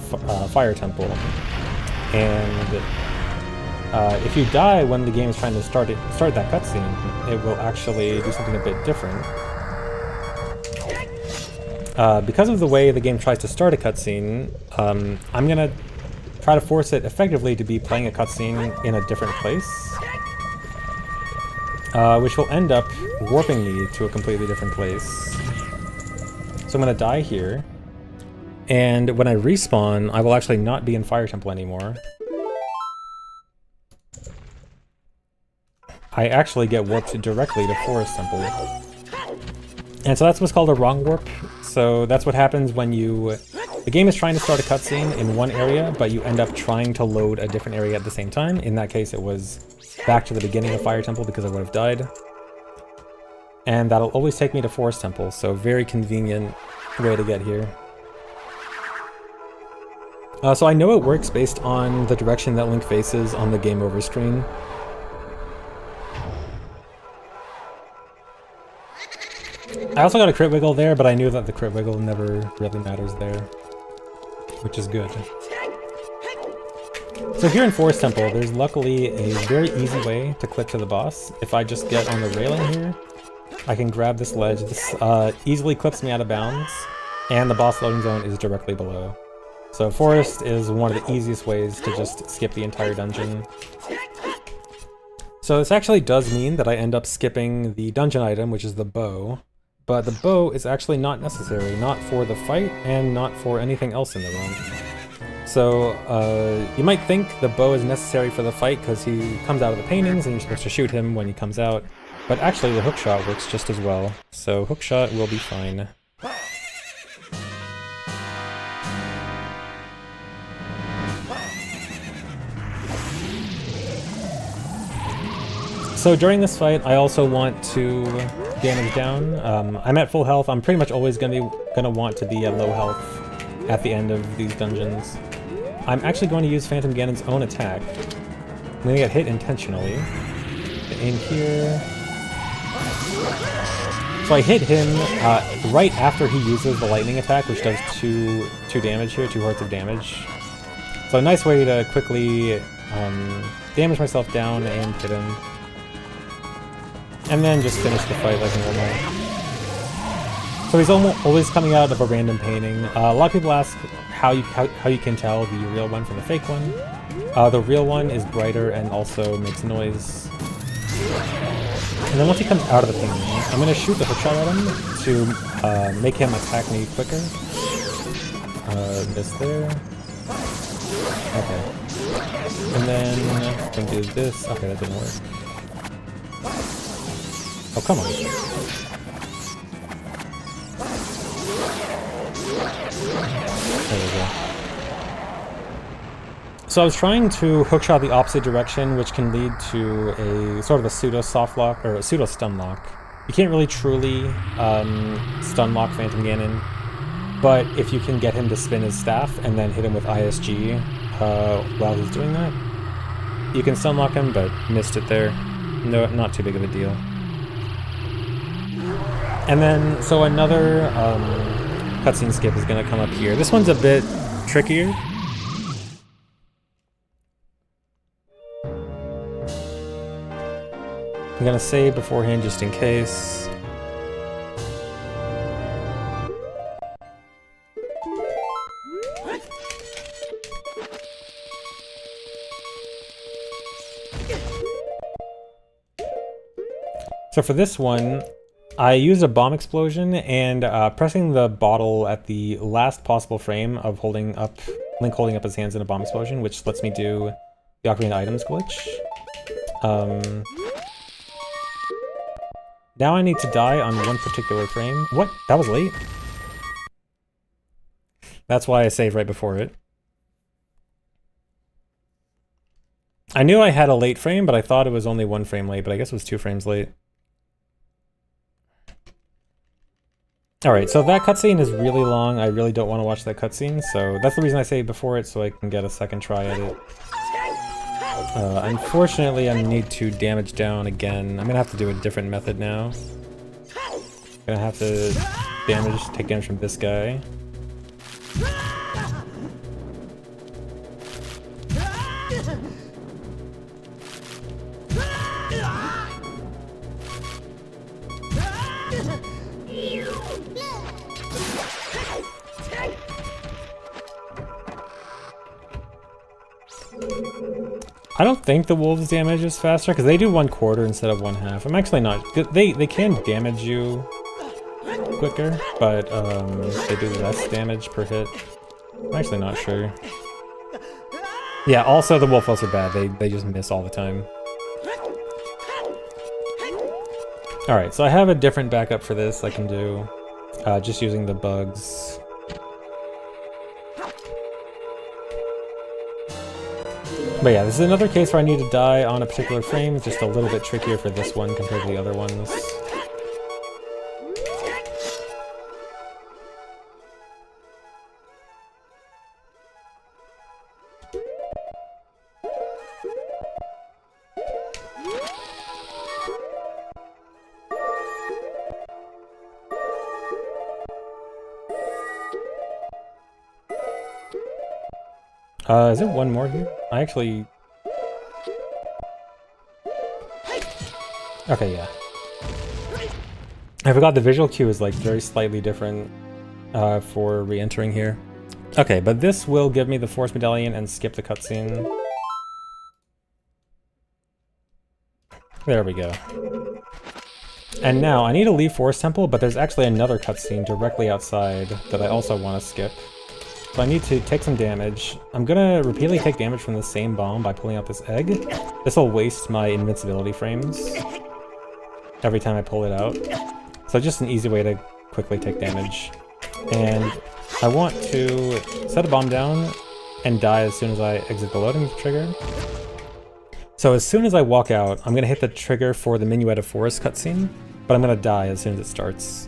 Fire Temple, and If you die when the game is trying to start that cutscene, it will actually do something a bit different. Because of the way the game tries to start a cutscene, I'm gonna try to force it effectively to be playing a cutscene in a different place, which will end up warping me to a completely different place. So I'm gonna die here, and when I respawn, I will actually not be in Fire Temple anymore. I actually get warped directly to Forest Temple. And so that's what's called a wrong warp. So that's what happens when the game is trying to start a cutscene in one area, but you end up trying to load a different area at the same time. In that case, it was back to the beginning of Fire Temple because I would have died. And that'll always take me to Forest Temple, so very convenient way to get here. So I know it works based on the direction that Link faces on the game over screen. I also got a crit wiggle there, but I knew that the crit wiggle never really matters there, which is good. So here in Forest Temple, there's luckily a very easy way to clip to the boss. If I just get on the railing here, I can grab this ledge. This easily clips me out of bounds, and the boss loading zone is directly below. So Forest is one of the easiest ways to just skip the entire dungeon. So this actually does mean that I end up skipping the dungeon item, which is the bow. But the bow is actually not necessary, not for the fight, and not for anything else in the run. So, you might think the bow is necessary for the fight because he comes out of the paintings and you're supposed to shoot him when he comes out. But actually the hookshot works just as well, so hookshot will be fine. So during this fight, I also want to damage down. I'm at full health. I'm pretty much always gonna want to be at low health at the end of these dungeons. I'm actually going to use Phantom Ganon's own attack. I'm gonna get hit intentionally. Aim here. So I hit him right after he uses the lightning attack, which does two damage here, 2 hearts of damage. So a nice way to quickly damage myself down and hit him. And then just finish the fight like normal. So he's always coming out of a random painting. A lot of people ask how you can tell the real one from the fake one. The real one is brighter and also makes noise. And then once he comes out of the painting, I'm going to shoot the hookshot at him to make him attack me quicker. This there. Okay. And then I can do this. Okay, that didn't work. Oh, come on. There we go. So I was trying to hookshot the opposite direction, which can lead to a sort of a pseudo soft lock or a pseudo stun lock. You can't really truly stun lock Phantom Ganon, but if you can get him to spin his staff and then hit him with ISG while he's doing that, you can stun lock him, but missed it there. No, not too big of a deal. And then, so another cutscene skip is going to come up here. This one's a bit trickier. I'm going to save beforehand just in case. So for this one, I used a bomb explosion and pressing the bottle at the last possible frame of Link holding up his hands in a bomb explosion, which lets me do the Ocarina items glitch. Now I need to die on one particular frame. What? That was late? That's why I saved right before it. I knew I had a late frame, but I thought it was only 1 frame late, but I guess it was 2 frames late. Alright, so that cutscene is really long. I really don't want to watch that cutscene, so that's the reason I saved before it, so I can get a second try at it. Unfortunately, I need to damage down again. I'm gonna have to do a different method now. Gonna have to take damage from this guy. I don't think the wolves' damage is faster, because they do 1/4 instead of 1/2. I'm actually not... They can damage you quicker, but they do less damage per hit. I'm actually not sure. Yeah, also the wolf elves are bad. They just miss all the time. Alright, so I have a different backup for this I can do. Just using the bugs. But yeah, this is another case where I need to die on a particular frame. It's just a little bit trickier for this one compared to the other ones. Is there one more here? I actually... Okay, yeah. I forgot the visual cue is like very slightly different for re-entering here. Okay, but this will give me the Force Medallion and skip the cutscene. There we go. And now, I need to leave Forest Temple, but there's actually another cutscene directly outside that I also want to skip. So I need to take some damage. I'm gonna repeatedly take damage from the same bomb by pulling out this egg. This will waste my invincibility frames every time I pull it out. So just an easy way to quickly take damage. And I want to set a bomb down and die as soon as I exit the loading trigger. So as soon as I walk out, I'm gonna hit the trigger for the Minuet of Forest cutscene, but I'm gonna die as soon as it starts.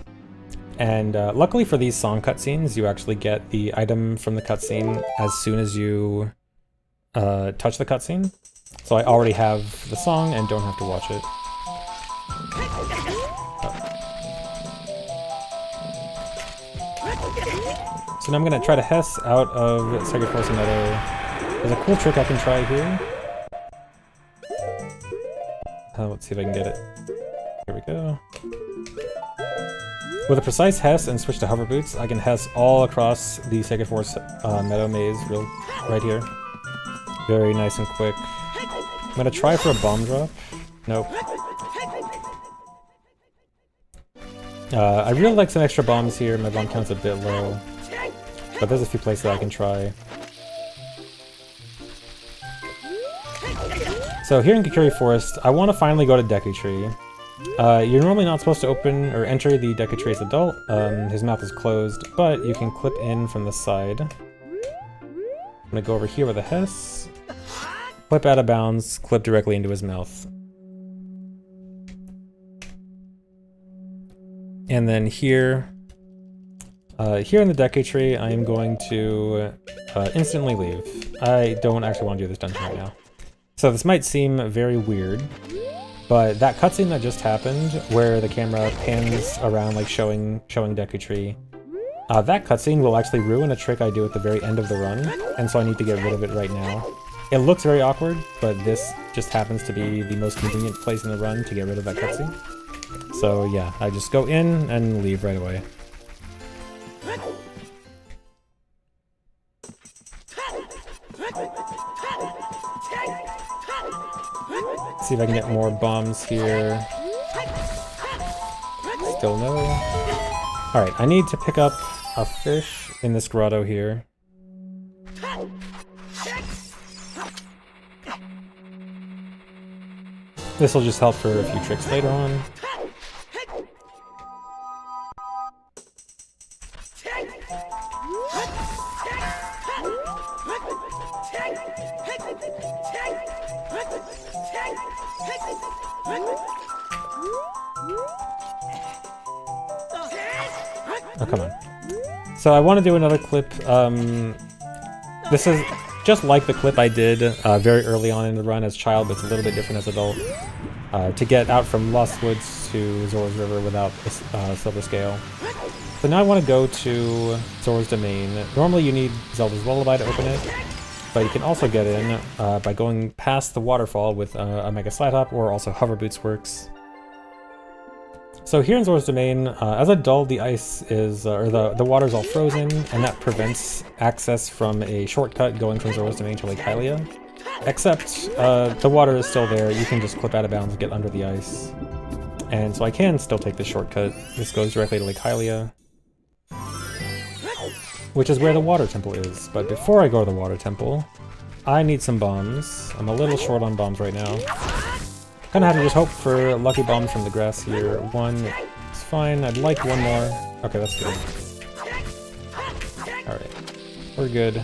And luckily for these song cutscenes, you actually get the item from the cutscene as soon as you touch the cutscene. So I already have the song and don't have to watch it. So now I'm going to try to Hess out of Sacred Forest Meadow. There's a cool trick I can try here. Let's see if I can get it. Here we go. With a precise Hess and switch to hover boots, I can Hess all across the Sacred Forest Meadow maze right here. Very nice and quick. I'm gonna try for a bomb drop. Nope. I really like some extra bombs here. My bomb count's a bit low. But there's a few places I can try. So here in Kokiri Forest, I want to finally go to Deku Tree. You're normally not supposed to open or enter the Deku Tree as adult. His mouth is closed, but you can clip in from the side. I'm gonna go over here with a Hess. Clip out of bounds, clip directly into his mouth. And then here, here in the Deku Tree, I am going to instantly leave. I don't actually want to do this dungeon right now. So this might seem very weird, but that cutscene that just happened, where the camera pans around like showing Deku Tree, that cutscene will actually ruin a trick I do at the very end of the run, and so I need to get rid of it right now. It looks very awkward, but this just happens to be the most convenient place in the run to get rid of that cutscene. So yeah, I just go in and leave right away. See if I can get more bombs here. Still no. Alright, I need to pick up a fish in this grotto here. This will just help for a few tricks later on. Oh, come on. So I want to do another clip. This is just like the clip I did very early on in the run as child, but it's a little bit different as adult. To get out from Lost Woods to Zora's River without a silver scale. So now I want to go to Zora's Domain. Normally you need Zelda's Lullaby to open it, but you can also get in by going past the waterfall with a Mega Slide Hop, or also Hover Boots works. So here in Zora's Domain, as adult, the ice is, or the water's all frozen, and that prevents access from a shortcut going from Zora's Domain to Lake Hylia. Except, the water is still there. You can just clip out of bounds and get under the ice. And so I can still take this shortcut. This goes directly to Lake Hylia, which is where the water temple is. But before I go to the water temple, I need some bombs. I'm a little short on bombs right now. Kinda have to just hope for lucky bombs from the grass here. One is fine. I'd like one more. Okay, that's good. Alright. We're good.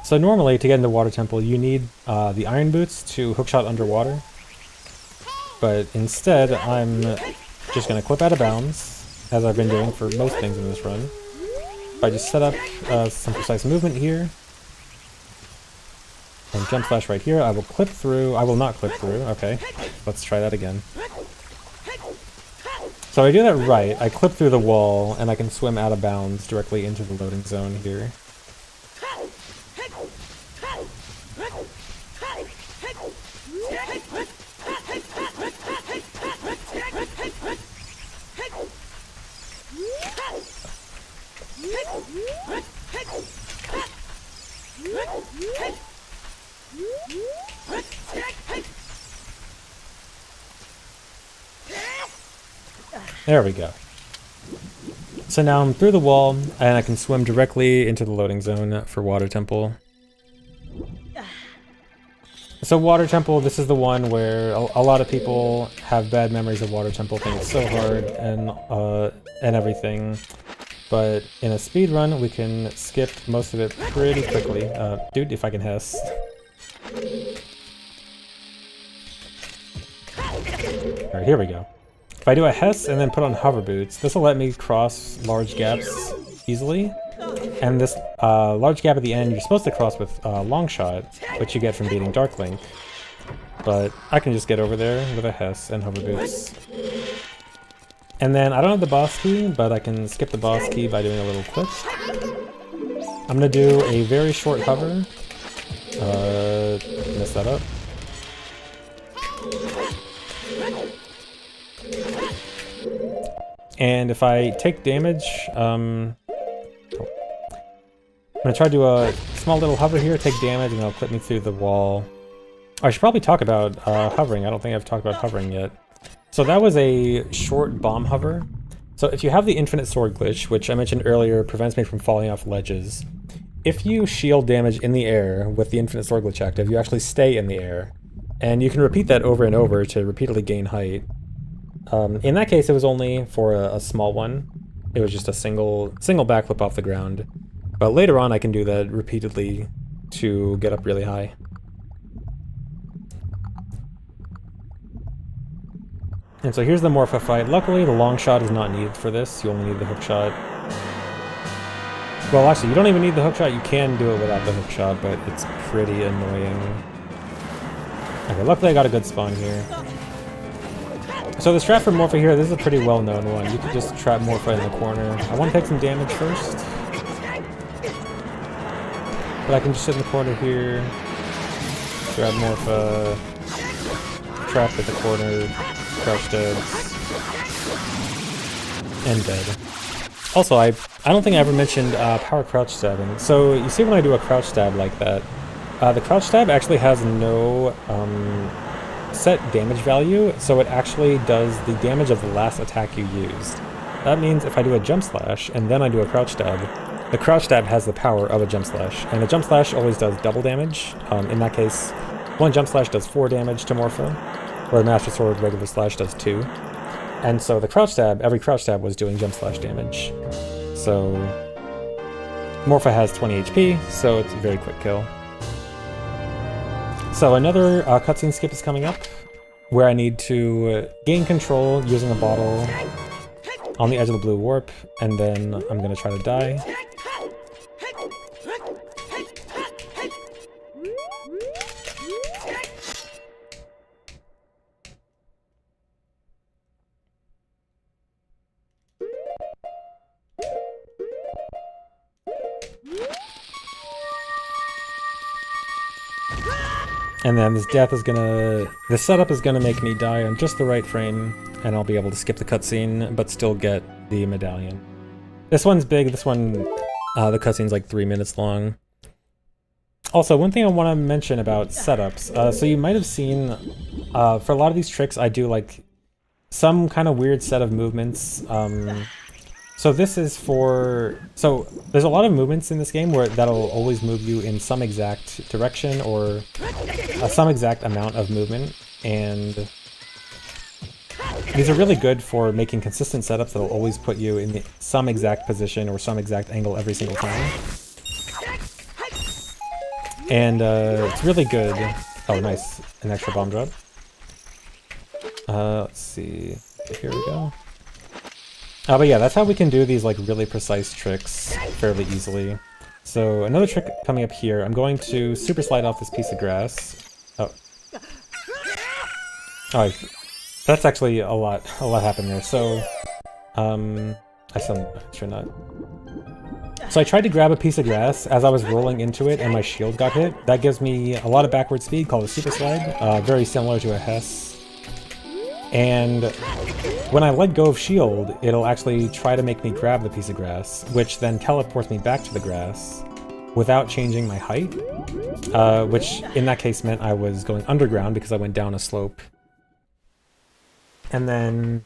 So normally, to get into Water Temple, you need the iron boots to hookshot underwater. But instead, I'm just going to clip out of bounds, as I've been doing for most things in this run. If I just set up some precise movement here, and jump slash right here, I will clip through. I will not clip through. Okay, let's try that again. So I do that right, I clip through the wall, and I can swim out of bounds directly into the loading zone here. There we go. So now I'm through the wall, and I can swim directly into the loading zone for Water Temple. So Water Temple, this is the one where a lot of people have bad memories of Water Temple, think it's so hard and everything. But in a speed run, we can skip most of it pretty quickly. Dude, if I can Hess. Alright, here we go. If I do a Hess and then put on hover boots, this will let me cross large gaps easily. And this large gap at the end, you're supposed to cross with long shot, which you get from beating Dark Link. But I can just get over there with a Hess and hover boots. And then I don't have the boss key, but I can skip the boss key by doing a little clip. I'm gonna do a very short hover. Mess that up. And if I take damage, I'm gonna try to do a small little hover here, take damage, and it'll clip me through the wall. I should probably talk about hovering. I don't think I've talked about hovering yet. So that was a short bomb hover. So if you have the infinite sword glitch, which I mentioned earlier prevents me from falling off ledges, if you shield damage in the air with the infinite sword glitch active, you actually stay in the air. And you can repeat that over and over to repeatedly gain height. In that case, it was only for a small one. It was just a single backflip off the ground. But later on, I can do that repeatedly to get up really high. And so here's the Morpha fight. Luckily, the long shot is not needed for this. You only need the hook shot. Well, actually, you don't even need the hook shot. You can do it without the hook shot, but it's pretty annoying. Okay, luckily I got a good spawn here. So the strat for Morpha here, this is a pretty well-known one. You can just trap Morpha in the corner. I want to take some damage first. But I can just sit in the corner here, grab Morpha, trap at the corner, crouch deads, and dead. Also, I don't think I ever mentioned power crouch stabbing. So you see when I do a crouch stab like that, the crouch stab actually has no set damage value, so it actually does the damage of the last attack you used. That means if I do a jump slash and then I do a crouch stab, the crouch stab has the power of a jump slash, and a jump slash always does double damage. In that case, one jump slash does 4 damage to Morpha, where the Master Sword regular slash does 2. And so the crouch stab, every crouch stab was doing jump slash damage. So Morpha has 20 HP, so it's a very quick kill. So another cutscene skip is coming up, where I need to gain control using a bottle on the edge of the blue warp, and then I'm gonna try to die. And then this setup is gonna make me die on just the right frame. and I'll be able to skip the cutscene, but still get the medallion. This one's big, this one, the cutscene's like 3 minutes long. Also, one thing I want to mention about setups, so you might have seen, for a lot of these tricks, I do like some kind of weird set of movements. So this is for, so there's a lot of movements in this game where that'll always move you in some exact direction or some exact amount of movement, and these are really good for making consistent setups that'll always put you in some exact position or some exact angle every single time. And it's really good. Oh, nice. An extra bomb drop. Let's see. Here we go. But yeah, that's how we can do these like really precise tricks fairly easily. So another trick coming up here. I'm going to super slide off this piece of grass. Oh. Oh, that's actually a lot happened there. So, I still need an extra nut. So I tried to grab a piece of grass as I was rolling into it and my shield got hit. That gives me a lot of backward speed called a super slide, very similar to a Hess. And when I let go of shield, it'll actually try to make me grab the piece of grass, which then teleports me back to the grass without changing my height, which in that case meant I was going underground because I went down a slope. And then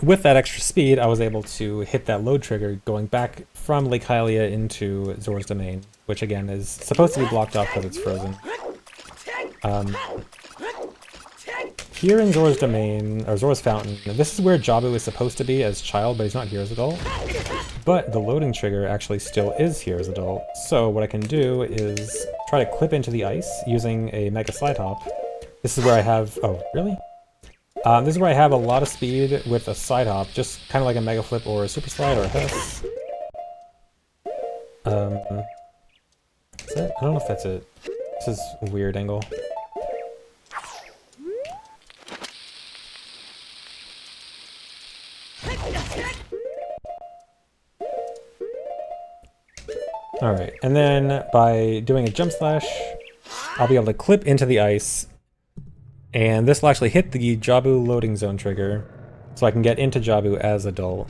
with that extra speed, I was able to hit that load trigger going back from Lake Hylia into Zora's Domain, which again is supposed to be blocked off because it's frozen. Here in Zora's Domain, or Zora's Fountain, this is where Jabu is supposed to be as child, but he's not here as adult. But the loading trigger actually still is here as adult. So what I can do is try to clip into the ice using a Mega Slide Hop. This is where I have, oh, really? This is where I have a lot of speed with a side hop, just kind of like a Mega Flip or a Super Slide or a Hess. Is that? I don't know if that's it. This is a weird angle. Alright, and then by doing a jump slash, I'll be able to clip into the ice, and this will actually hit the Jabu loading zone trigger, so I can get into Jabu as adult.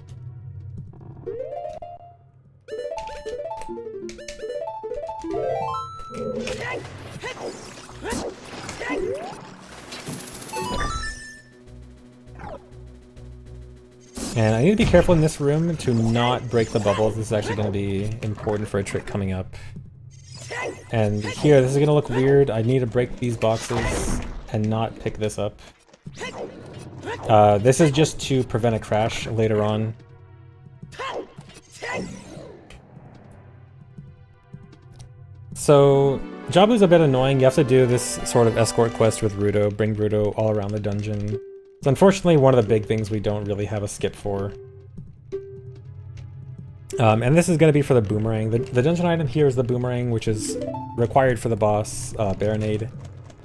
And I need to be careful in this room to not break the bubbles. This is actually going to be important for a trick coming up. And here, this is going to look weird. I need to break these boxes and not pick this up. This is just to prevent a crash later on. So, Jabu's a bit annoying. You have to do this sort of escort quest with Ruto, bring Ruto all around the dungeon. It's unfortunately one of the big things we don't really have a skip for. And this is going to be for the boomerang. The dungeon item here is the boomerang, which is required for the boss, Baronade.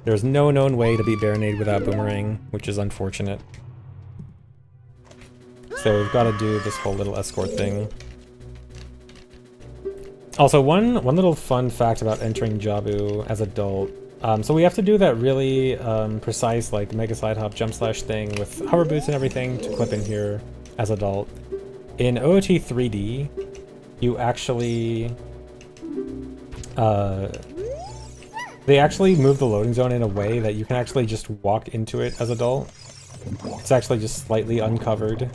There's no known way to beat Baronade without boomerang, which is unfortunate. So we've got to do this whole little escort thing. Also, one little fun fact about entering Jabu as adult. So we have to do that really precise, like, Mega Slide Hop jump slash thing with hover boots and everything to clip in here as adult. In OOT 3D, you actually... they actually move the loading zone in a way that you can actually just walk into it as adult. It's actually just slightly uncovered.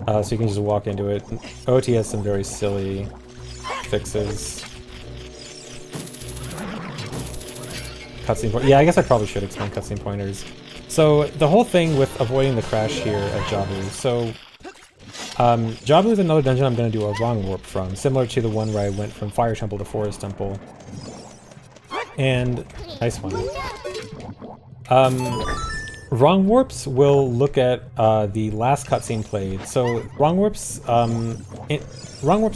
So you can just walk into it. OOT has some very silly fixes. Cutscene point. Yeah, I guess I probably should explain cutscene pointers. So the whole thing with avoiding the crash here at Jabu. So Jabu is another dungeon I'm going to do a wrong warp from, similar to the one where I went from Fire Temple to Forest Temple. And nice one. Wrong warps will look at the last cutscene played. So wrong warps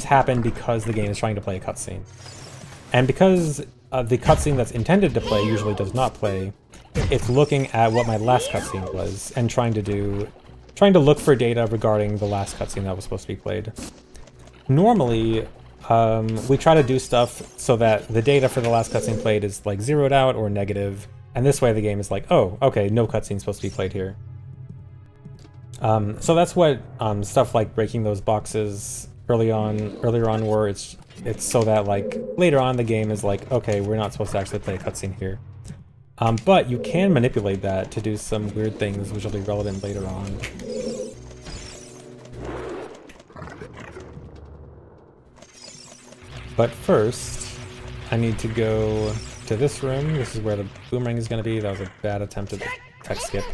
happen because the game is trying to play a cutscene, and because the cutscene that's intended to play usually does not play. It's looking at what my last cutscene was and trying to look for data regarding the last cutscene that was supposed to be played. Normally, we try to do stuff so that the data for the last cutscene played is like zeroed out or negative, And this way the game is like, oh, okay, no cutscene's supposed to be played here. So that's what stuff like breaking those boxes earlier on were. It's so that like later on the game is like, okay, we're not supposed to actually play a cutscene here. But you can manipulate that to do some weird things which will be relevant later on. But first, I need to go to this room. This is where the boomerang is going to be. That was a bad attempt at the text skip.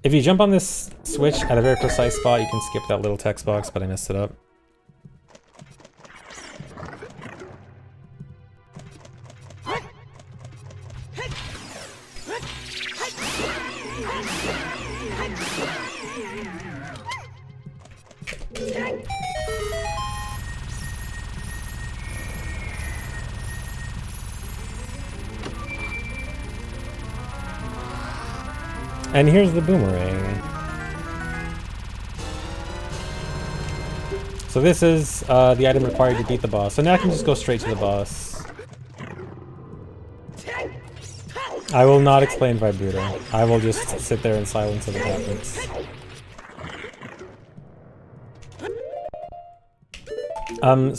If you jump on this switch at a very precise spot, you can skip that little text box, but I messed it up. And here's the boomerang. So this is the item required to beat the boss. So now I can just go straight to the boss. I will not explain Vibruto. I will just sit there in silence as it happens.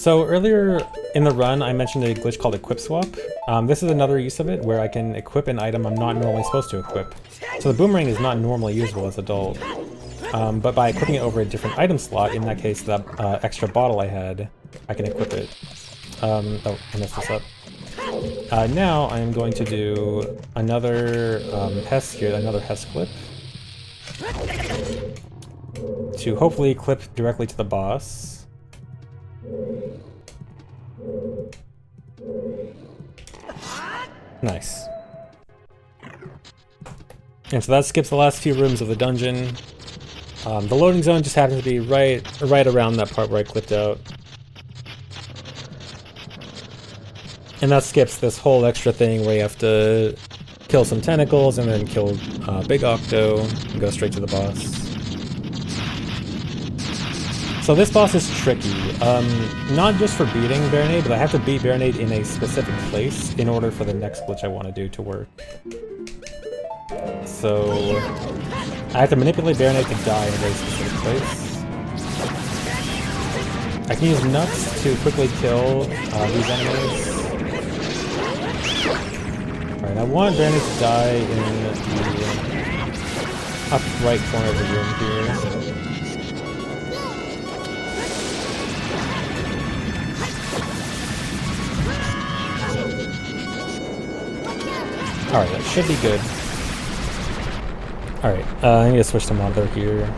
So earlier in the run, I mentioned a glitch called Equip Swap. This is another use of it, where I can equip an item I'm not normally supposed to equip. So the boomerang is not normally usable as adult, but by equipping it over a different item slot, in that case, that extra bottle I had, I can equip it. Oh, I messed this up. Now I'm going to do another Hess here, another Hess clip, to hopefully clip directly to the boss. Nice. And so that skips the last few rooms of the dungeon. The loading zone just happens to be right around that part where I clipped out. And that skips this whole extra thing where you have to kill some tentacles and then kill Big Octo and go straight to the boss. So this boss is tricky, not just for beating Baronade, but I have to beat Baronade in a specific place in order for the next glitch I want to do to work. So I have to manipulate Baronade to die in a very specific place. I can use nuts to quickly kill these enemies. Alright, I want Baronade to die in the up right corner of the room here. Alright, that should be good. Alright, I need to switch to monitor here.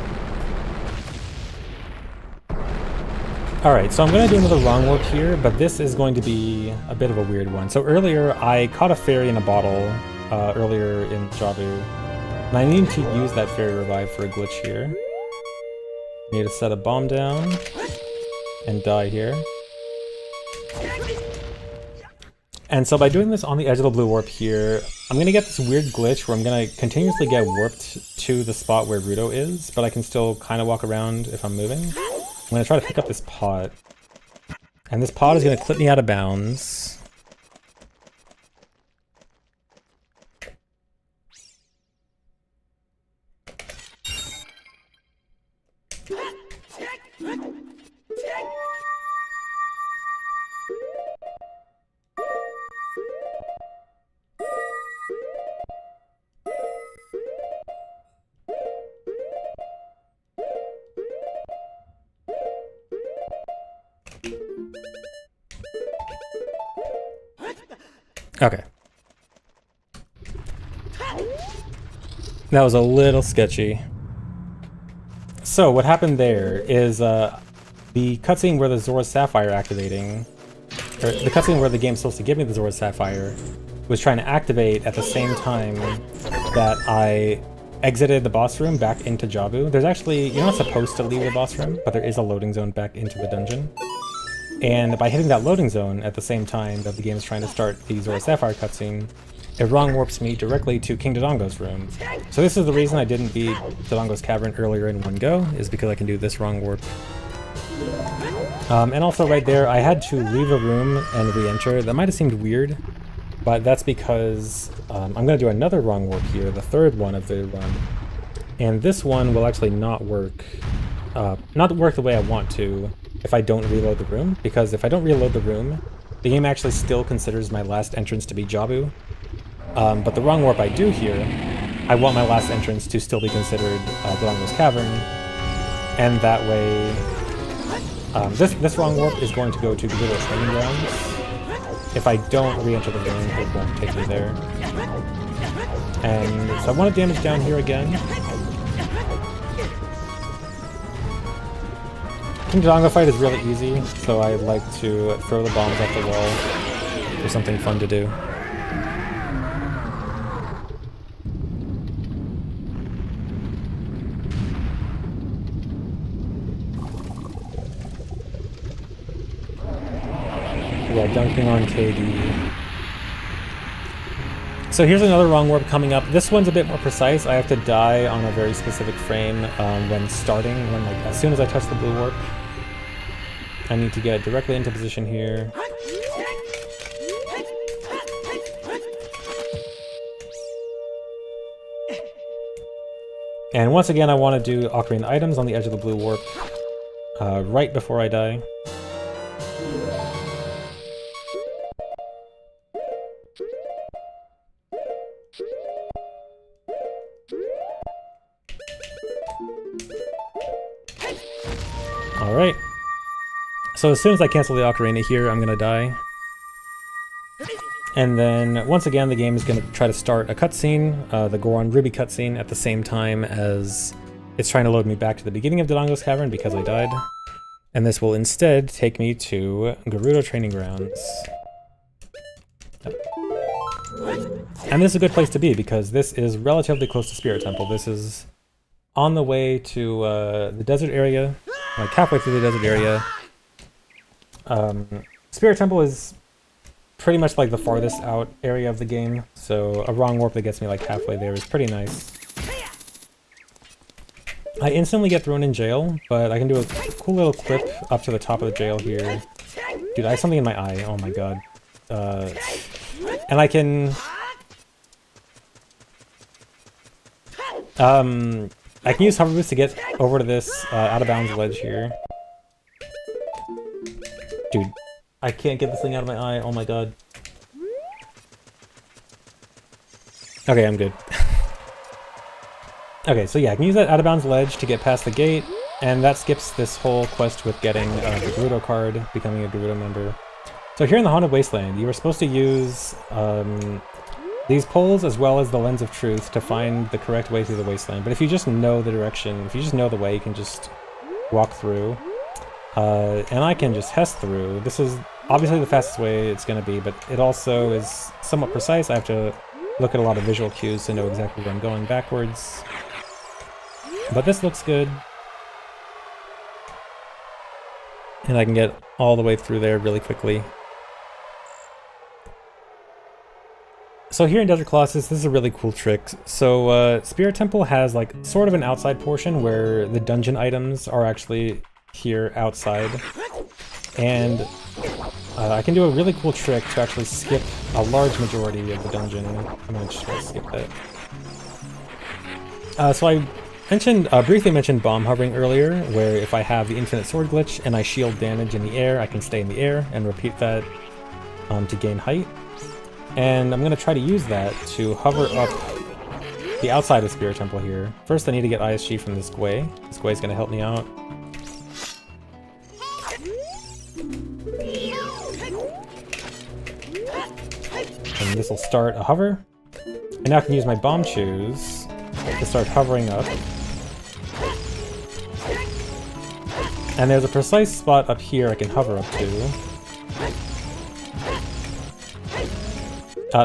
Alright, so I'm going to do another wrong warp here, but this is going to be a bit of a weird one. So earlier, I caught a fairy in a bottle earlier in Jabu, and I need to use that fairy revive for a glitch here. I need to set a bomb down and die here. And so by doing this on the edge of the blue warp here, I'm going to get this weird glitch where I'm going to continuously get warped to the spot where Ruto is, but I can still kind of walk around if I'm moving. I'm going to try to pick up this pot. And this pot is going to clip me out of bounds. Okay. That was a little sketchy. So what happened there is the cutscene where the Zora's Sapphire activating, or the cutscene where the game's supposed to give me the Zora's Sapphire, was trying to activate at the same time that I exited the boss room back into Jabu. There's actually, you're not supposed to leave the boss room, but there is a loading zone back into the dungeon. And by hitting that loading zone at the same time that the game is trying to start the Zora Sapphire cutscene, it wrong warps me directly to King Dodongo's room. So this is the reason I didn't beat Dodongo's Cavern earlier in one go, is because I can do this wrong warp. And also right there, I had to leave a room and re-enter. That might have seemed weird, But that's because I'm going to do another wrong warp here, the third one of the run. And this one will actually not work the way I want to if I don't reload the room, because if I don't reload the room, the game actually still considers my last entrance to be Jabu. But the wrong warp I do here, I want my last entrance to still be considered Dodongo's Cavern, and that way this wrong warp is going to go to Gerudo Training Grounds. If I don't re-enter the room, it won't take me there. And so I want to damage down here again. King Dodongo fight is really easy, so I like to throw the bombs off the wall for something fun to do. Yeah, dunking on KD. So here's another wrong warp coming up. This one's a bit more precise. I have to die on a very specific frame when starting, like as soon as I touch the blue warp. I need to get directly into position here. And once again, I want to do Ocarina items on the edge of the blue warp right before I die. Alright. So as soon as I cancel the Ocarina here, I'm gonna die. And then, once again, the game is gonna try to start a cutscene, the Goron Ruby cutscene, at the same time as it's trying to load me back to the beginning of Dodongo's Cavern because I died. And this will instead take me to Gerudo Training Grounds. And this is a good place to be because this is relatively close to Spirit Temple. This is on the way to the desert area, like halfway through the desert area. Spirit Temple is pretty much like the farthest out area of the game, so a wrong warp that gets me like halfway there is pretty nice. I instantly get thrown in jail, but I can do a cool little clip up to the top of the jail here. Dude, I have something in my eye, oh my god. And I can... I can use hover boost to get over to this out of bounds ledge here. Dude, I can't get this thing out of my eye, oh my god. Okay, I'm good. Okay, so yeah, I can use that out of bounds ledge to get past the gate, and that skips this whole quest with getting the Gerudo card, becoming a Gerudo member. So here in the Haunted Wasteland, you were supposed to use these poles as well as the Lens of Truth to find the correct way through the wasteland. But if you just know the direction, if you just know the way, you can just walk through. And I can just hest through. This is obviously the fastest way it's going to be, but it also is somewhat precise. I have to look at a lot of visual cues to know exactly where I'm going backwards. But this looks good. And I can get all the way through there really quickly. So here in Desert Colossus, this is a really cool trick. So Spirit Temple has like sort of an outside portion where the dungeon items are actually here outside. And I can do a really cool trick to actually skip a large majority of the dungeon. I'm going to just try to skip that. So I briefly mentioned bomb hovering earlier, where if I have the infinite sword glitch and I shield damage in the air, I can stay in the air and repeat that to gain height. And I'm going to try to use that to hover up the outside of Spirit Temple here. First I need to get ISG from this Gwei. This Gwei is going to help me out. And this will start a hover. And now I can use my bomb shoes to start hovering up. And there's a precise spot up here I can hover up to.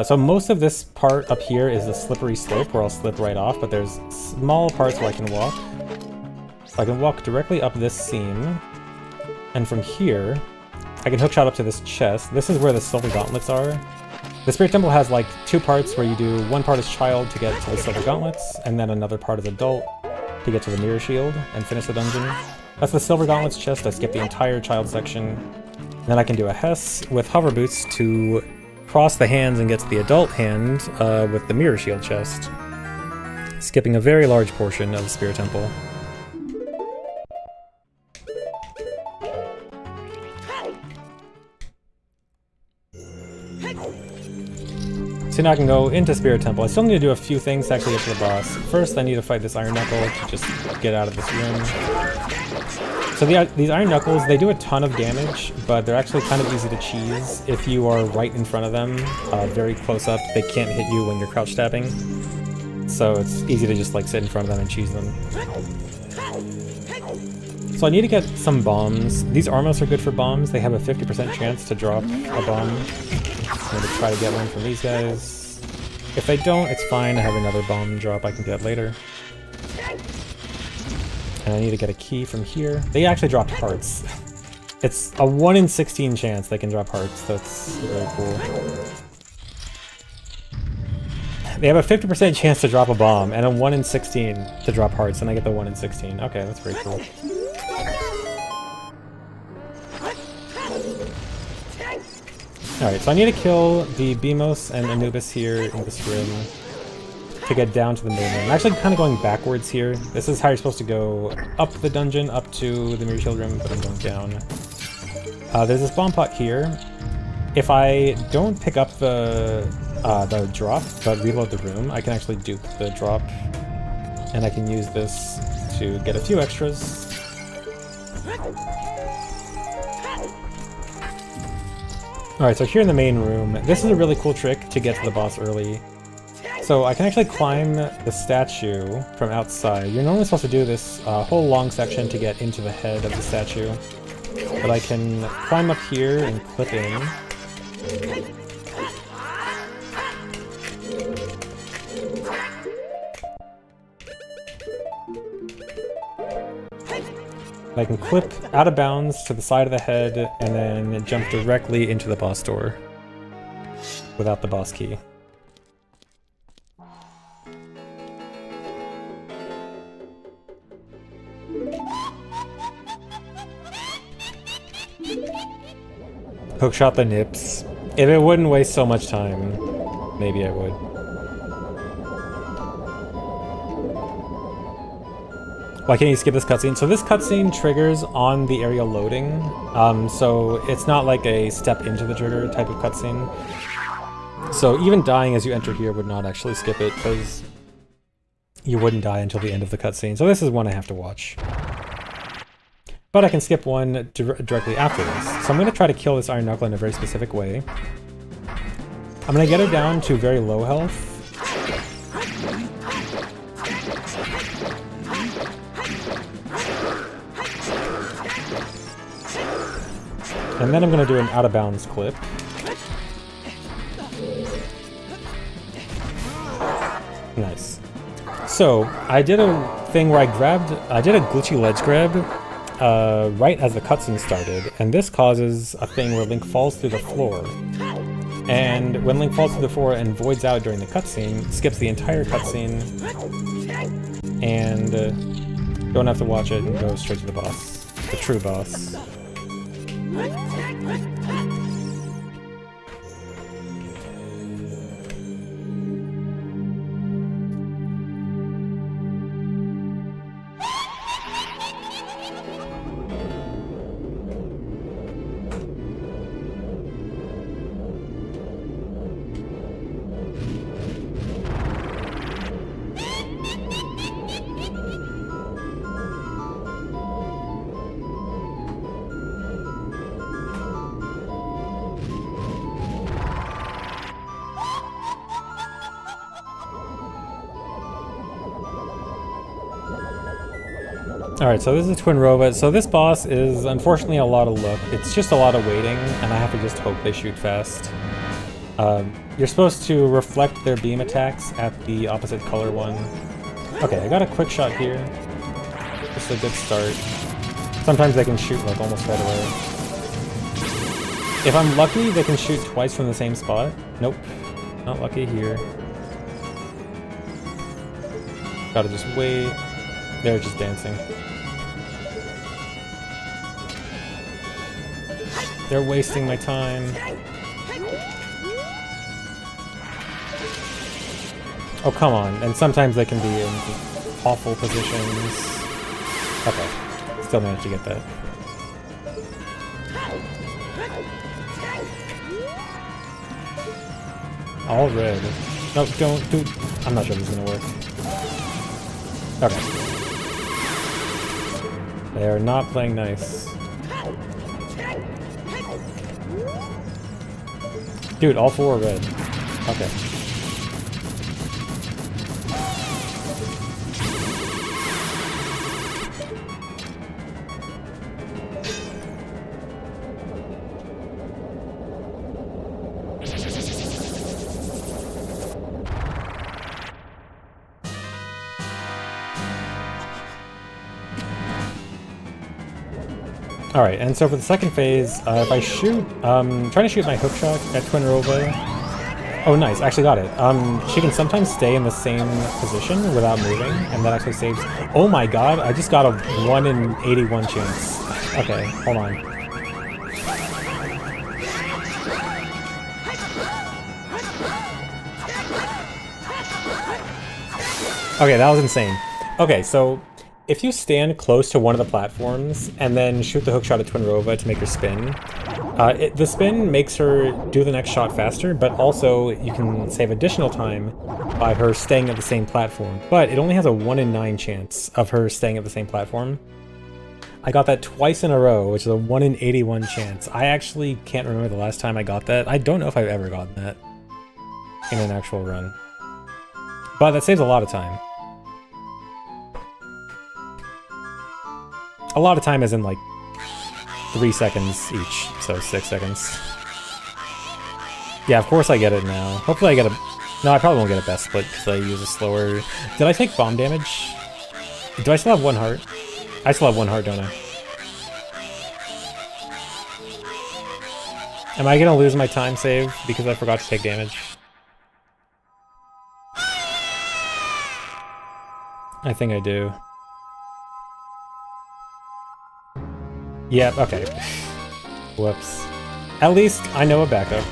So most of this part up here is a slippery slope where I'll slip right off, but there's small parts where I can walk. So I can walk directly up this seam, and from here, I can hookshot up to this chest. This is where the silver gauntlets are. The Spirit Temple has like two parts where you do one part as child to get to the silver gauntlets, and then another part as adult to get to the mirror shield and finish the dungeon. That's the silver gauntlets chest. I skip the entire child section. Then I can do a Hess with hover boots to across the hands and gets the adult hand with the mirror shield chest, skipping a very large portion of Spirit Temple. So now I can go into Spirit Temple. I still need to do a few things to actually get to the boss. First, I need to fight this Iron Knuckle to just get out of this room. So these Iron Knuckles, they do a ton of damage, but they're actually kind of easy to cheese if you are right in front of them, very close up. They can't hit you when you're crouch stabbing. So it's easy to just like sit in front of them and cheese them. So I need to get some bombs. These Armos are good for bombs. They have a 50% chance to drop a bomb. I'm going to try to get one from these guys. If they don't, it's fine. I have another bomb drop I can get later. And I need to get a key from here. They actually dropped hearts. It's a 1 in 16 chance they can drop hearts. That's very cool. They have a 50% chance to drop a bomb and a 1 in 16 to drop hearts, and I get the 1 in 16. Okay, that's very cool. Alright, so I need to kill the Beamos and Anubis here in this room to get down to the main room. I'm actually kind of going backwards here. This is how you're supposed to go up the dungeon, up to the Mirror Shield room, but I'm going down. There's this bomb pot here. If I don't pick up the drop, but reload the room, I can actually dupe the drop. And I can use this to get a few extras. Alright, so here in the main room, this is a really cool trick to get to the boss early. So I can actually climb the statue from outside. You're normally supposed to do this whole long section to get into the head of the statue. But I can climb up here and clip in. I can clip out of bounds to the side of the head and then jump directly into the boss door without the boss key. Hookshot the nips. If it wouldn't waste so much time, maybe I would. Why can't you skip this cutscene? So this cutscene triggers on the area loading, so it's not like a step into the trigger type of cutscene. So even dying as you enter here would not actually skip it, because you wouldn't die until the end of the cutscene. So this is one I have to watch. But I can skip one directly after this. So I'm going to try to kill this Iron Knuckle in a very specific way. I'm going to get her down to very low health. And then I'm going to do an out-of-bounds clip. Nice. So, I did a thing where I did a glitchy ledge grab right as the cutscene started, and this causes a thing where Link falls through the floor. And when Link falls through the floor and voids out during the cutscene, skips the entire cutscene, and don't have to watch it and go straight to the boss, the true boss. Alright, so this is a Twin Robot. So this boss is unfortunately a lot of luck. It's just a lot of waiting, and I have to just hope they shoot fast. You're supposed to reflect their beam attacks at the opposite color one. Okay, I got a quick shot here. Just a good start. Sometimes they can shoot like almost right away. If I'm lucky, they can shoot twice from the same spot. Nope, not lucky here. Gotta just wait. They're just dancing. They're wasting my time. Oh, come on. And sometimes they can be in awful positions. Okay. Still managed to get that. All red. No, don't do... I'm not sure this is gonna work. Okay. They are not playing nice. Dude, all four are red. Okay. Alright, and so for the second phase, if I shoot, trying to shoot my hookshot at Twinrova. Oh, nice, actually got it. She can sometimes stay in the same position without moving, and that actually saves... Oh my god, I just got a 1 in 81 chance. Okay, hold on. Okay, that was insane. Okay, so... if you stand close to one of the platforms and then shoot the hookshot at Twinrova to make her spin, the spin makes her do the next shot faster, but also you can save additional time by her staying at the same platform. But it only has a 1 in 9 chance of her staying at the same platform. I got that twice in a row, which is a 1 in 81 chance. I actually can't remember the last time I got that. I don't know if I've ever gotten that in an actual run. But that saves a lot of time. A lot of time is in like 3 seconds each, so 6 seconds. Yeah, of course I get it now. Hopefully I get a... No, I probably won't get a best split because I use a slower... Did I take bomb damage? Do I still have 1 heart? I still have 1 heart, don't I? Am I gonna lose my time save because I forgot to take damage? I think I do. Yeah, okay. Whoops. At least I know a backup.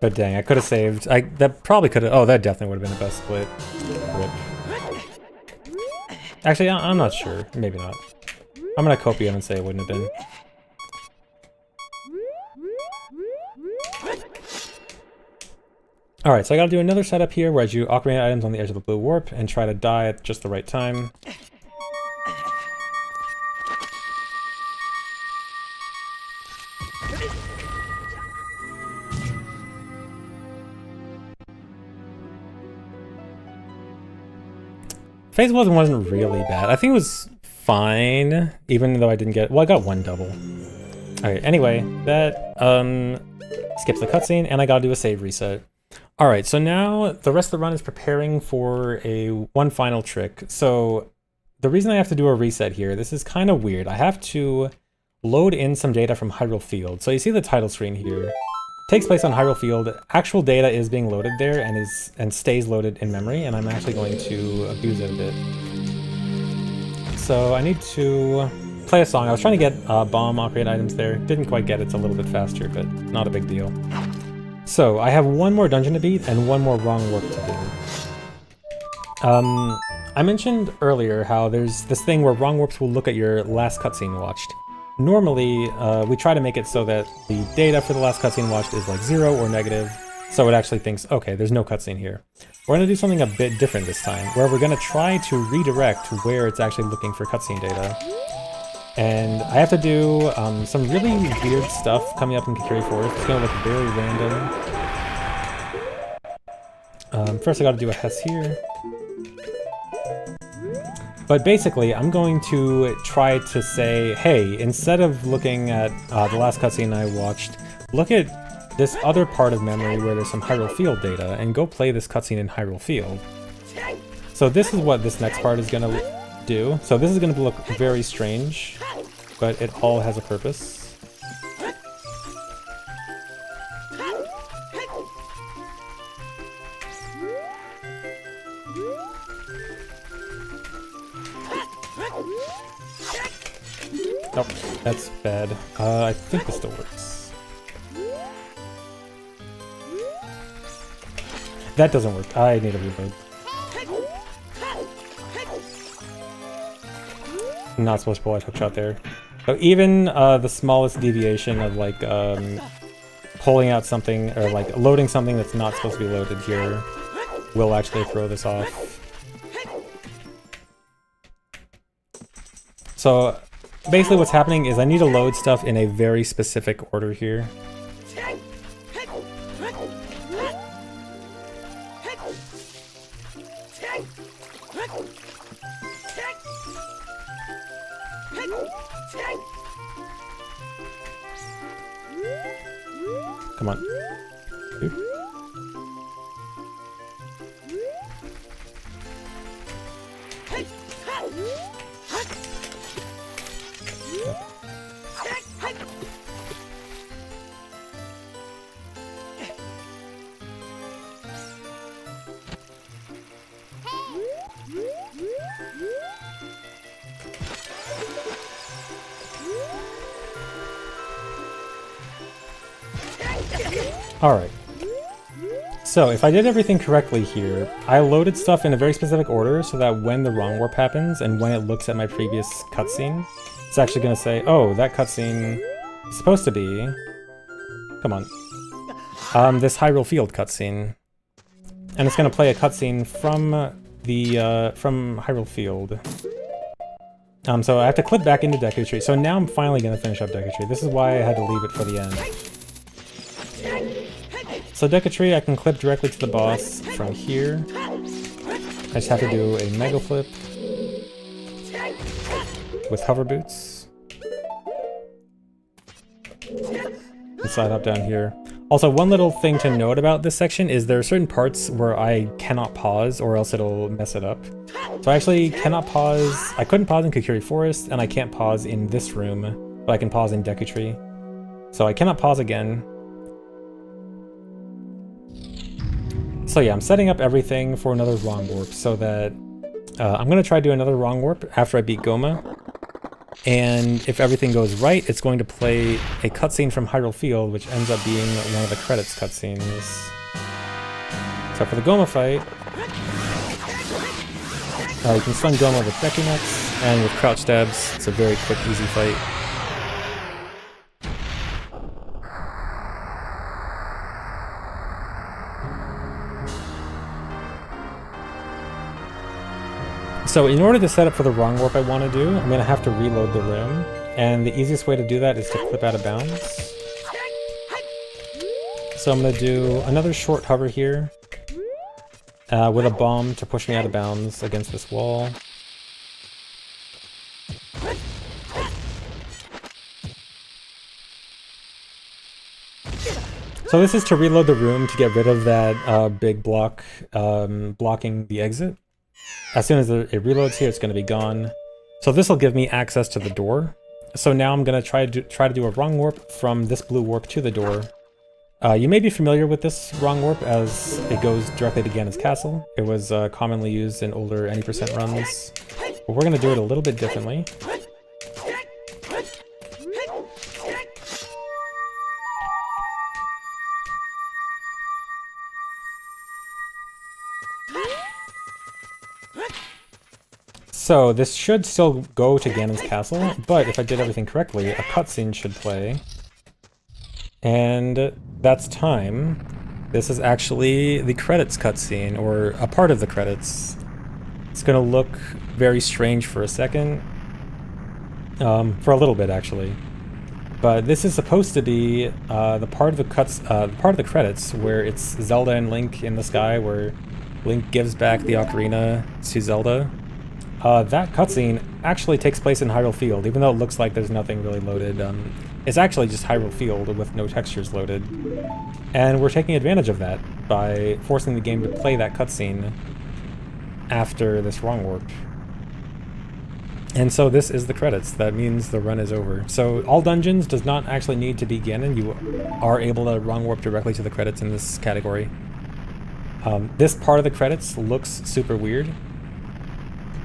But dang, I could have saved. That probably could have. Oh, that definitely would have been the best split. Rip. Actually, I'm not sure. Maybe not. I'm gonna copium and say it wouldn't have been. Alright, so I gotta do another setup here where I do Ocarina items on the edge of the blue warp and try to die at just the right time. Phase 1 wasn't really bad. I think it was fine, even though I didn't get... Well, I got 1 double. Alright, anyway, that skips the cutscene, and I gotta do a save reset. Alright, so now the rest of the run is preparing for one final trick. So the reason I have to do a reset here, this is kind of weird. I have to load in some data from Hyrule Field. So you see the title screen here. It takes place on Hyrule Field. Actual data is being loaded there and stays loaded in memory, and I'm actually going to abuse it a bit. So I need to play a song. I was trying to get bomb operate items there. Didn't quite get it. It's a little bit faster, but not a big deal. So, I have 1 more dungeon to beat and 1 more wrong warp to do. I mentioned earlier how there's this thing where wrong warps will look at your last cutscene watched. Normally, we try to make it so that the data for the last cutscene watched is like 0 or negative, so it actually thinks, okay, there's no cutscene here. We're going to do something a bit different this time, where we're going to try to redirect where it's actually looking for cutscene data. And I have to do some really weird stuff coming up in Kakiri Forest. It's going to look very random. First I got to do a Hess here. But basically, I'm going to try to say, hey, instead of looking at the last cutscene I watched, look at this other part of memory where there's some Hyrule Field data, and go play this cutscene in Hyrule Field. So this is what this next part is going to do. So this is going to look very strange, but it all has a purpose. Oh, that's bad. I think this still works. That doesn't work. I need a reload. I'm not supposed to pull a hookshot there. So even the smallest deviation of like pulling out something or like loading something that's not supposed to be loaded here will actually throw this off. So basically what's happening is I need to load stuff in a very specific order here. Come on. Dude. Alright. So, if I did everything correctly here, I loaded stuff in a very specific order so that when the wrong warp happens and when it looks at my previous cutscene, it's actually going to say, oh, that cutscene is supposed to be... Come on. This Hyrule Field cutscene. And it's going to play a cutscene from from Hyrule Field. So I have to clip back into Deku Tree. So now I'm finally going to finish up Deku Tree. This is why I had to leave it for the end. So Deku Tree, I can clip directly to the boss from here. I just have to do a Mega Flip with hover boots. And slide up down here. Also, one little thing to note about this section is there are certain parts where I cannot pause or else it'll mess it up. So I actually cannot pause. I couldn't pause in Kokiri Forest and I can't pause in this room, but I can pause in Deku Tree. So I cannot pause again. So yeah, I'm setting up everything for another wrong warp so that I'm going to try to do another wrong warp after I beat Goma. And if everything goes right, it's going to play a cutscene from Hyrule Field, which ends up being one of the credits cutscenes. So for the Goma fight, you can stun Goma with Deku Nuts, and with crouch stabs, it's a very quick, easy fight. So in order to set up for the wrong warp I want to do, I'm going to have to reload the room. And the easiest way to do that is to clip out of bounds. So I'm going to do another short hover here. With a bomb to push me out of bounds against this wall. So this is to reload the room to get rid of that big block blocking the exit. As soon as it reloads here, it's going to be gone. So this will give me access to the door. So now I'm going to try to do a wrong warp from this blue warp to the door. You may be familiar with this wrong warp as it goes directly to Ganon's castle. It was commonly used in older any% runs. But we're going to do it a little bit differently. So this should still go to Ganon's castle, but if I did everything correctly, a cutscene should play. And that's time. This is actually the credits cutscene, or a part of the credits. It's gonna look very strange for a second. For a little bit, actually. But this is supposed to be the part of the credits where it's Zelda and Link in the sky, where Link gives back the Ocarina to Zelda. That cutscene actually takes place in Hyrule Field, even though it looks like there's nothing really loaded. It's actually just Hyrule Field with no textures loaded. And we're taking advantage of that by forcing the game to play that cutscene after this wrong warp. And so this is the credits. That means the run is over. So all dungeons does not actually need to be Ganon. You are able to wrong warp directly to the credits in this category. This part of the credits looks super weird.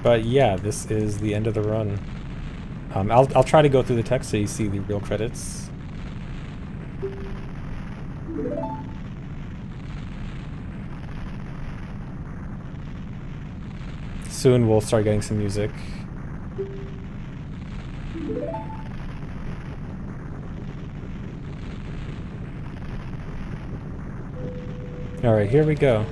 But yeah, this is the end of the run. I'll try to go through the text so you see the real credits. soon we'll start getting some music. Alright, here we go.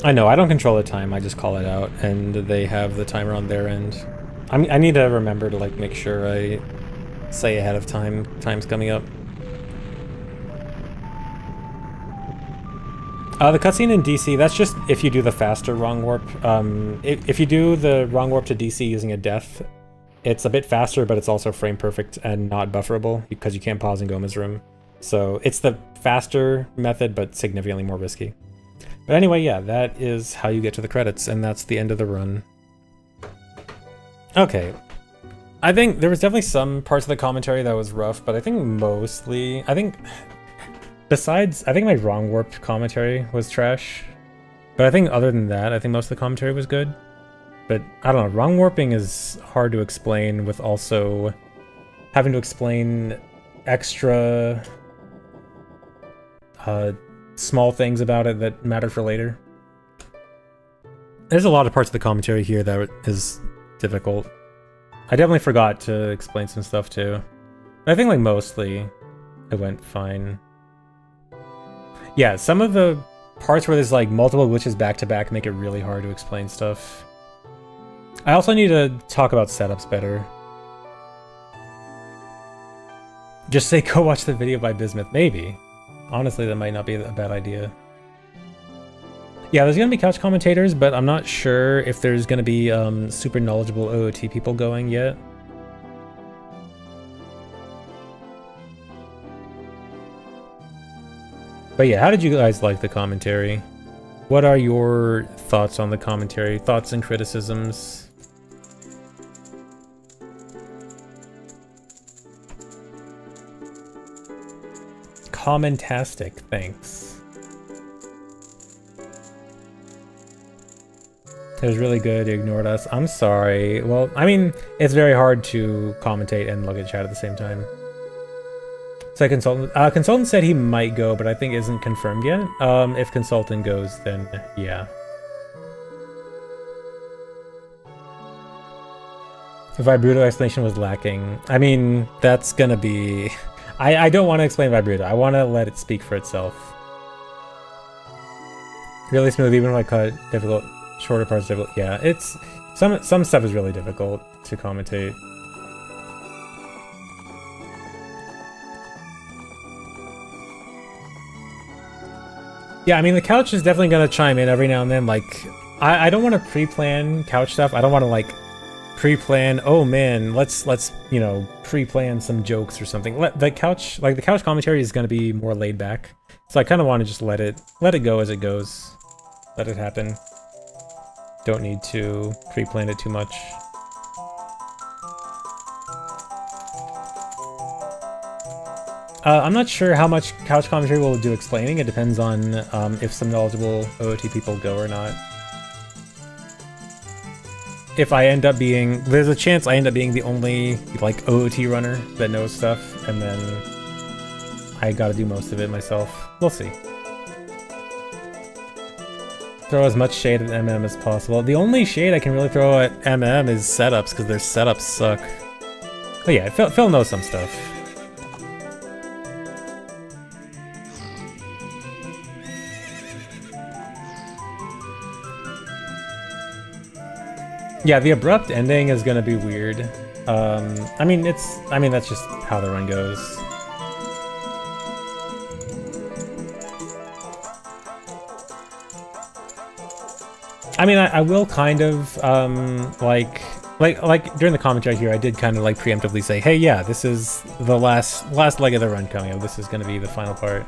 I know, I don't control the time, I just call it out, and they have the timer on their end. I need to remember to, like, make sure I say ahead of time, time's coming up. The cutscene in DC, that's just if you do the faster wrong warp. If you do the wrong warp to DC using a death, it's a bit faster, but it's also frame perfect and not bufferable, because you can't pause and go in this room. So it's the faster method, but significantly more risky. But anyway, yeah, that is how you get to the credits, and that's the end of the run. Okay. I think there was definitely some parts of the commentary that was rough, but I think mostly... Besides, I think my wrong warp commentary was trash. But I think other than that, I think most of the commentary was good. But I don't know, wrong warping is hard to explain with also having to explain extra... small things about it that matter for later. There's a lot of parts of the commentary here that is difficult. I definitely forgot to explain some stuff too. But I think like mostly it went fine. Yeah, some of the parts where there's like multiple glitches back to back make it really hard to explain stuff. I also need to talk about setups better. Just say go watch the video by Bismuth, maybe. Honestly, that might not be a bad idea. Yeah, there's gonna be couch commentators, but I'm not sure if there's gonna be super knowledgeable OOT people going yet. But yeah, how did you guys like the commentary? What are your thoughts on the commentary? Thoughts and criticisms? Commentastic, thanks. It was really good, you ignored us. I'm sorry. Well, I mean, it's very hard to commentate and look at chat at the same time. So consultant said he might go, but I think isn't confirmed yet. If consultant goes, then yeah. The Vibruto explanation was lacking. I mean, that's gonna be... I don't want to explain Vibruto. I want to let it speak for itself. Really smooth, even when I cut difficult, shorter parts difficult. Yeah, it's... Some stuff is really difficult to commentate. Yeah, I mean, the couch is definitely going to chime in every now and then. Like, I don't want to pre-plan couch stuff. I don't want to, like, pre-plan, oh man, let's you know, pre-plan some jokes or something. The couch commentary is going to be more laid back. So I kind of want to just let it go as it goes. Let it happen. Don't need to pre-plan it too much. I'm not sure how much couch commentary we'll do explaining. It depends on if some knowledgeable OOT people go or not. If I end up being... There's a chance I end up being the only, like, OOT runner that knows stuff, and then I gotta do most of it myself. We'll see. Throw as much shade at MM as possible. The only shade I can really throw at MM is setups, because their setups suck. But yeah, Phil knows some stuff. Yeah, the abrupt ending is gonna be weird. I mean, that's just how the run goes. I mean, I will kind of, like during the commentary here, I did kind of like preemptively say, hey, yeah, this is the last leg of the run coming up. This is gonna be the final part.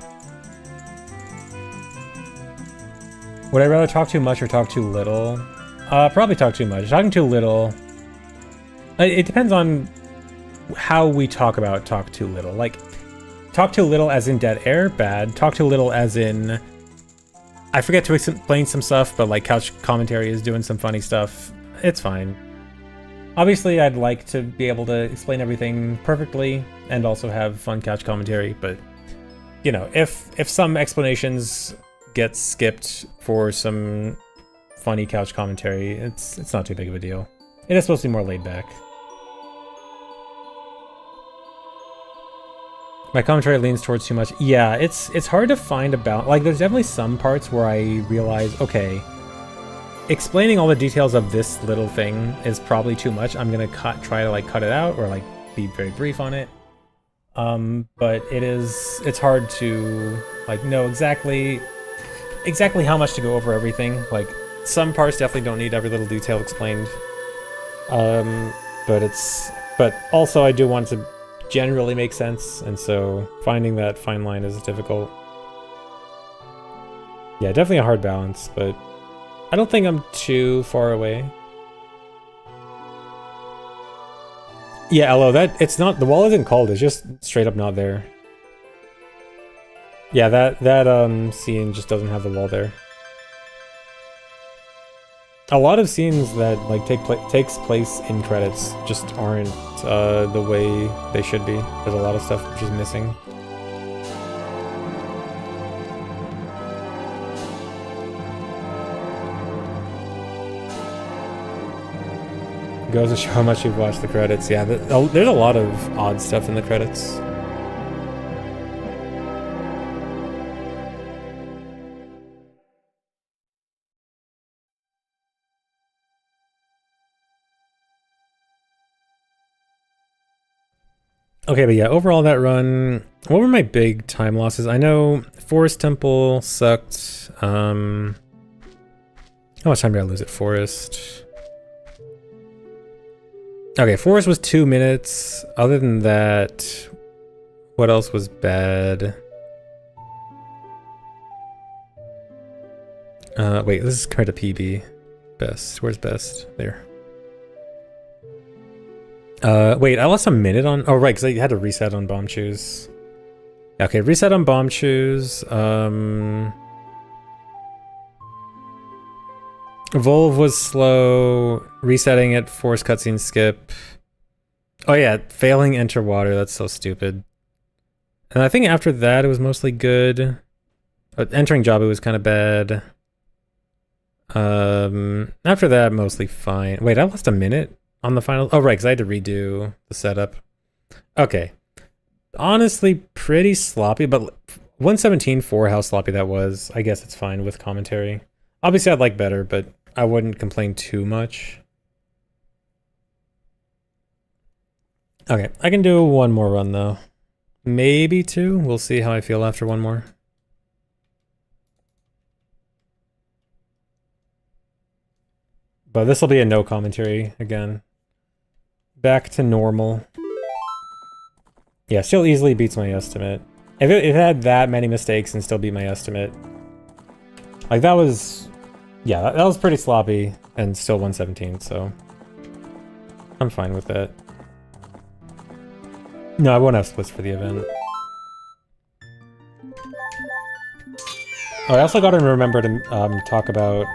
Would I rather talk too much or talk too little? Probably talk too much. Talking too little... It depends on how we talk about talk too little. Like, talk too little as in dead air, bad. Talk too little as in... I forget to explain some stuff, but like couch commentary is doing some funny stuff. It's fine. Obviously, I'd like to be able to explain everything perfectly and also have fun couch commentary, but you know, if some explanations get skipped for some funny couch commentary, it's not too big of a deal. It is supposed to be more laid back. My commentary leans towards too much. Yeah, it's hard to find about. Like, there's definitely some parts where I realize, okay, explaining all the details of this little thing is probably too much. I'm gonna try to like cut it out or like be very brief on it. But it's hard to like know exactly how much to go over everything. Like, some parts definitely don't need every little detail explained. But also I do want to generally make sense, and so finding that fine line is difficult. Yeah, definitely a hard balance, but I don't think I'm too far away. Yeah, Elo, it's not, the wall isn't called, it's just straight up not there. Yeah, that scene just doesn't have the wall there. A lot of scenes that like takes place in credits just aren't the way they should be. There's a lot of stuff which is missing. Goes to show how much you've watched the credits. Yeah, there's a lot of odd stuff in the credits. Okay, but yeah, overall that run, what were my big time losses? I know Forest Temple sucked. How much time did I lose at Forest? Okay, Forest was 2 minutes. Other than that, what else was bad? Wait, this is compared to PB. Best. Where's best? There. Wait, I lost a minute on... Oh, right, because I had to reset on bomb shoes. Okay, reset on bomb shoes. Volve was slow. Resetting it, force cutscene skip. Oh yeah, failing enter water. That's so stupid. And I think after that it was mostly good. Entering job, it was kind of bad. After that, mostly fine. Wait, I lost a minute on the final. Oh right, because I had to redo the setup. Okay. Honestly, pretty sloppy, but 117 for how sloppy that was. I guess it's fine with commentary. Obviously, I'd like better, but I wouldn't complain too much. Okay, I can do one more run though. Maybe two. We'll see how I feel after one more. But this will be a no commentary again. Back to normal. Yeah, still easily beats my estimate. If it had that many mistakes and still beat my estimate. Like that was... Yeah, that was pretty sloppy and still 117, so... I'm fine with that. No, I won't have splits for the event. Oh, I also gotta remember to talk about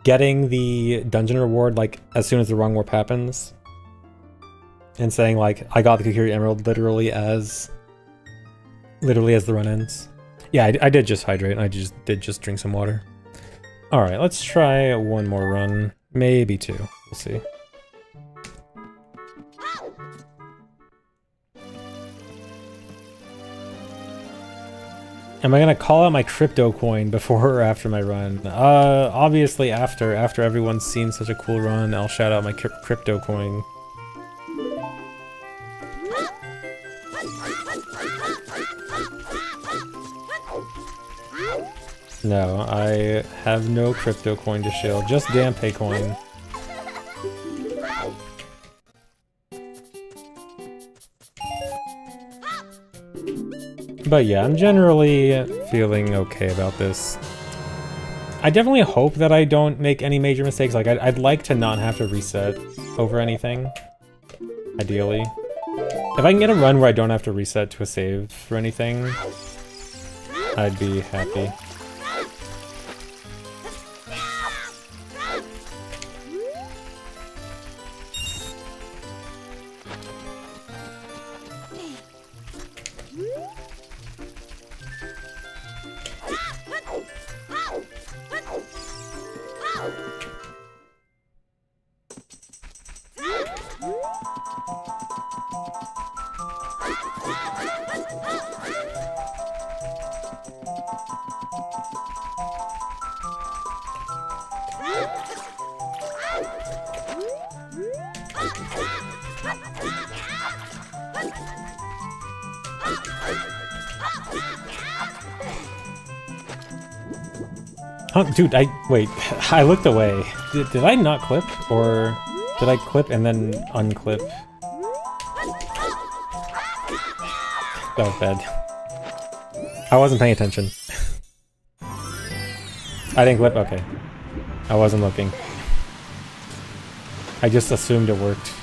getting the dungeon reward like as soon as the wrong warp happens. And saying like, I got the Kukuri Emerald literally as the run ends. Yeah, I did just hydrate, and I did just drink some water. Alright, let's try one more run. Maybe two. We'll see. Am I gonna call out my crypto coin before or after my run? Obviously after. After everyone's seen such a cool run, I'll shout out my crypto coin. No, I have no crypto coin to shield, just damn pay coin. But yeah, I'm generally feeling okay about this. I definitely hope that I don't make any major mistakes. Like, I'd like to not have to reset over anything, ideally. If I can get a run where I don't have to reset to a save for anything, I'd be happy. Oh, dude, wait, I looked away. Did I not clip? Or did I clip and then unclip? That was bad. I wasn't paying attention. I didn't clip? Okay. I wasn't looking. I just assumed it worked.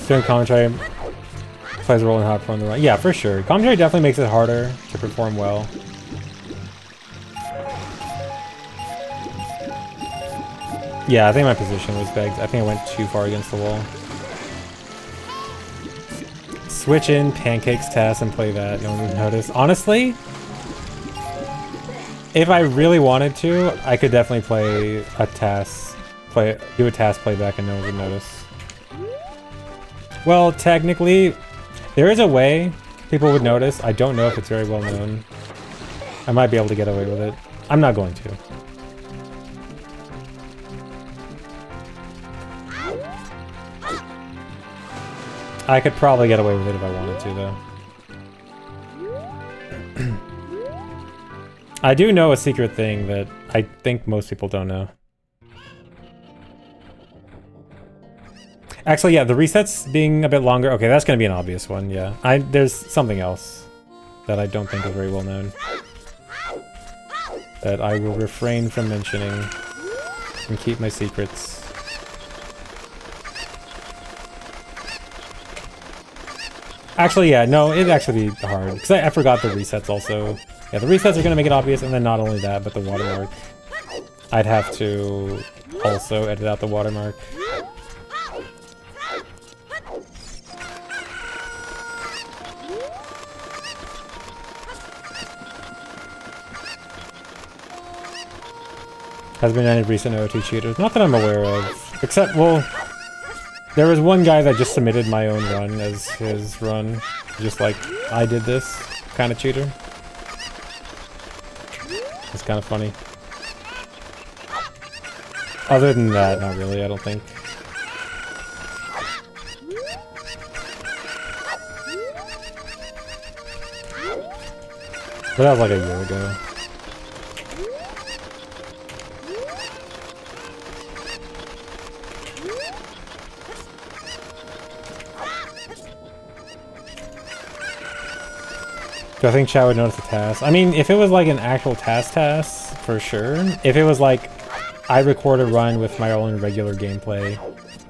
Doing commentary plays a role in how to perform the run. Yeah, for sure. Commentary definitely makes it harder to perform well. Yeah, I think my position was begged. I think I went too far against the wall. Switch in Pancakes task and play that. No one would notice. Honestly, if I really wanted to, I could definitely play a task. Do a task playback and no one would notice. Well, technically, there is a way people would notice. I don't know if it's very well known. I might be able to get away with it. I'm not going to. I could probably get away with it if I wanted to, though. I do know a secret thing that I think most people don't know. Actually, yeah, the resets being a bit longer. Okay, that's going to be an obvious one, yeah. There's something else that I don't think is very well known that I will refrain from mentioning and keep my secrets. Actually, yeah, no, it'd actually be hard, because I forgot the resets also. Yeah, the resets are going to make it obvious, and then not only that, but the watermark. I'd have to also edit out the watermark. Has been any recent OT cheaters? Not that I'm aware of. Except, well, there was one guy that just submitted my own run as his run. Just like, I did this kind of cheater. It's kind of funny. Other than that, not really, I don't think. But that was like a year ago. Do I think chat would notice the task? I mean, if it was like an actual task, for sure. If it was like, I record a run with my own regular gameplay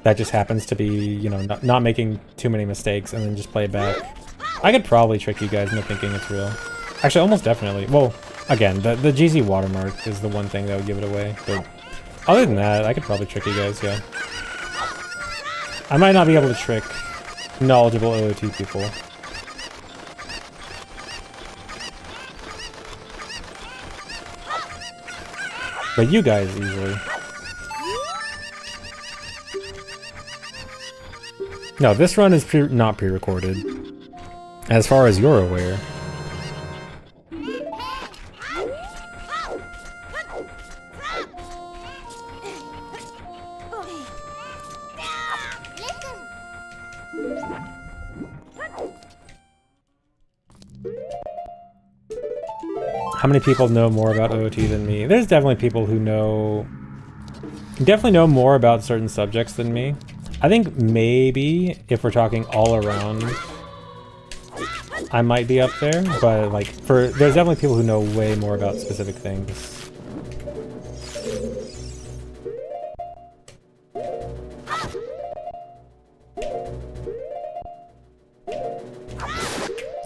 that just happens to be, you know, not making too many mistakes and then just play it back, I could probably trick you guys into thinking it's real. Actually, almost definitely. Well, again, the GZ watermark is the one thing that would give it away. But other than that, I could probably trick you guys, yeah. I might not be able to trick knowledgeable OOT people. But you guys easily. No, this run is not pre-recorded. As far as you're aware. How many people know more about OOT than me? There's definitely people who definitely know more about certain subjects than me. I think maybe if we're talking all around, I might be up there, but like there's definitely people who know way more about specific things.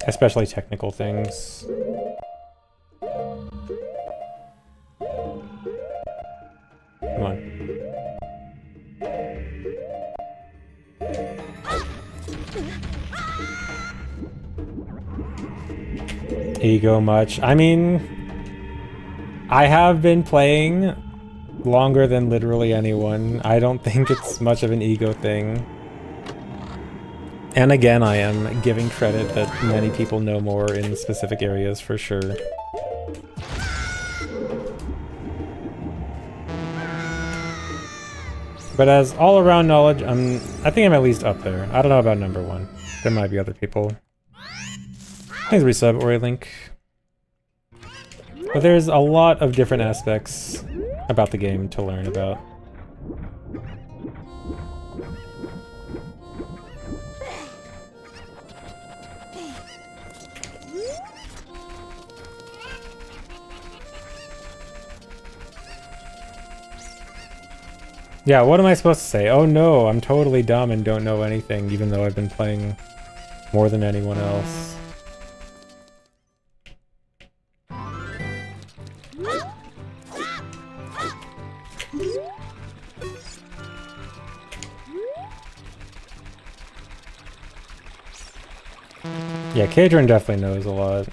Especially technical things. Come on. Ego much. I mean, I have been playing longer than literally anyone. I don't think it's much of an ego thing. And again, I am giving credit that many people know more in specific areas for sure. But as all-around knowledge, I think I'm at least up there. I don't know about number 1. There might be other people. Thanks for resub, Orylink. But there's a lot of different aspects about the game to learn about. Yeah, what am I supposed to say? Oh no, I'm totally dumb and don't know anything, even though I've been playing more than anyone else. Yeah, Kadron definitely knows a lot.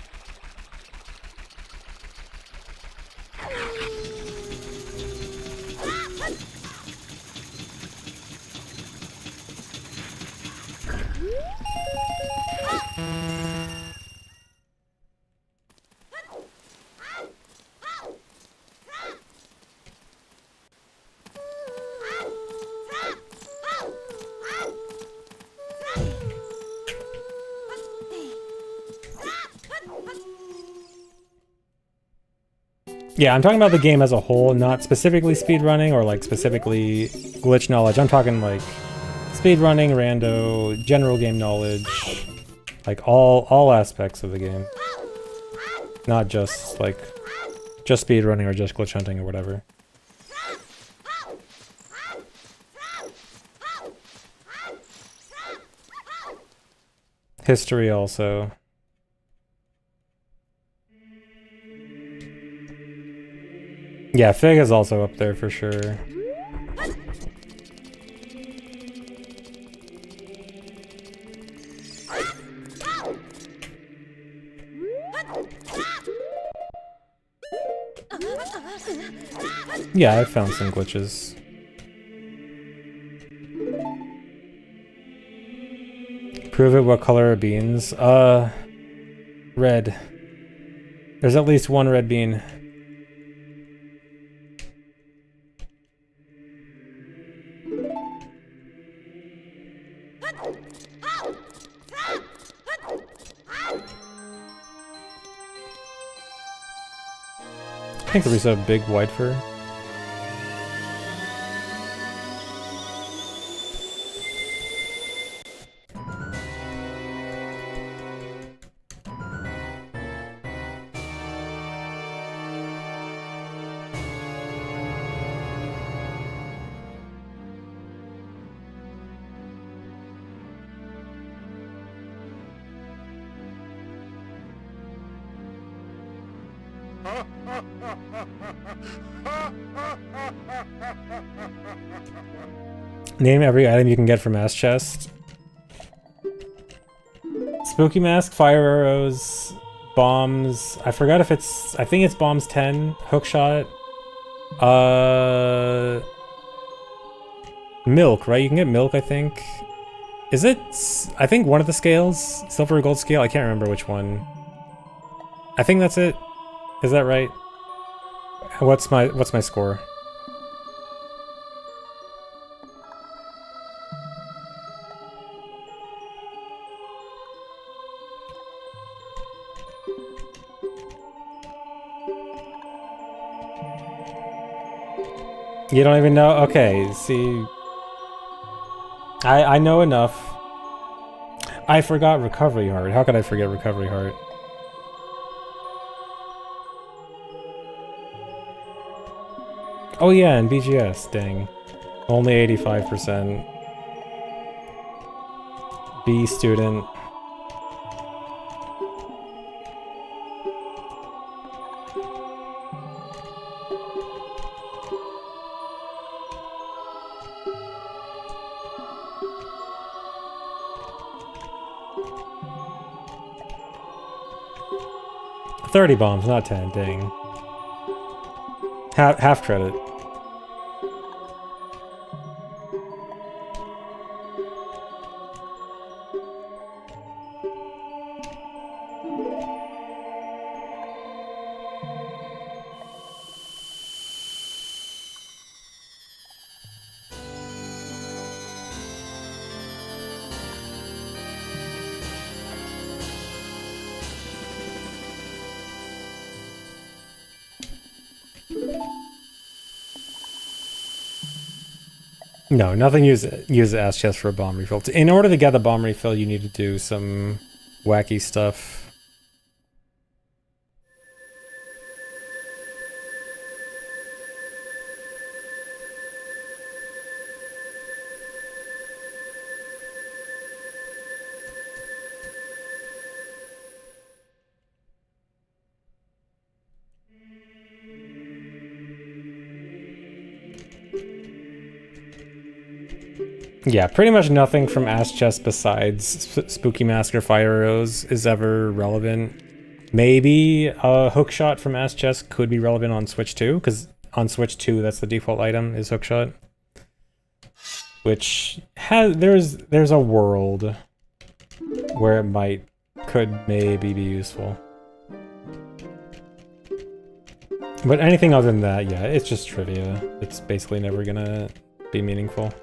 Yeah, I'm talking about the game as a whole, not specifically speedrunning or like specifically glitch knowledge. I'm talking like speedrunning, rando, general game knowledge, like all aspects of the game. Not just like just speedrunning or just glitch hunting or whatever. History also. Yeah, Fig is also up there for sure. Yeah, I found some glitches. Prove it, what color are beans? Red. There's at least one red bean. I think there's a big white fur. Name every item you can get from Ass Chest. Spooky Mask, Fire Arrows, Bombs. I forgot if it's... I think it's Bombs 10, Hookshot. Milk, right? You can get milk, I think. Is it... I think one of the scales? Silver or gold scale? I can't remember which one. I think that's it. Is that right? What's my score? You don't even know? Okay, see... I know enough. I forgot Recovery Heart. How could I forget Recovery Heart? Oh yeah, and BGS, dang. Only 85%. B student. $30 bombs, not 10, dang. Half credit. No, nothing use ass chest for a bomb refill. In order to get the bomb refill, you need to do some wacky stuff. Yeah, pretty much nothing from Ash Chest besides Spooky Mask or Fire Arrows is ever relevant. Maybe a hookshot from Ash Chest could be relevant on Switch 2, because on Switch 2 that's the default item, is hookshot. Which has there's a world where it could maybe be useful. But anything other than that, yeah, it's just trivia. It's basically never gonna be meaningful.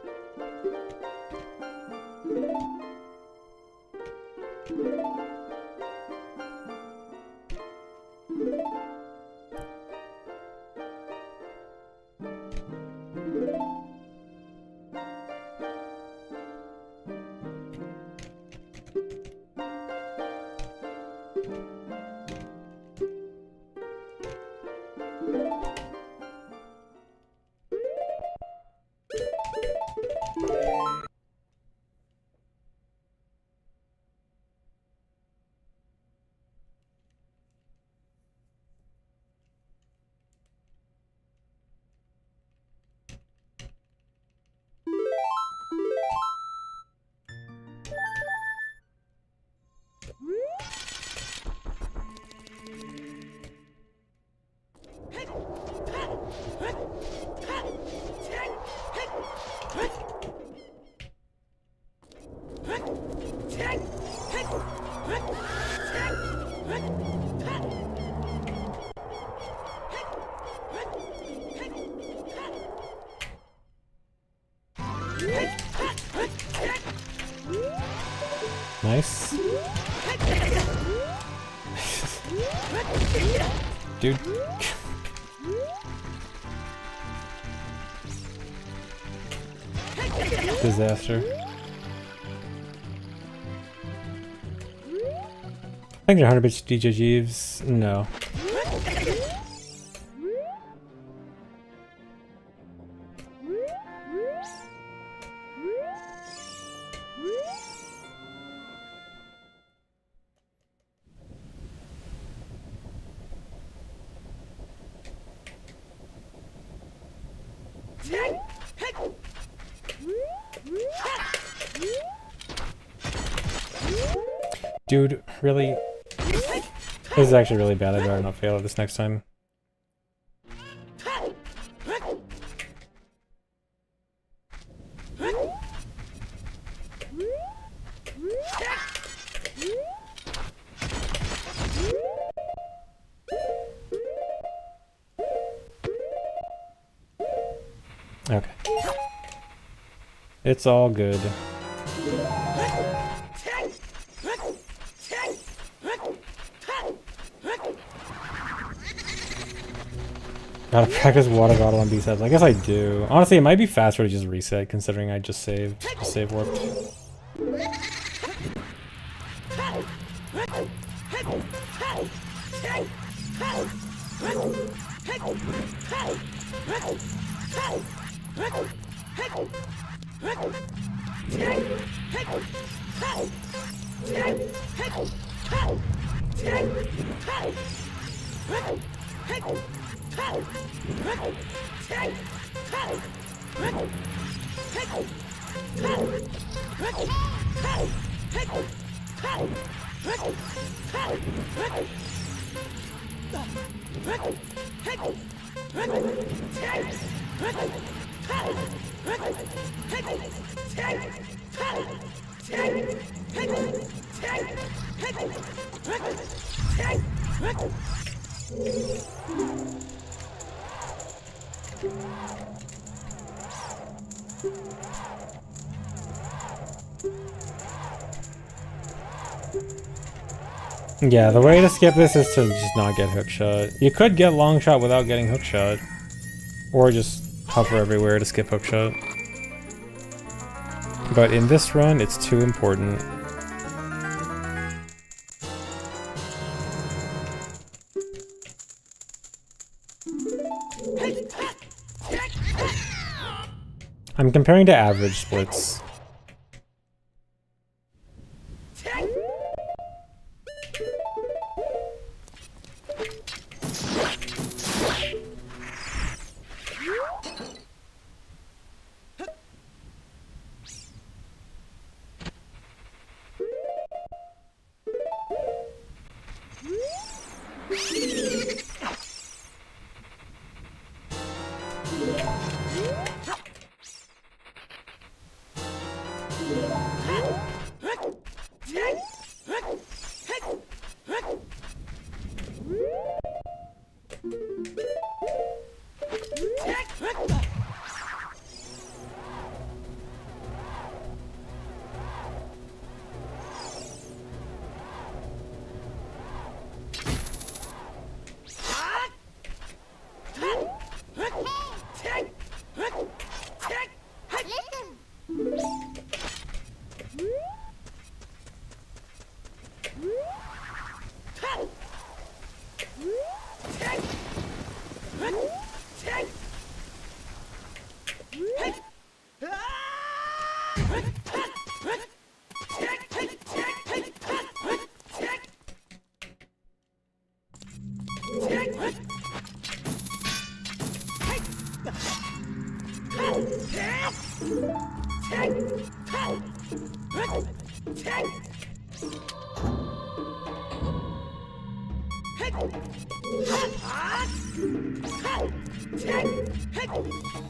Nice. Dude. Disaster. I think they're 100 bits DJ Jeeves. No. Dude, really? This is actually really bad. I better not fail at this next time. Okay. It's all good. Gotta practice water bottle on B-sides. I guess I do. Honestly, it might be faster to just reset, considering I just saved. The save worked. Yeah, the way to skip this is to just not get hookshot. You could get long shot without getting hookshot. Or just hover everywhere to skip hookshot. But in this run, it's too important. I'm comparing to average splits.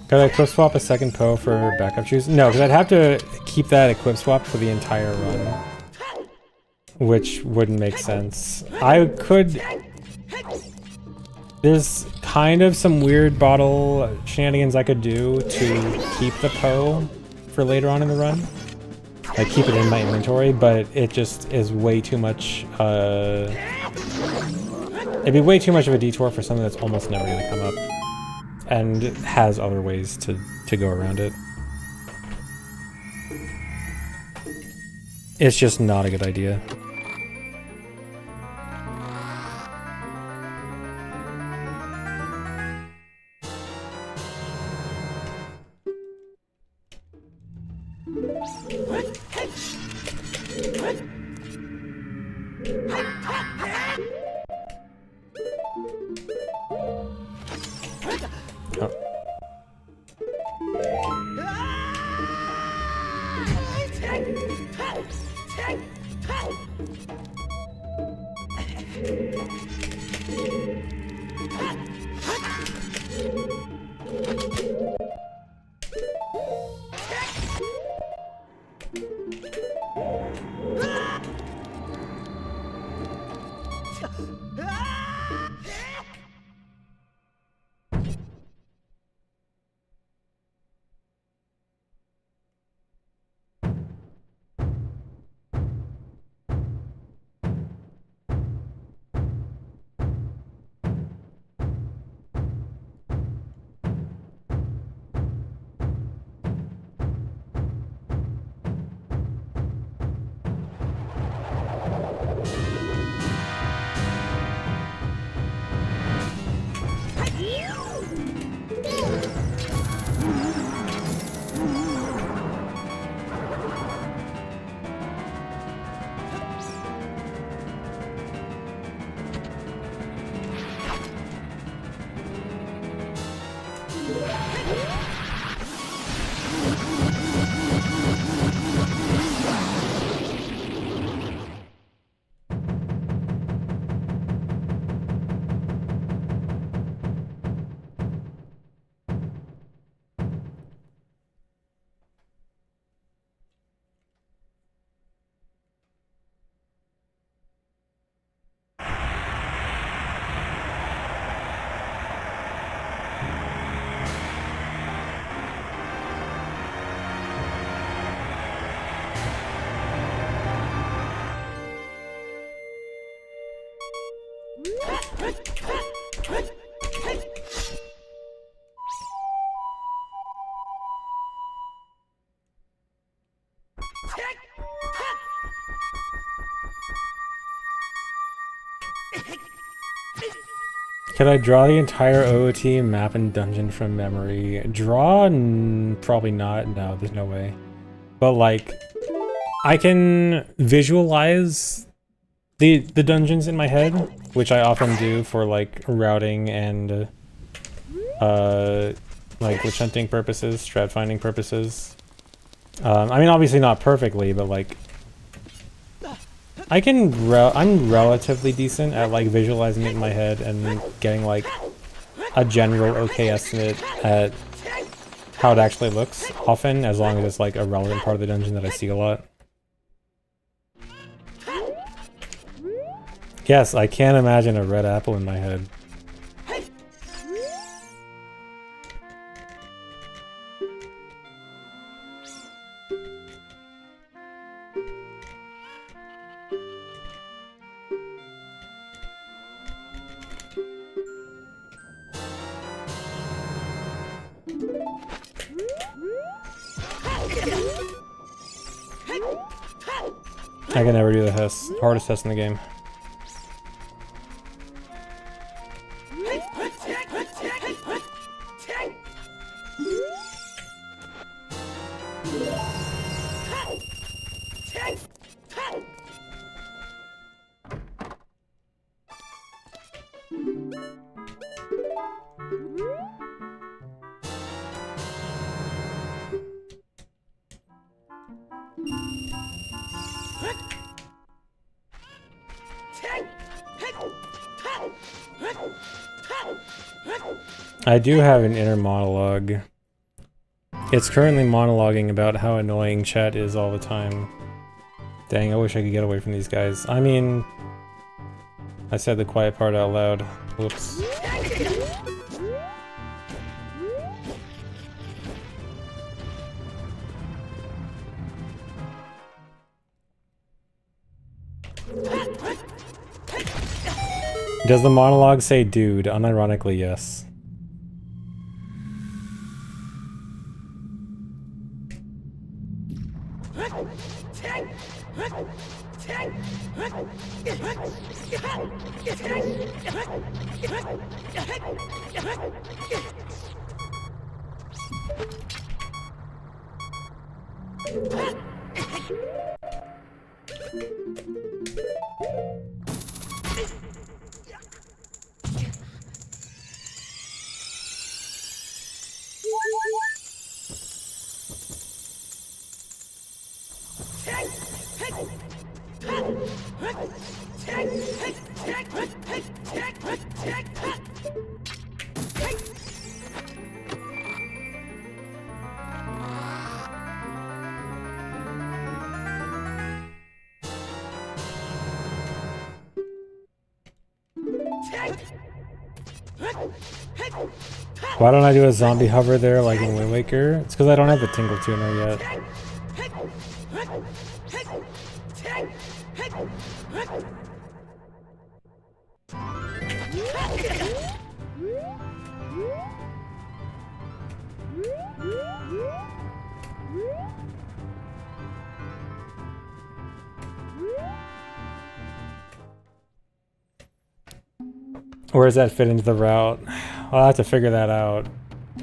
Could I equip swap a second Poe for backup shoes? No, because I'd have to keep that equip swap for the entire run, which wouldn't make sense. I could... There's kind of some weird bottle shenanigans I could do to keep the Poe for later on in the run. Like, keep it in my inventory, but it just is way too much, it'd be way too much of a detour for something that's almost never gonna come up. And has other ways to go around it. It's just not a good idea. Could I draw the entire OOT map and dungeon from memory? Draw? Probably not. No, there's no way. But like, I can visualize the dungeons in my head, which I often do for like routing and like witch hunting purposes, strat finding purposes. I mean, obviously not perfectly, but like, I'm relatively decent at like visualizing it in my head and getting like a general okay estimate at how it actually looks, often, as long as it's like a relevant part of the dungeon that I see a lot. Yes, I can imagine a red apple in my head. I can never do the hardest test in the game. I do have an inner monologue. It's currently monologuing about how annoying chat is all the time. Dang, I wish I could get away from these guys. I mean, I said the quiet part out loud. Whoops. Does the monologue say dude? Unironically, yes. Why don't I do a zombie hover there like in Wind Waker? It's because I don't have the Tingle Tuner yet. Where does that fit into the route? I'll have to figure that out.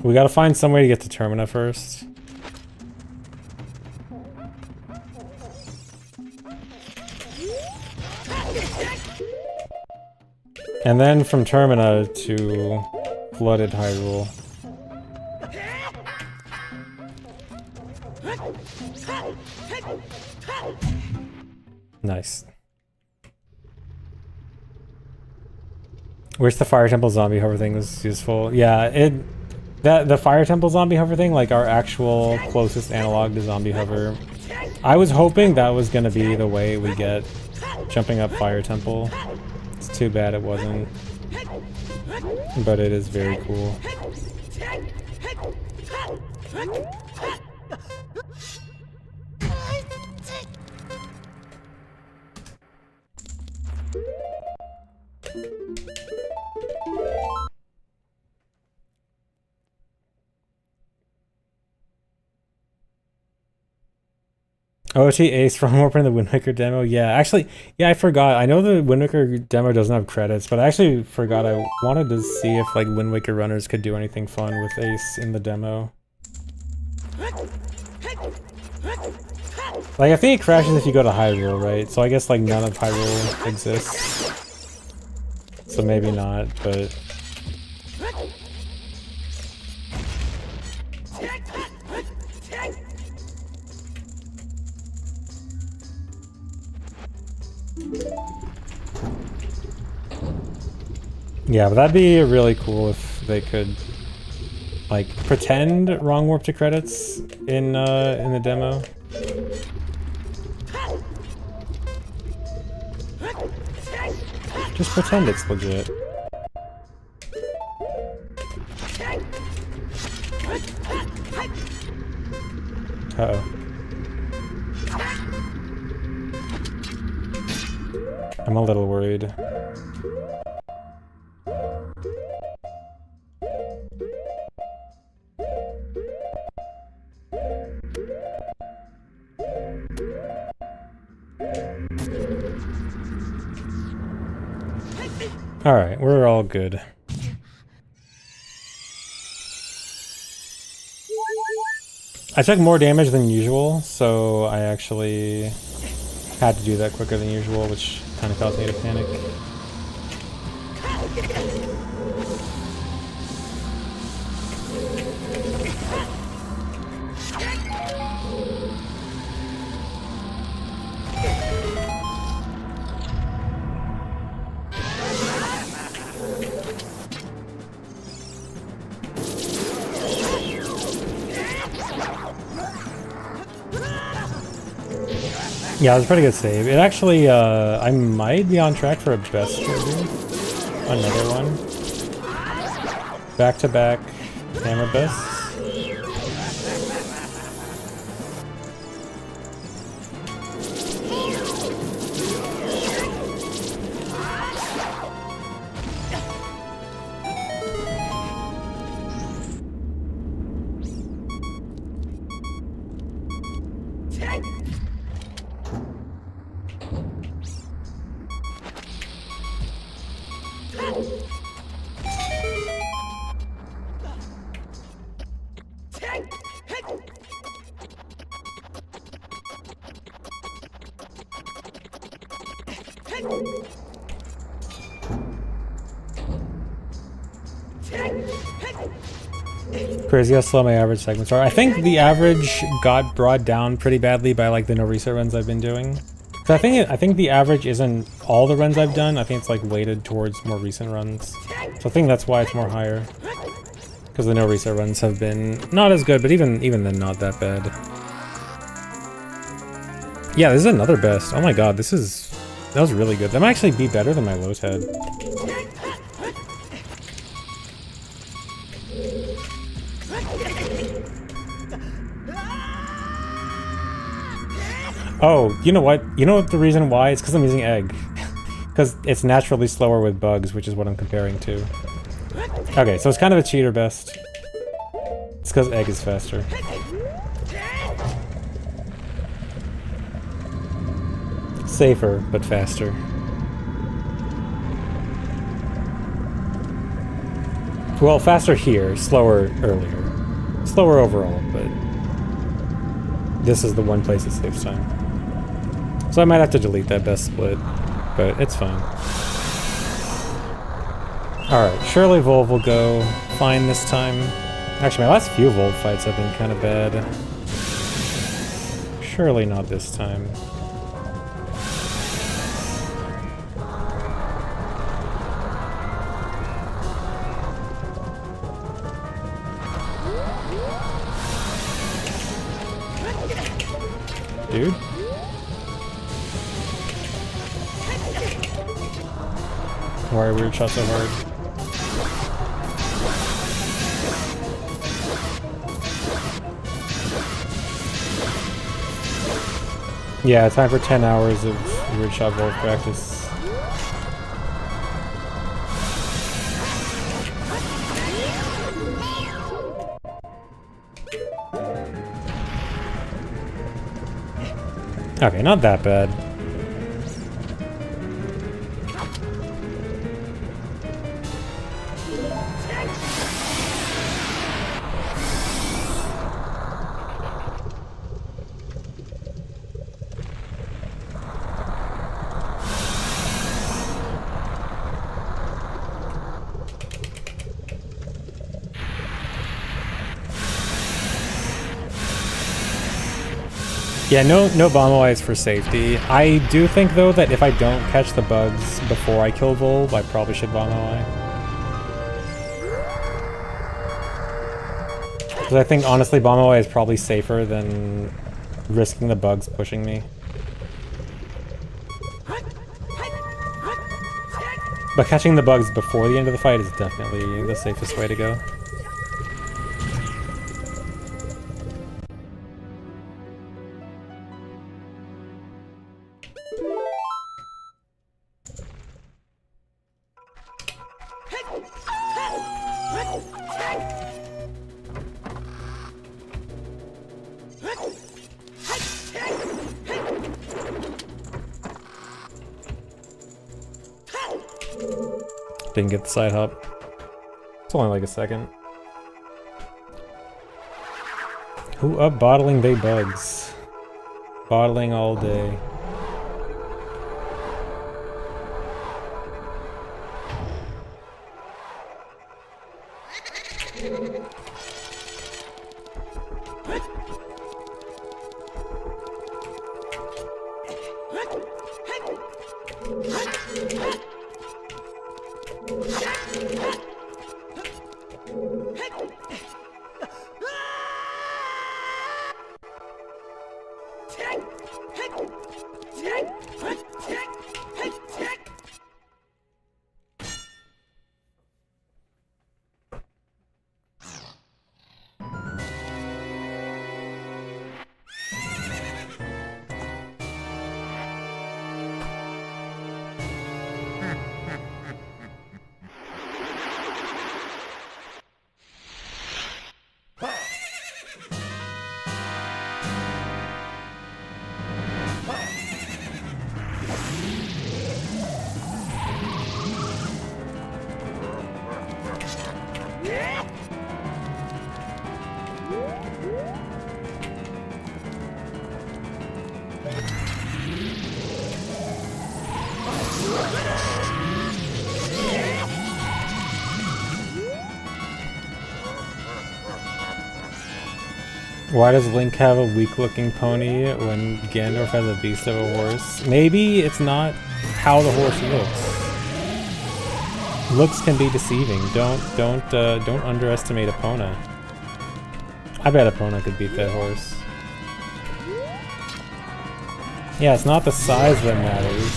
We gotta find some way to get to Termina first. And then from Termina to Flooded Hyrule. Nice. Wish the Fire Temple zombie hover thing was useful. Yeah, the Fire Temple zombie hover thing, like our actual closest analog to zombie hover. I was hoping that was gonna be the way we get jumping up Fire Temple. It's too bad it wasn't. But it is very cool. OT Ace from opening the Wind Waker demo. Yeah, actually, yeah, I forgot. I know the Wind Waker demo doesn't have credits, but I actually forgot. I wanted to see if like Wind Waker runners could do anything fun with Ace in the demo. Like, I think it crashes if you go to Hyrule, right? So I guess like none of Hyrule exists. So maybe not, but... Yeah, but that'd be really cool if they could, like, pretend wrong warp to credits in the demo. Just pretend it's legit. Uh-oh. I'm a little worried. Alright, we're all good. I took more damage than usual, so I actually had to do that quicker than usual, which kind of caused me to panic. Yeah, it was a pretty good save. It actually, I might be on track for a best review. Another one. Back-to-back hammer bests. Crazy how slow my average segments are. I think the average got brought down pretty badly by like the no reset runs I've been doing. So I think the average isn't all the runs I've done. I think it's like weighted towards more recent runs. So I think that's why it's more higher. Because the no reset runs have been not as good, but even then not that bad. Yeah, this is another best. Oh my god, that was really good. That might actually be better than my low head. Oh, you know what? You know what the reason why? It's because I'm using egg. Because it's naturally slower with bugs, which is what I'm comparing to. Okay, so it's kind of a cheater best. It's because egg is faster. Safer, but faster. Well, faster here, slower earlier. Slower overall, but this is the one place it saves time. So I might have to delete that best split, but it's fine. Alright, surely Volv will go fine this time. Actually, my last few Volv fights have been kind of bad. Surely not this time. Dude. Why are weird shot so hard? Yeah, time for 10 hours of weird shot Volv practice. Okay, not that bad. Yeah, no bomb eyes for safety. I do think though that if I don't catch the bugs before I kill Volv, I probably should bomb eye. Because I think honestly bomb eye is probably safer than risking the bugs pushing me. But catching the bugs before the end of the fight is definitely the safest way to go. Didn't get the side hop. It's only like a second. Who up bottling they bugs? Bottling all day. Why does Link have a weak-looking pony when Gandalf has a beast of a horse? Maybe it's not how the horse looks. Looks can be deceiving. Don't underestimate Epona. I bet Epona could beat that horse. Yeah, it's not the size that matters.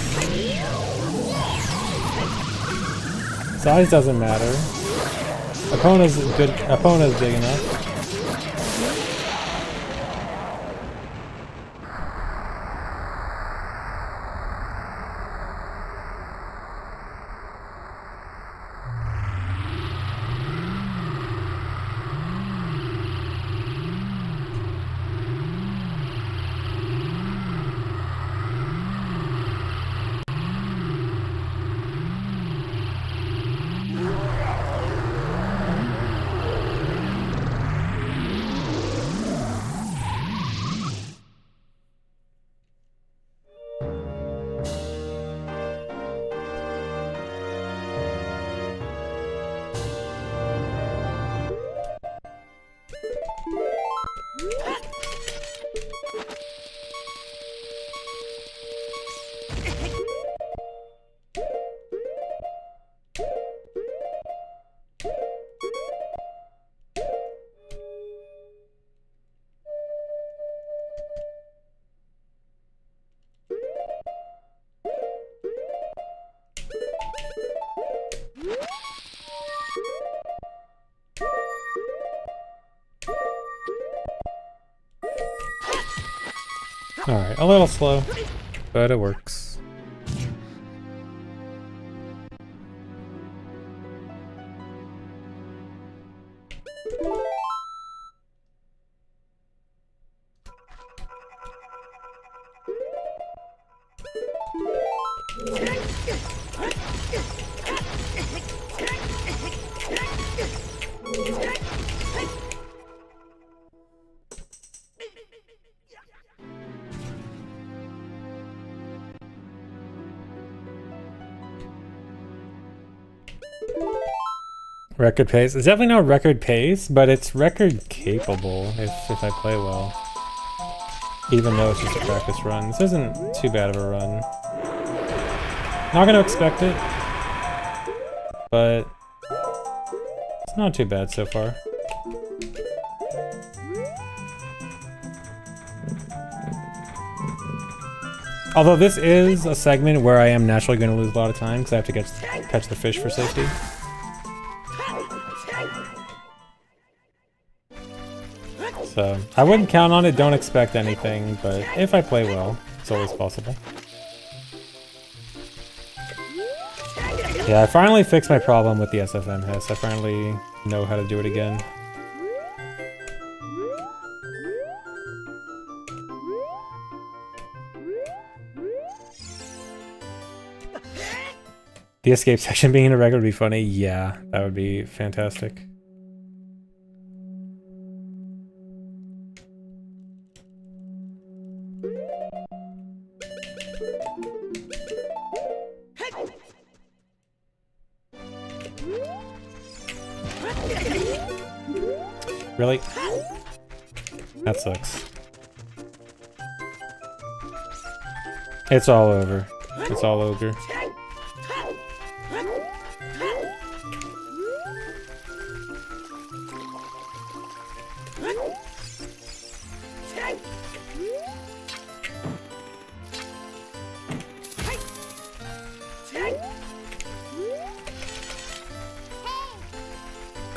Size doesn't matter. Epona's good. Epona's big enough. Alright, a little slow, but it works. Record pace. It's definitely not record pace, but it's record capable if I play well. Even though it's just a practice run. This isn't too bad of a run. Not gonna expect it, but it's not too bad so far. Although this is a segment where I am naturally going to lose a lot of time because I have to catch the fish for safety. So, I wouldn't count on it, don't expect anything, but if I play well, it's always possible. Yeah, I finally fixed my problem with the SFM hiss. I finally know how to do it again. The escape section being a record would be funny. Yeah, that would be fantastic. Really? That sucks. It's all over. It's all over.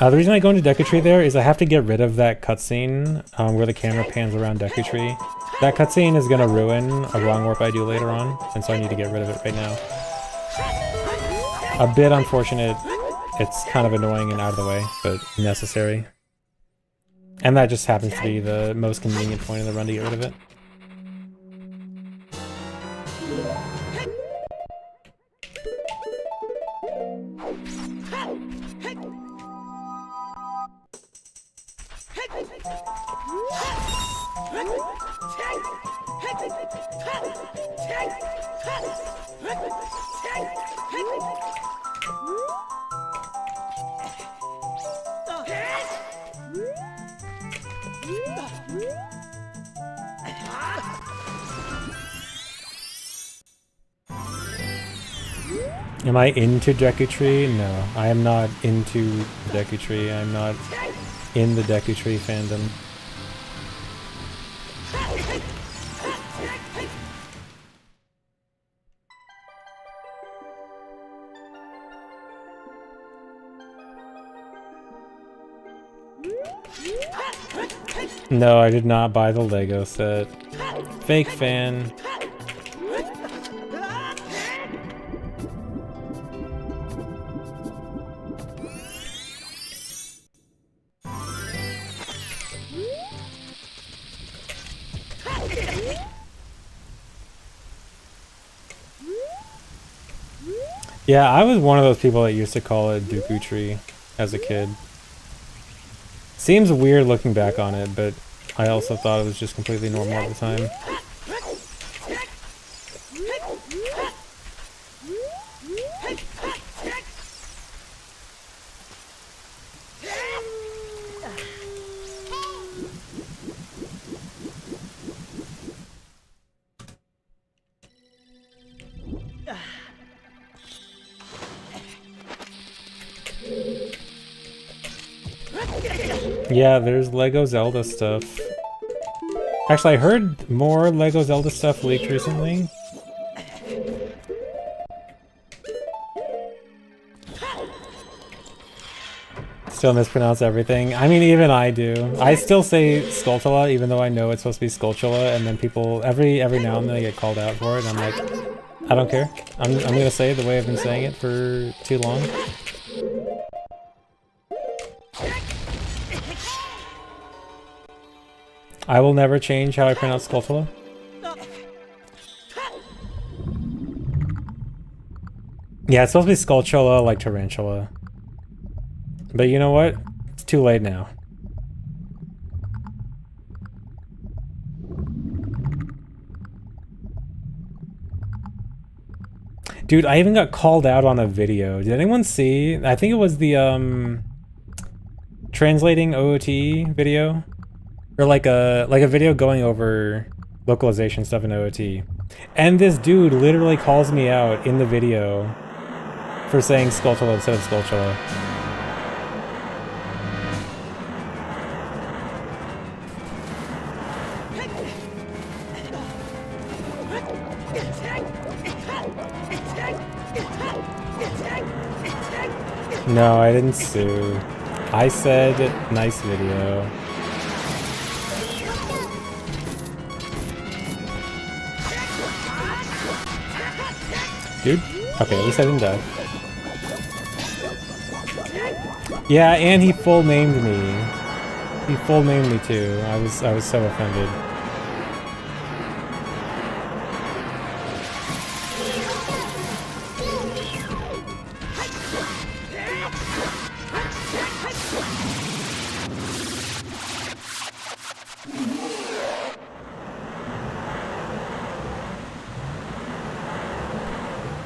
The reason I go into Deku Tree there is I have to get rid of that cutscene where the camera pans around Deku Tree. That cutscene is going to ruin a wrong warp I do later on, and so I need to get rid of it right now. A bit unfortunate, it's kind of annoying and out of the way, but necessary. And that just happens to be the most convenient point in the run to get rid of it. Am I into Deku Tree? No, I am not into Deku Tree. I'm not in the Deku Tree fandom. No, I did not buy the Lego set. Fake fan. Yeah, I was one of those people that used to call it Deku Tree as a kid. Seems weird looking back on it, but I also thought it was just completely normal at the time. Yeah, there's Lego Zelda stuff. Actually, I heard more Lego Zelda stuff leaked recently. Still mispronounce everything. I mean, even I do. I still say Skulltula, even though I know it's supposed to be Skulltula, and then people, every now and then I get called out for it, and I'm like, I don't care. I'm gonna say it the way I've been saying it for too long. I will never change how I pronounce Skulltula. Yeah, it's supposed to be Skulltula like Tarantula. But you know what? It's too late now. Dude, I even got called out on a video. Did anyone see? I think it was the translating OOT video, or like a video going over localization stuff in OOT. And this dude literally calls me out in the video for saying Skulltula instead of Skulltula. No, I didn't sue. I said nice video. Dude? Okay, at least I didn't die. Yeah, and he full named me. He full named me too. I was so offended.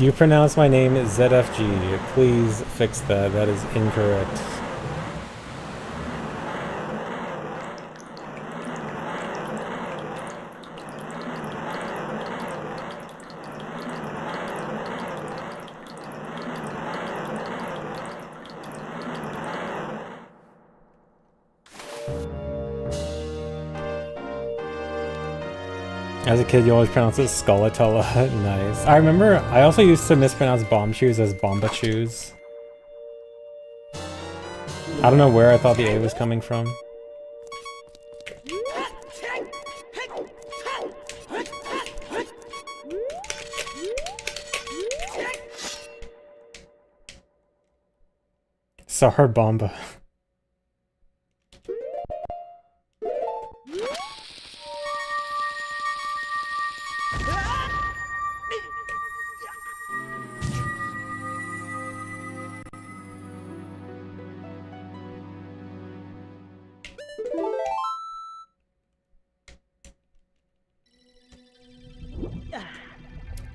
You pronounce my name ZFG. Please fix that. That is incorrect. As a kid, you always pronounce it Skulltula. Nice. I remember I also used to mispronounce bomb shoes as bomba shoes. I don't know where I thought the A was coming from. Sahar Bomba.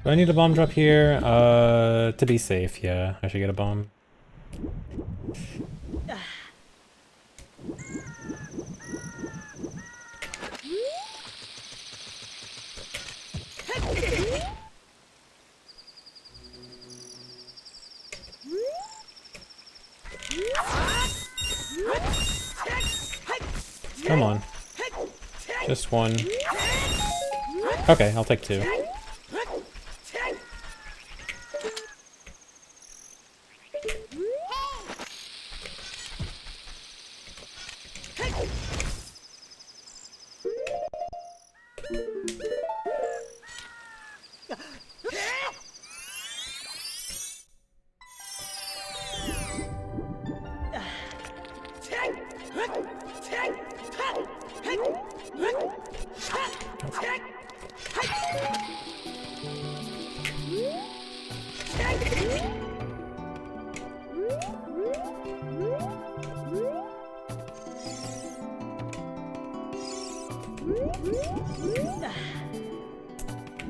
Do I need a bomb drop here? To be safe, yeah. I should get a bomb. Come on. Just one. Okay, I'll take two.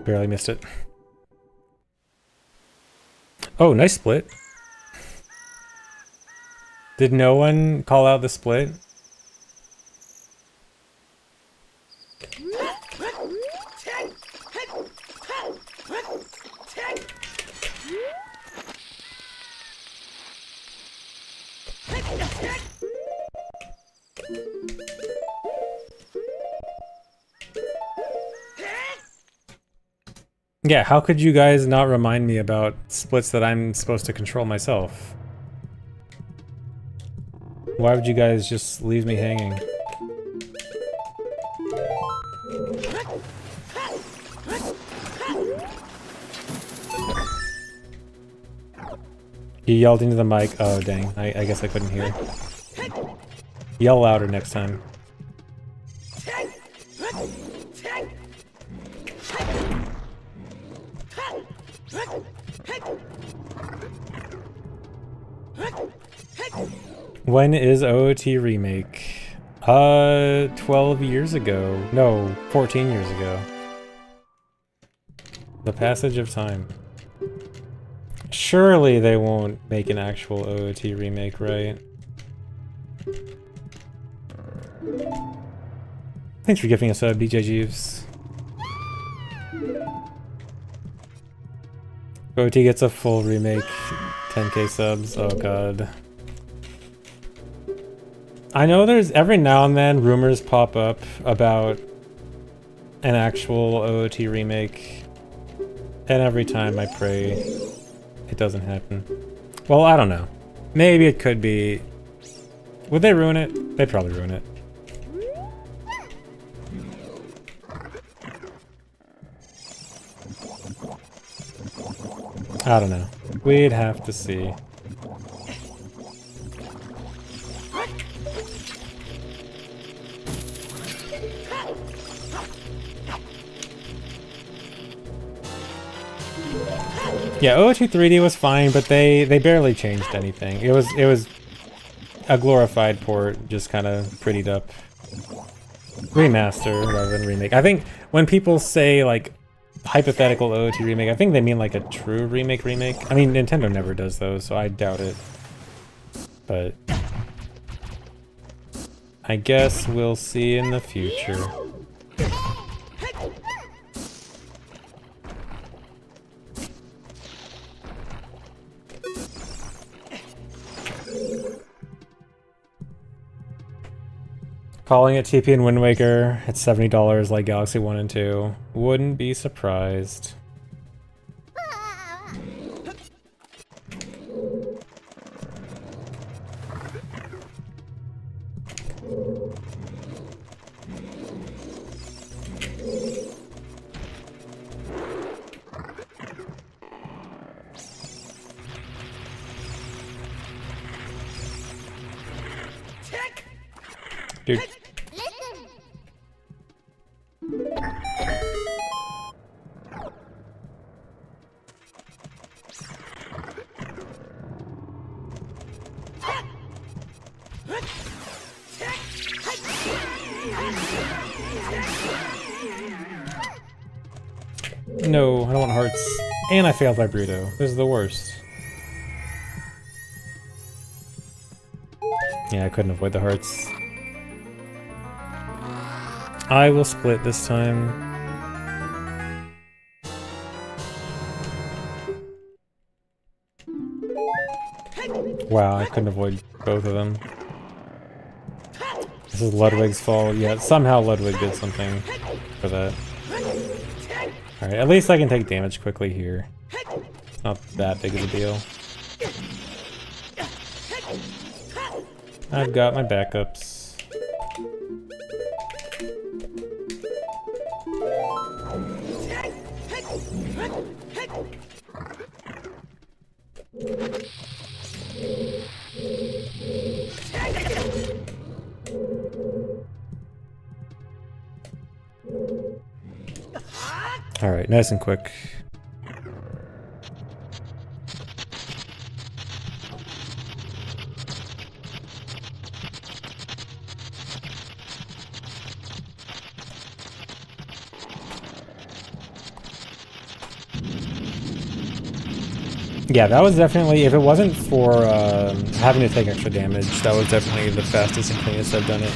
Barely missed it. Oh, nice split. Did no one call out the split? Yeah, how could you guys not remind me about splits that I'm supposed to control myself? Why would you guys just leave me hanging? You yelled into the mic. Oh, dang. I guess I couldn't hear. Yell louder next time. When is OOT remake? 12 years ago. No, 14 years ago. The passage of time. Surely they won't make an actual OOT remake, right? Thanks for giving us a BJ Jeeves. OOT gets a full remake, 10k subs, oh god. I know there's every now and then rumors pop up about an actual OOT remake, and every time I pray it doesn't happen. Well, I don't know. Maybe it could be. Would they ruin it? They'd probably ruin it. I don't know. We'd have to see. Yeah, OOT 3D was fine, but they barely changed anything. It was a glorified port, just kind of prettied up. Remaster rather than remake. I think when people say like hypothetical OOT remake, I think they mean like a true remake. I mean, Nintendo never does those, so I doubt it. But I guess we'll see in the future. Calling it TP and Wind Waker, it's $70 like Galaxy 1 and 2. Wouldn't be surprised. Dude. No, I don't want hearts. And I failed by Bruto. This is the worst. Yeah, I couldn't avoid the hearts. I will split this time. Wow, I couldn't avoid both of them. This is Ludwig's fault. Yeah, somehow Ludwig did something for that. Alright, at least I can take damage quickly here. It's not that big of a deal. I've got my backups. Alright, nice and quick. Yeah, that was definitely, if it wasn't for having to take extra damage, that was definitely the fastest and cleanest I've done it.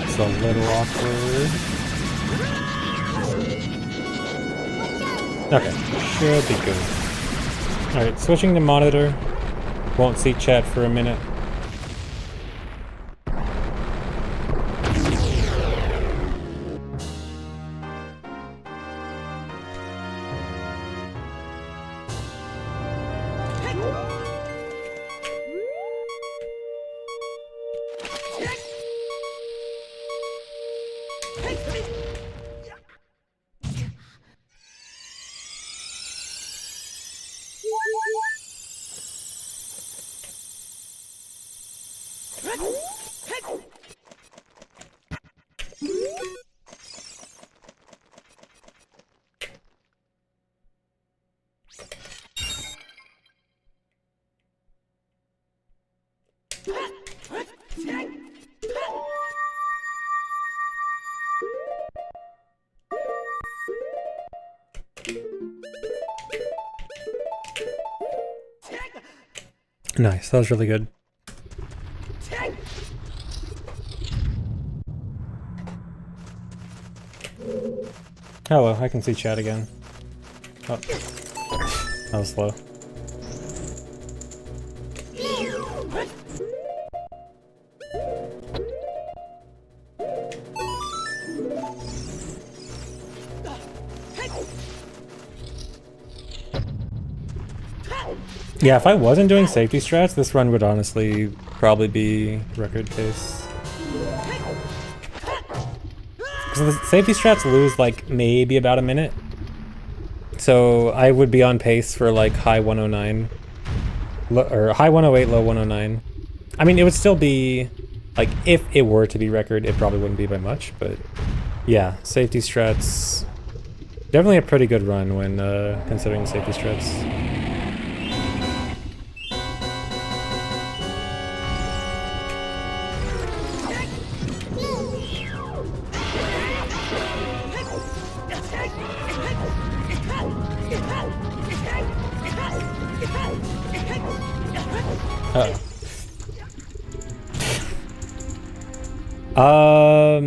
It's a little awkward. Okay, should be good. Alright, switching to monitor. Won't see chat for a minute. Nice, that was really good. Hello, I can see chat again. Oh, that was slow. Yeah, if I wasn't doing safety strats, this run would honestly probably be record pace. Because the safety strats lose like maybe about a minute. So I would be on pace for like high 109. Or high 108, low 109. I mean, it would still be, like, if it were to be record, it probably wouldn't be by much, but yeah, safety strats. Definitely a pretty good run when considering safety strats.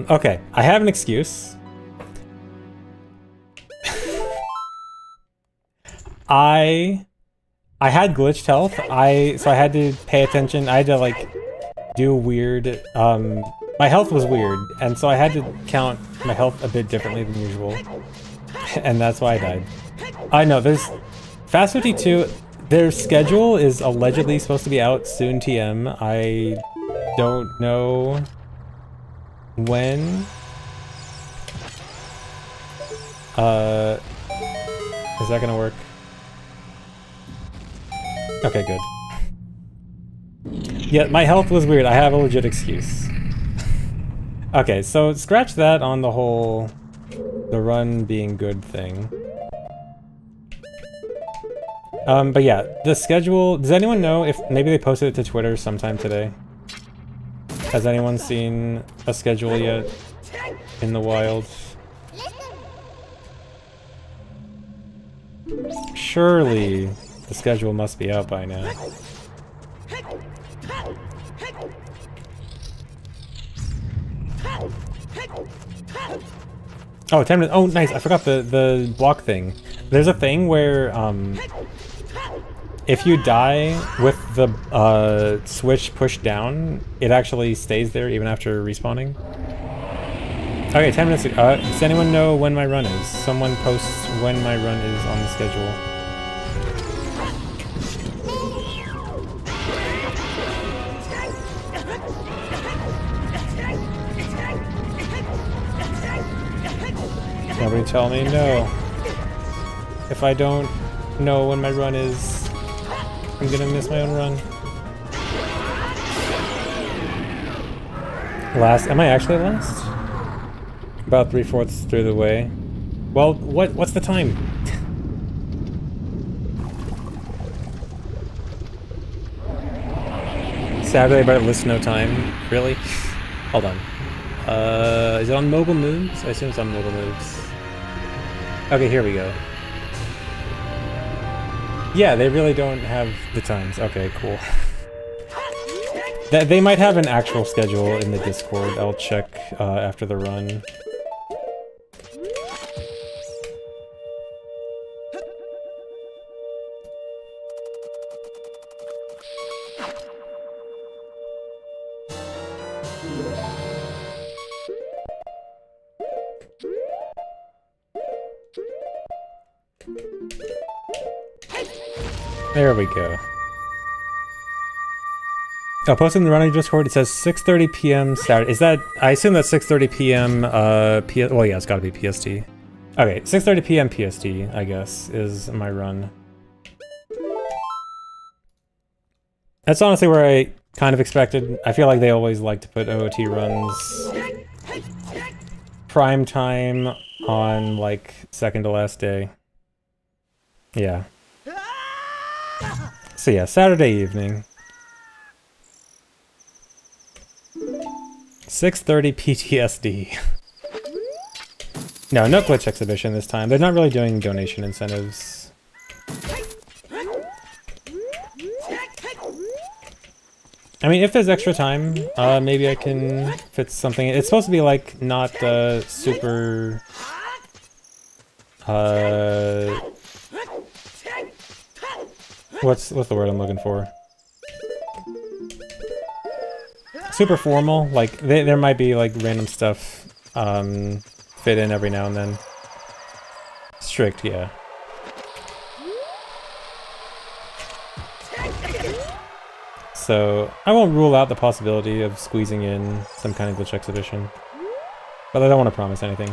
Okay, I have an excuse. I had glitched health. So I had to pay attention. I had to like do weird my health was weird, and so I had to count my health a bit differently than usual. And that's why I died. I know there's Fast52, their schedule is allegedly supposed to be out soon TM. I don't know when. Is that gonna work? Okay, good. Yeah, my health was weird. I have a legit excuse. Okay, so scratch that on the whole the run being good thing. But yeah, the schedule, does anyone know if maybe they posted it to Twitter sometime today? Has anyone seen a schedule yet in the wild? Surely the schedule must be out by now. Oh, 10 minutes. Oh, nice. I forgot the block thing. There's a thing where if you die with the switch pushed down, it actually stays there even after respawning. Okay, 10 minutes. Does anyone know when my run is? Someone posts when my run is on the schedule. Nobody tell me no. If I don't know when my run is, I'm gonna miss my own run. Last? Am I actually last? About 3/4 through the way. Well, what's the time? Saturday, but list no time. Really? Hold on. Is it on mobile moves? I assume it's on mobile moves. Okay, here we go. Yeah, they really don't have the times. Okay, cool. They might have an actual schedule in the Discord. I'll check after the run. There we go. Oh, posted in the running Discord, it says 6:30 p.m. Saturday. Is that... I assume that's 6:30 p.m. Well, yeah, it's gotta be PST. Okay, 6:30 p.m. PST, I guess, is my run. That's honestly where I kind of expected. I feel like they always like to put OOT runs prime time on, like, second to last day. Yeah. So yeah, Saturday evening. 6:30 PTSD. No glitch exhibition this time. They're not really doing donation incentives. I mean, if there's extra time, maybe I can fit something. It's supposed to be like not super. What's the word I'm looking for? Super formal. Like there might be like random stuff fit in every now and then. Strict, yeah. So I won't rule out the possibility of squeezing in some kind of glitch exhibition, but I don't want to promise anything.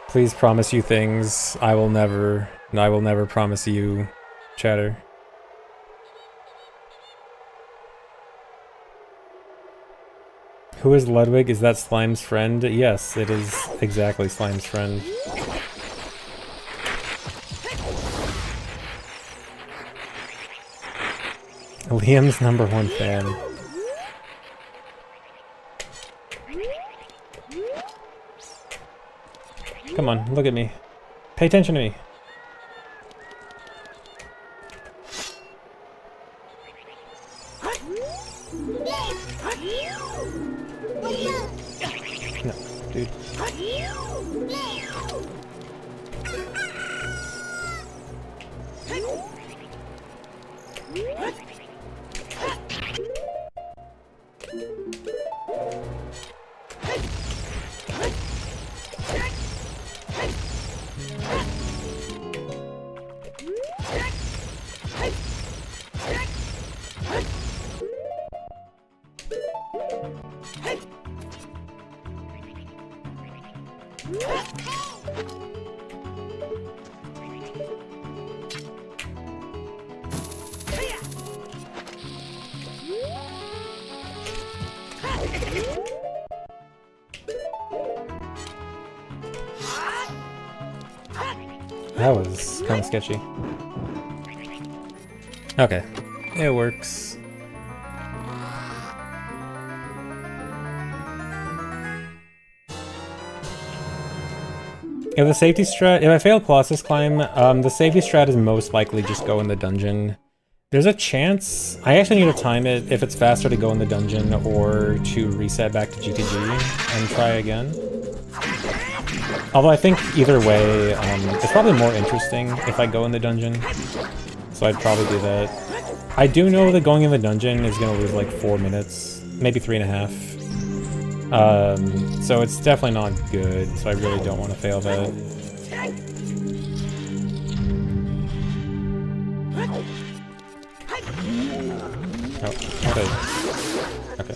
Please promise you things. I will never promise you, chatter. Who is Ludwig? Is that Slime's friend? Yes, it is exactly Slime's friend. Liam's #1 fan. Come on, look at me. Pay attention to me. No, dude. That was kind of sketchy. Okay, it works. If the safety strat, if I fail Colossus Climb, the safety strat is most likely just go in the dungeon. There's a chance, I actually need to time it if it's faster to go in the dungeon or to reset back to GTG and try again. Although I think either way, it's probably more interesting if I go in the dungeon. So I'd probably do that. I do know that going in the dungeon is going to lose like 4 minutes, maybe 3.5. So it's definitely not good, so I really don't want to fail that. Oh, okay. Okay.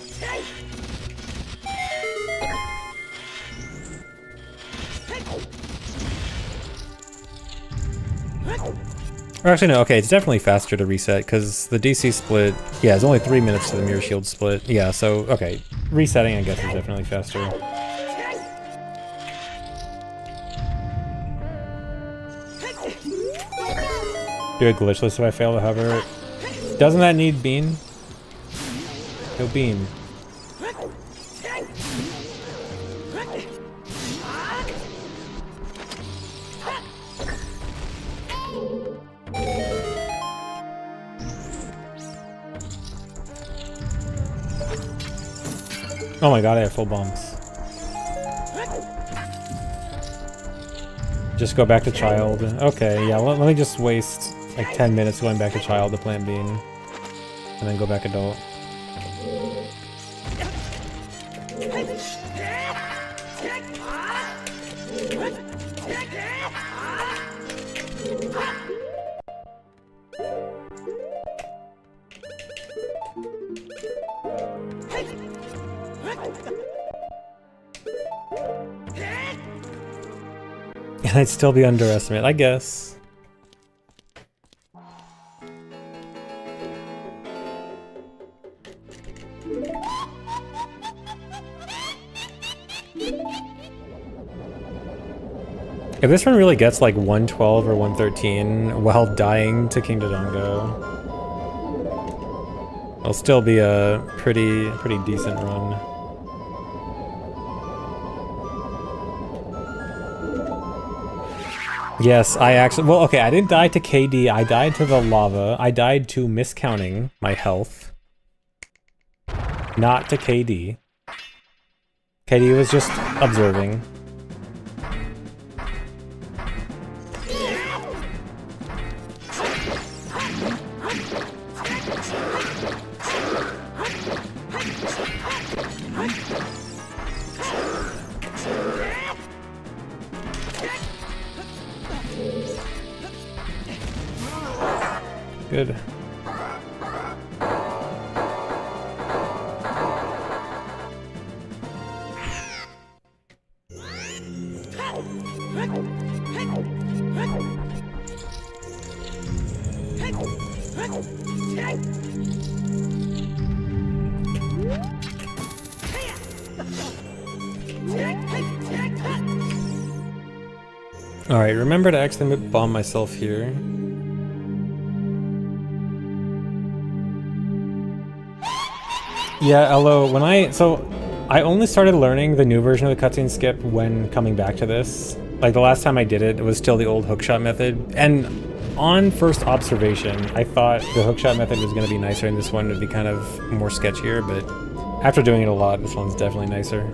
Or actually, no, okay, it's definitely faster to reset, because the DC split, yeah, it's only 3 minutes to the mirror shield split. Yeah, so, okay, resetting, I guess, is definitely faster. Do a glitchless if I fail to hover. Doesn't that need Bean? Go Bean. Oh my god, I have full bombs. Just go back to child. Okay, yeah, let me just waste like 10 minutes going back to child to plant bean. And then go back adult. And I'd still be underestimated, I guess. If this one really gets like 112 or 113 while dying to King Dodongo, it'll still be a pretty decent run. Yes, I actually... Well, okay, I didn't die to KD. I died to the lava. I died to miscounting my health. Not to KD. KD was just observing. Good. Alright, remember to actually bomb myself here. Yeah, LO, when I only started learning the new version of the cutscene skip when coming back to this. Like, the last time I did it, it was still the old hookshot method. And on first observation, I thought the hookshot method was going to be nicer and this one would be kind of more sketchier, but after doing it a lot, this one's definitely nicer.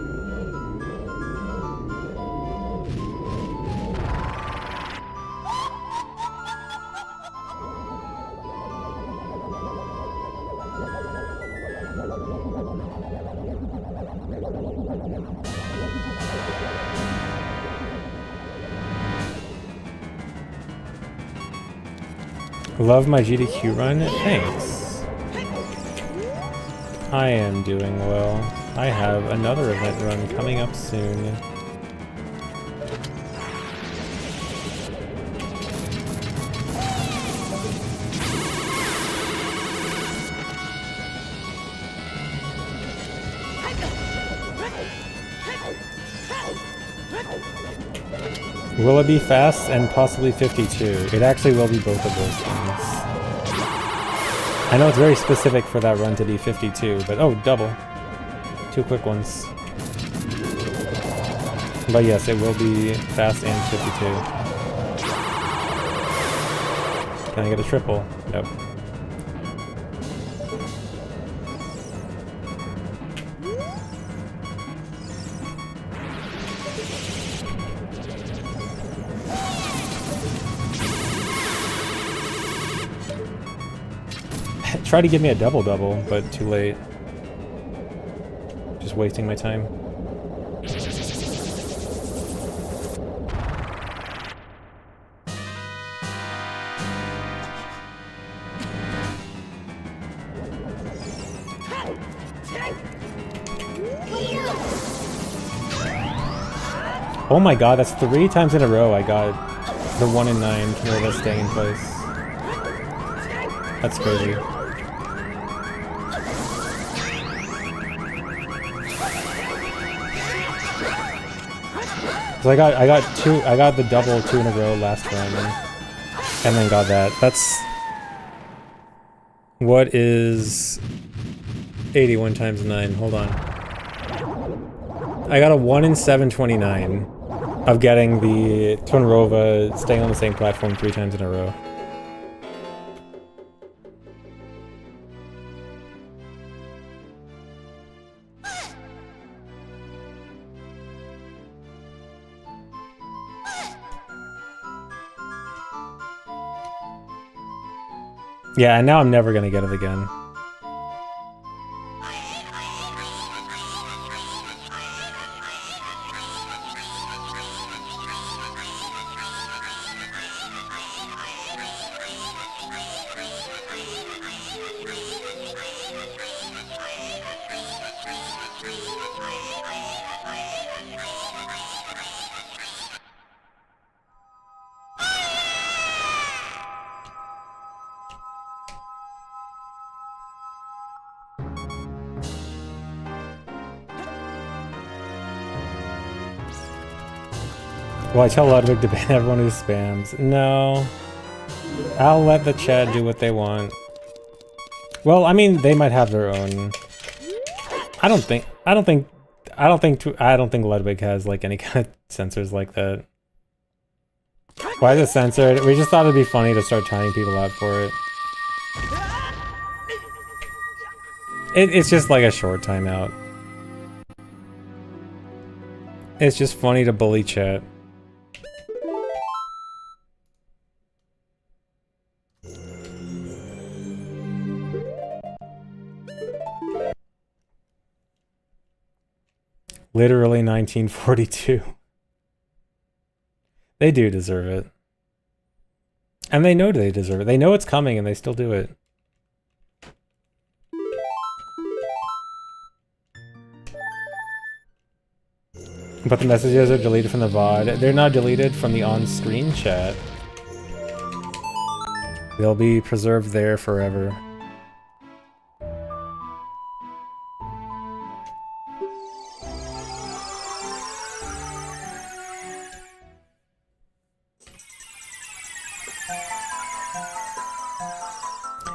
Love my GDQ run? Thanks. I am doing well. I have another event run coming up soon. Will it be fast and possibly 52? It actually will be both of those things. I know it's very specific for that run to be 52, but oh, double. 2 quick ones. But yes, it will be fast and 52. Can I get a triple? Nope. Try to give me a double-double, but too late. Just wasting my time. Oh my god, that's 3 times in a row I got the 1 in 9 Camilla staying in place. That's crazy. So I got the double 2 in a row last run, and then got that. That's... What is 81 times 9? Hold on. I got a 1 in 729 of getting the Tonrova staying on the same platform 3 times in a row. Yeah, and now I'm never gonna get it again. Well, I tell Ludwig to ban everyone who spams. No. I'll let the chat do what they want. Well, I mean, they might have their own. I don't think Ludwig has like any kind of censors like that. Why is it censored? We just thought it'd be funny to start timing people out for it. It's just like a short timeout. It's just funny to bully chat. Literally 1942. They do deserve it. And they know they deserve it. They know it's coming and they still do it. But the messages are deleted from the VOD. They're not deleted from the on-screen chat. They'll be preserved there forever.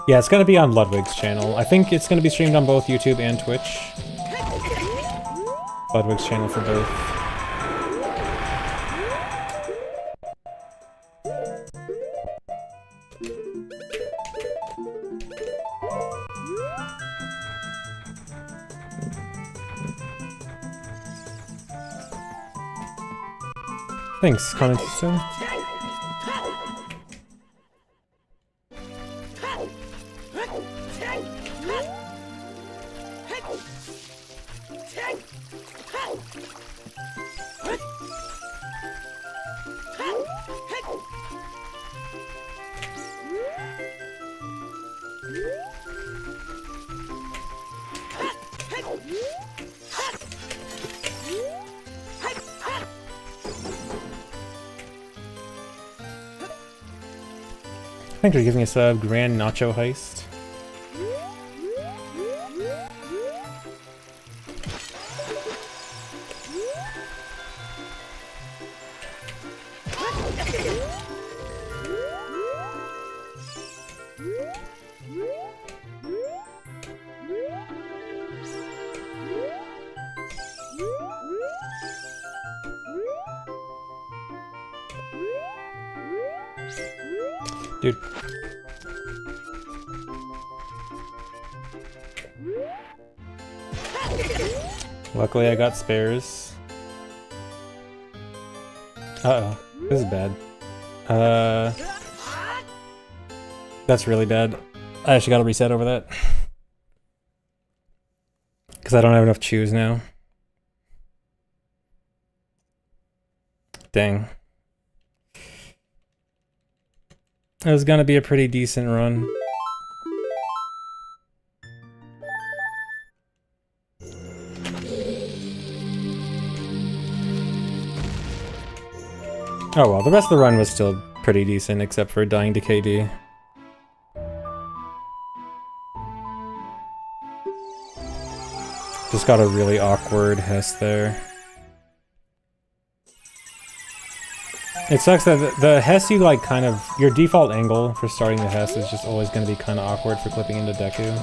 Yeah, it's gonna be on Ludwig's channel. I think it's gonna be streamed on both YouTube and Twitch. Ludwig's channel for both. Thanks, Conantista. Thanks for giving us a Grand Nacho Heist. Dude. Luckily I got spares. Uh-oh. This is bad. That's really bad. I actually gotta reset over that. Because I don't have enough chews now. Dang. It was gonna be a pretty decent run. Oh well, the rest of the run was still pretty decent, except for dying to KD. Just got a really awkward Hess there. It sucks that the Hess you like kind of... Your default angle for starting the Hess is just always going to be kind of awkward for clipping into Deku.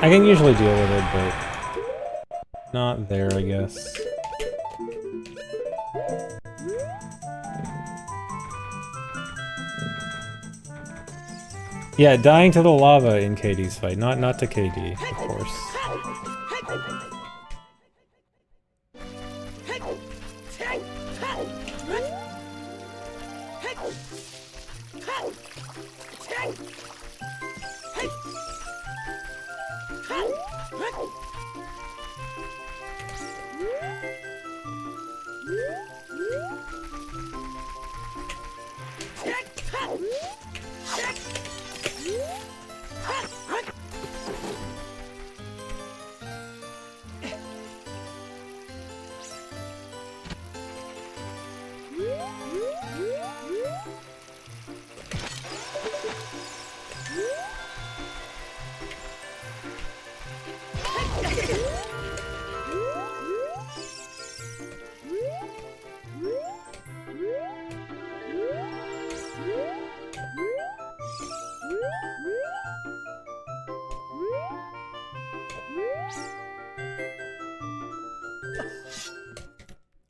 I can usually deal with it, but... not there, I guess. Yeah, dying to the lava in KD's fight, not to KD, of course.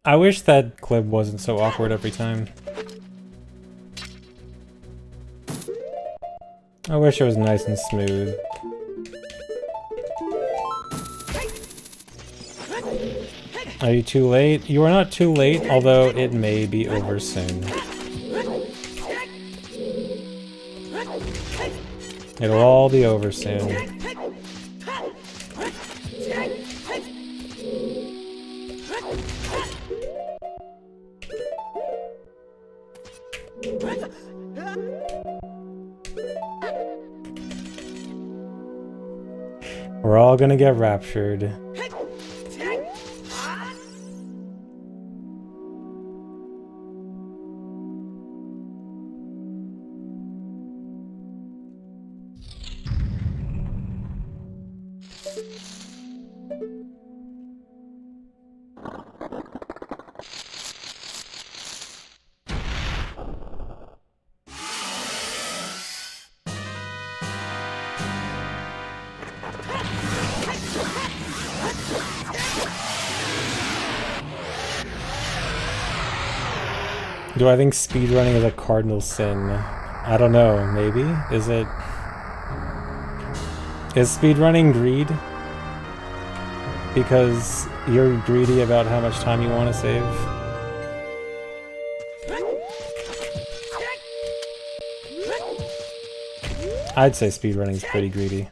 I wish that clip wasn't so awkward every time. I wish it was nice and smooth. Are you too late? You are not too late, although it may be over soon. It'll all be over soon. We're all gonna get raptured. Do I think speedrunning is a cardinal sin? I don't know, maybe? Is it... Is speedrunning greed? Because you're greedy about how much time you want to save? I'd say speedrunning's pretty greedy.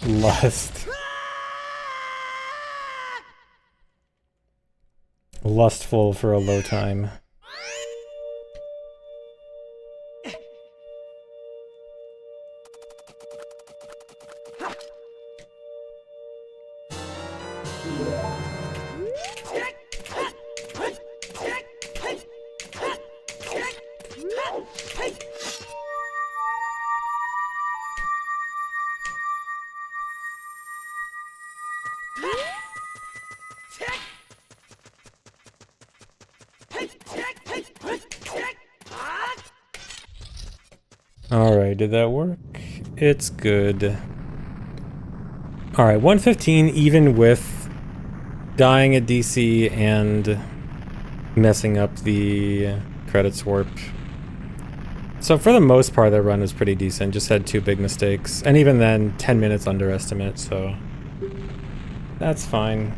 Lust. Lustful for a low time. Alright, did that work? It's good. Alright, 115 even with dying at DC and messing up the credits warp. So for the most part that run was pretty decent, just had 2 big mistakes. And even then, 10 minutes underestimate, so that's fine.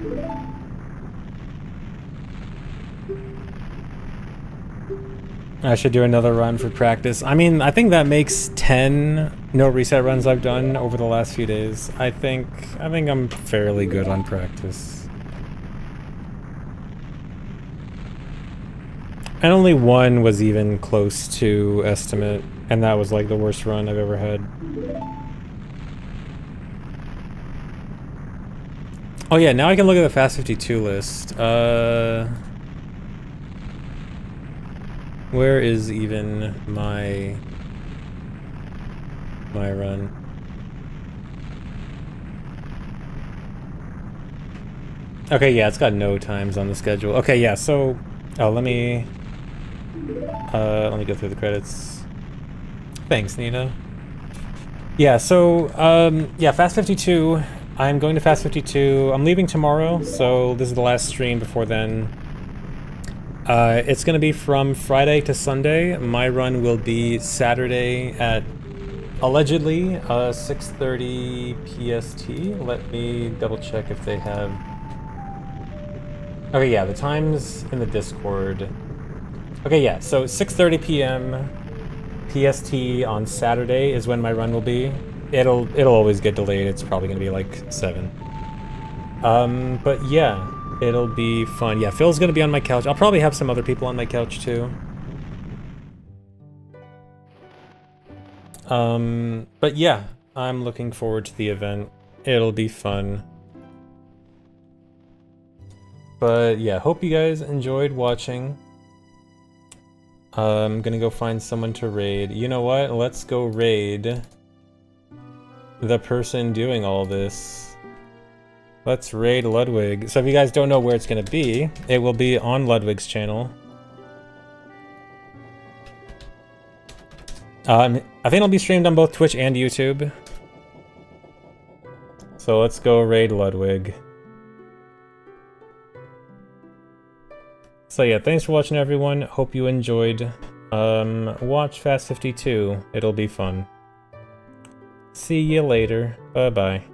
I should do another run for practice. I mean, I think that makes 10 no reset runs I've done over the last few days. I think I'm fairly good on practice. And only one was even close to estimate, and that was like the worst run I've ever had. Oh yeah, now I can look at the Fast52 list. Where is even my run? Okay, yeah, it's got no times on the schedule. Okay, yeah, so let me go through the credits. Thanks, Nina. Yeah, so yeah, Fast52. I'm going to Fast52. I'm leaving tomorrow, so this is the last stream before then. It's going to be from Friday to Sunday. My run will be Saturday at, allegedly, 6:30 PST. Let me double check if they have... Okay, yeah, the time's in the Discord. Okay, yeah, so 6:30 p.m. PST on Saturday is when my run will be. It'll always get delayed. It's probably going to be like 7. But yeah. It'll be fun. Yeah, Phil's gonna be on my couch. I'll probably have some other people on my couch too. But yeah, I'm looking forward to the event. It'll be fun. But yeah, hope you guys enjoyed watching. I'm gonna go find someone to raid. You know what? Let's go raid the person doing all this. Let's raid Ludwig. So if you guys don't know where it's going to be, it will be on Ludwig's channel. I think it'll be streamed on both Twitch and YouTube. So let's go raid Ludwig. So yeah, thanks for watching everyone. Hope you enjoyed. Watch Fast52. It'll be fun. See you later. Bye-bye.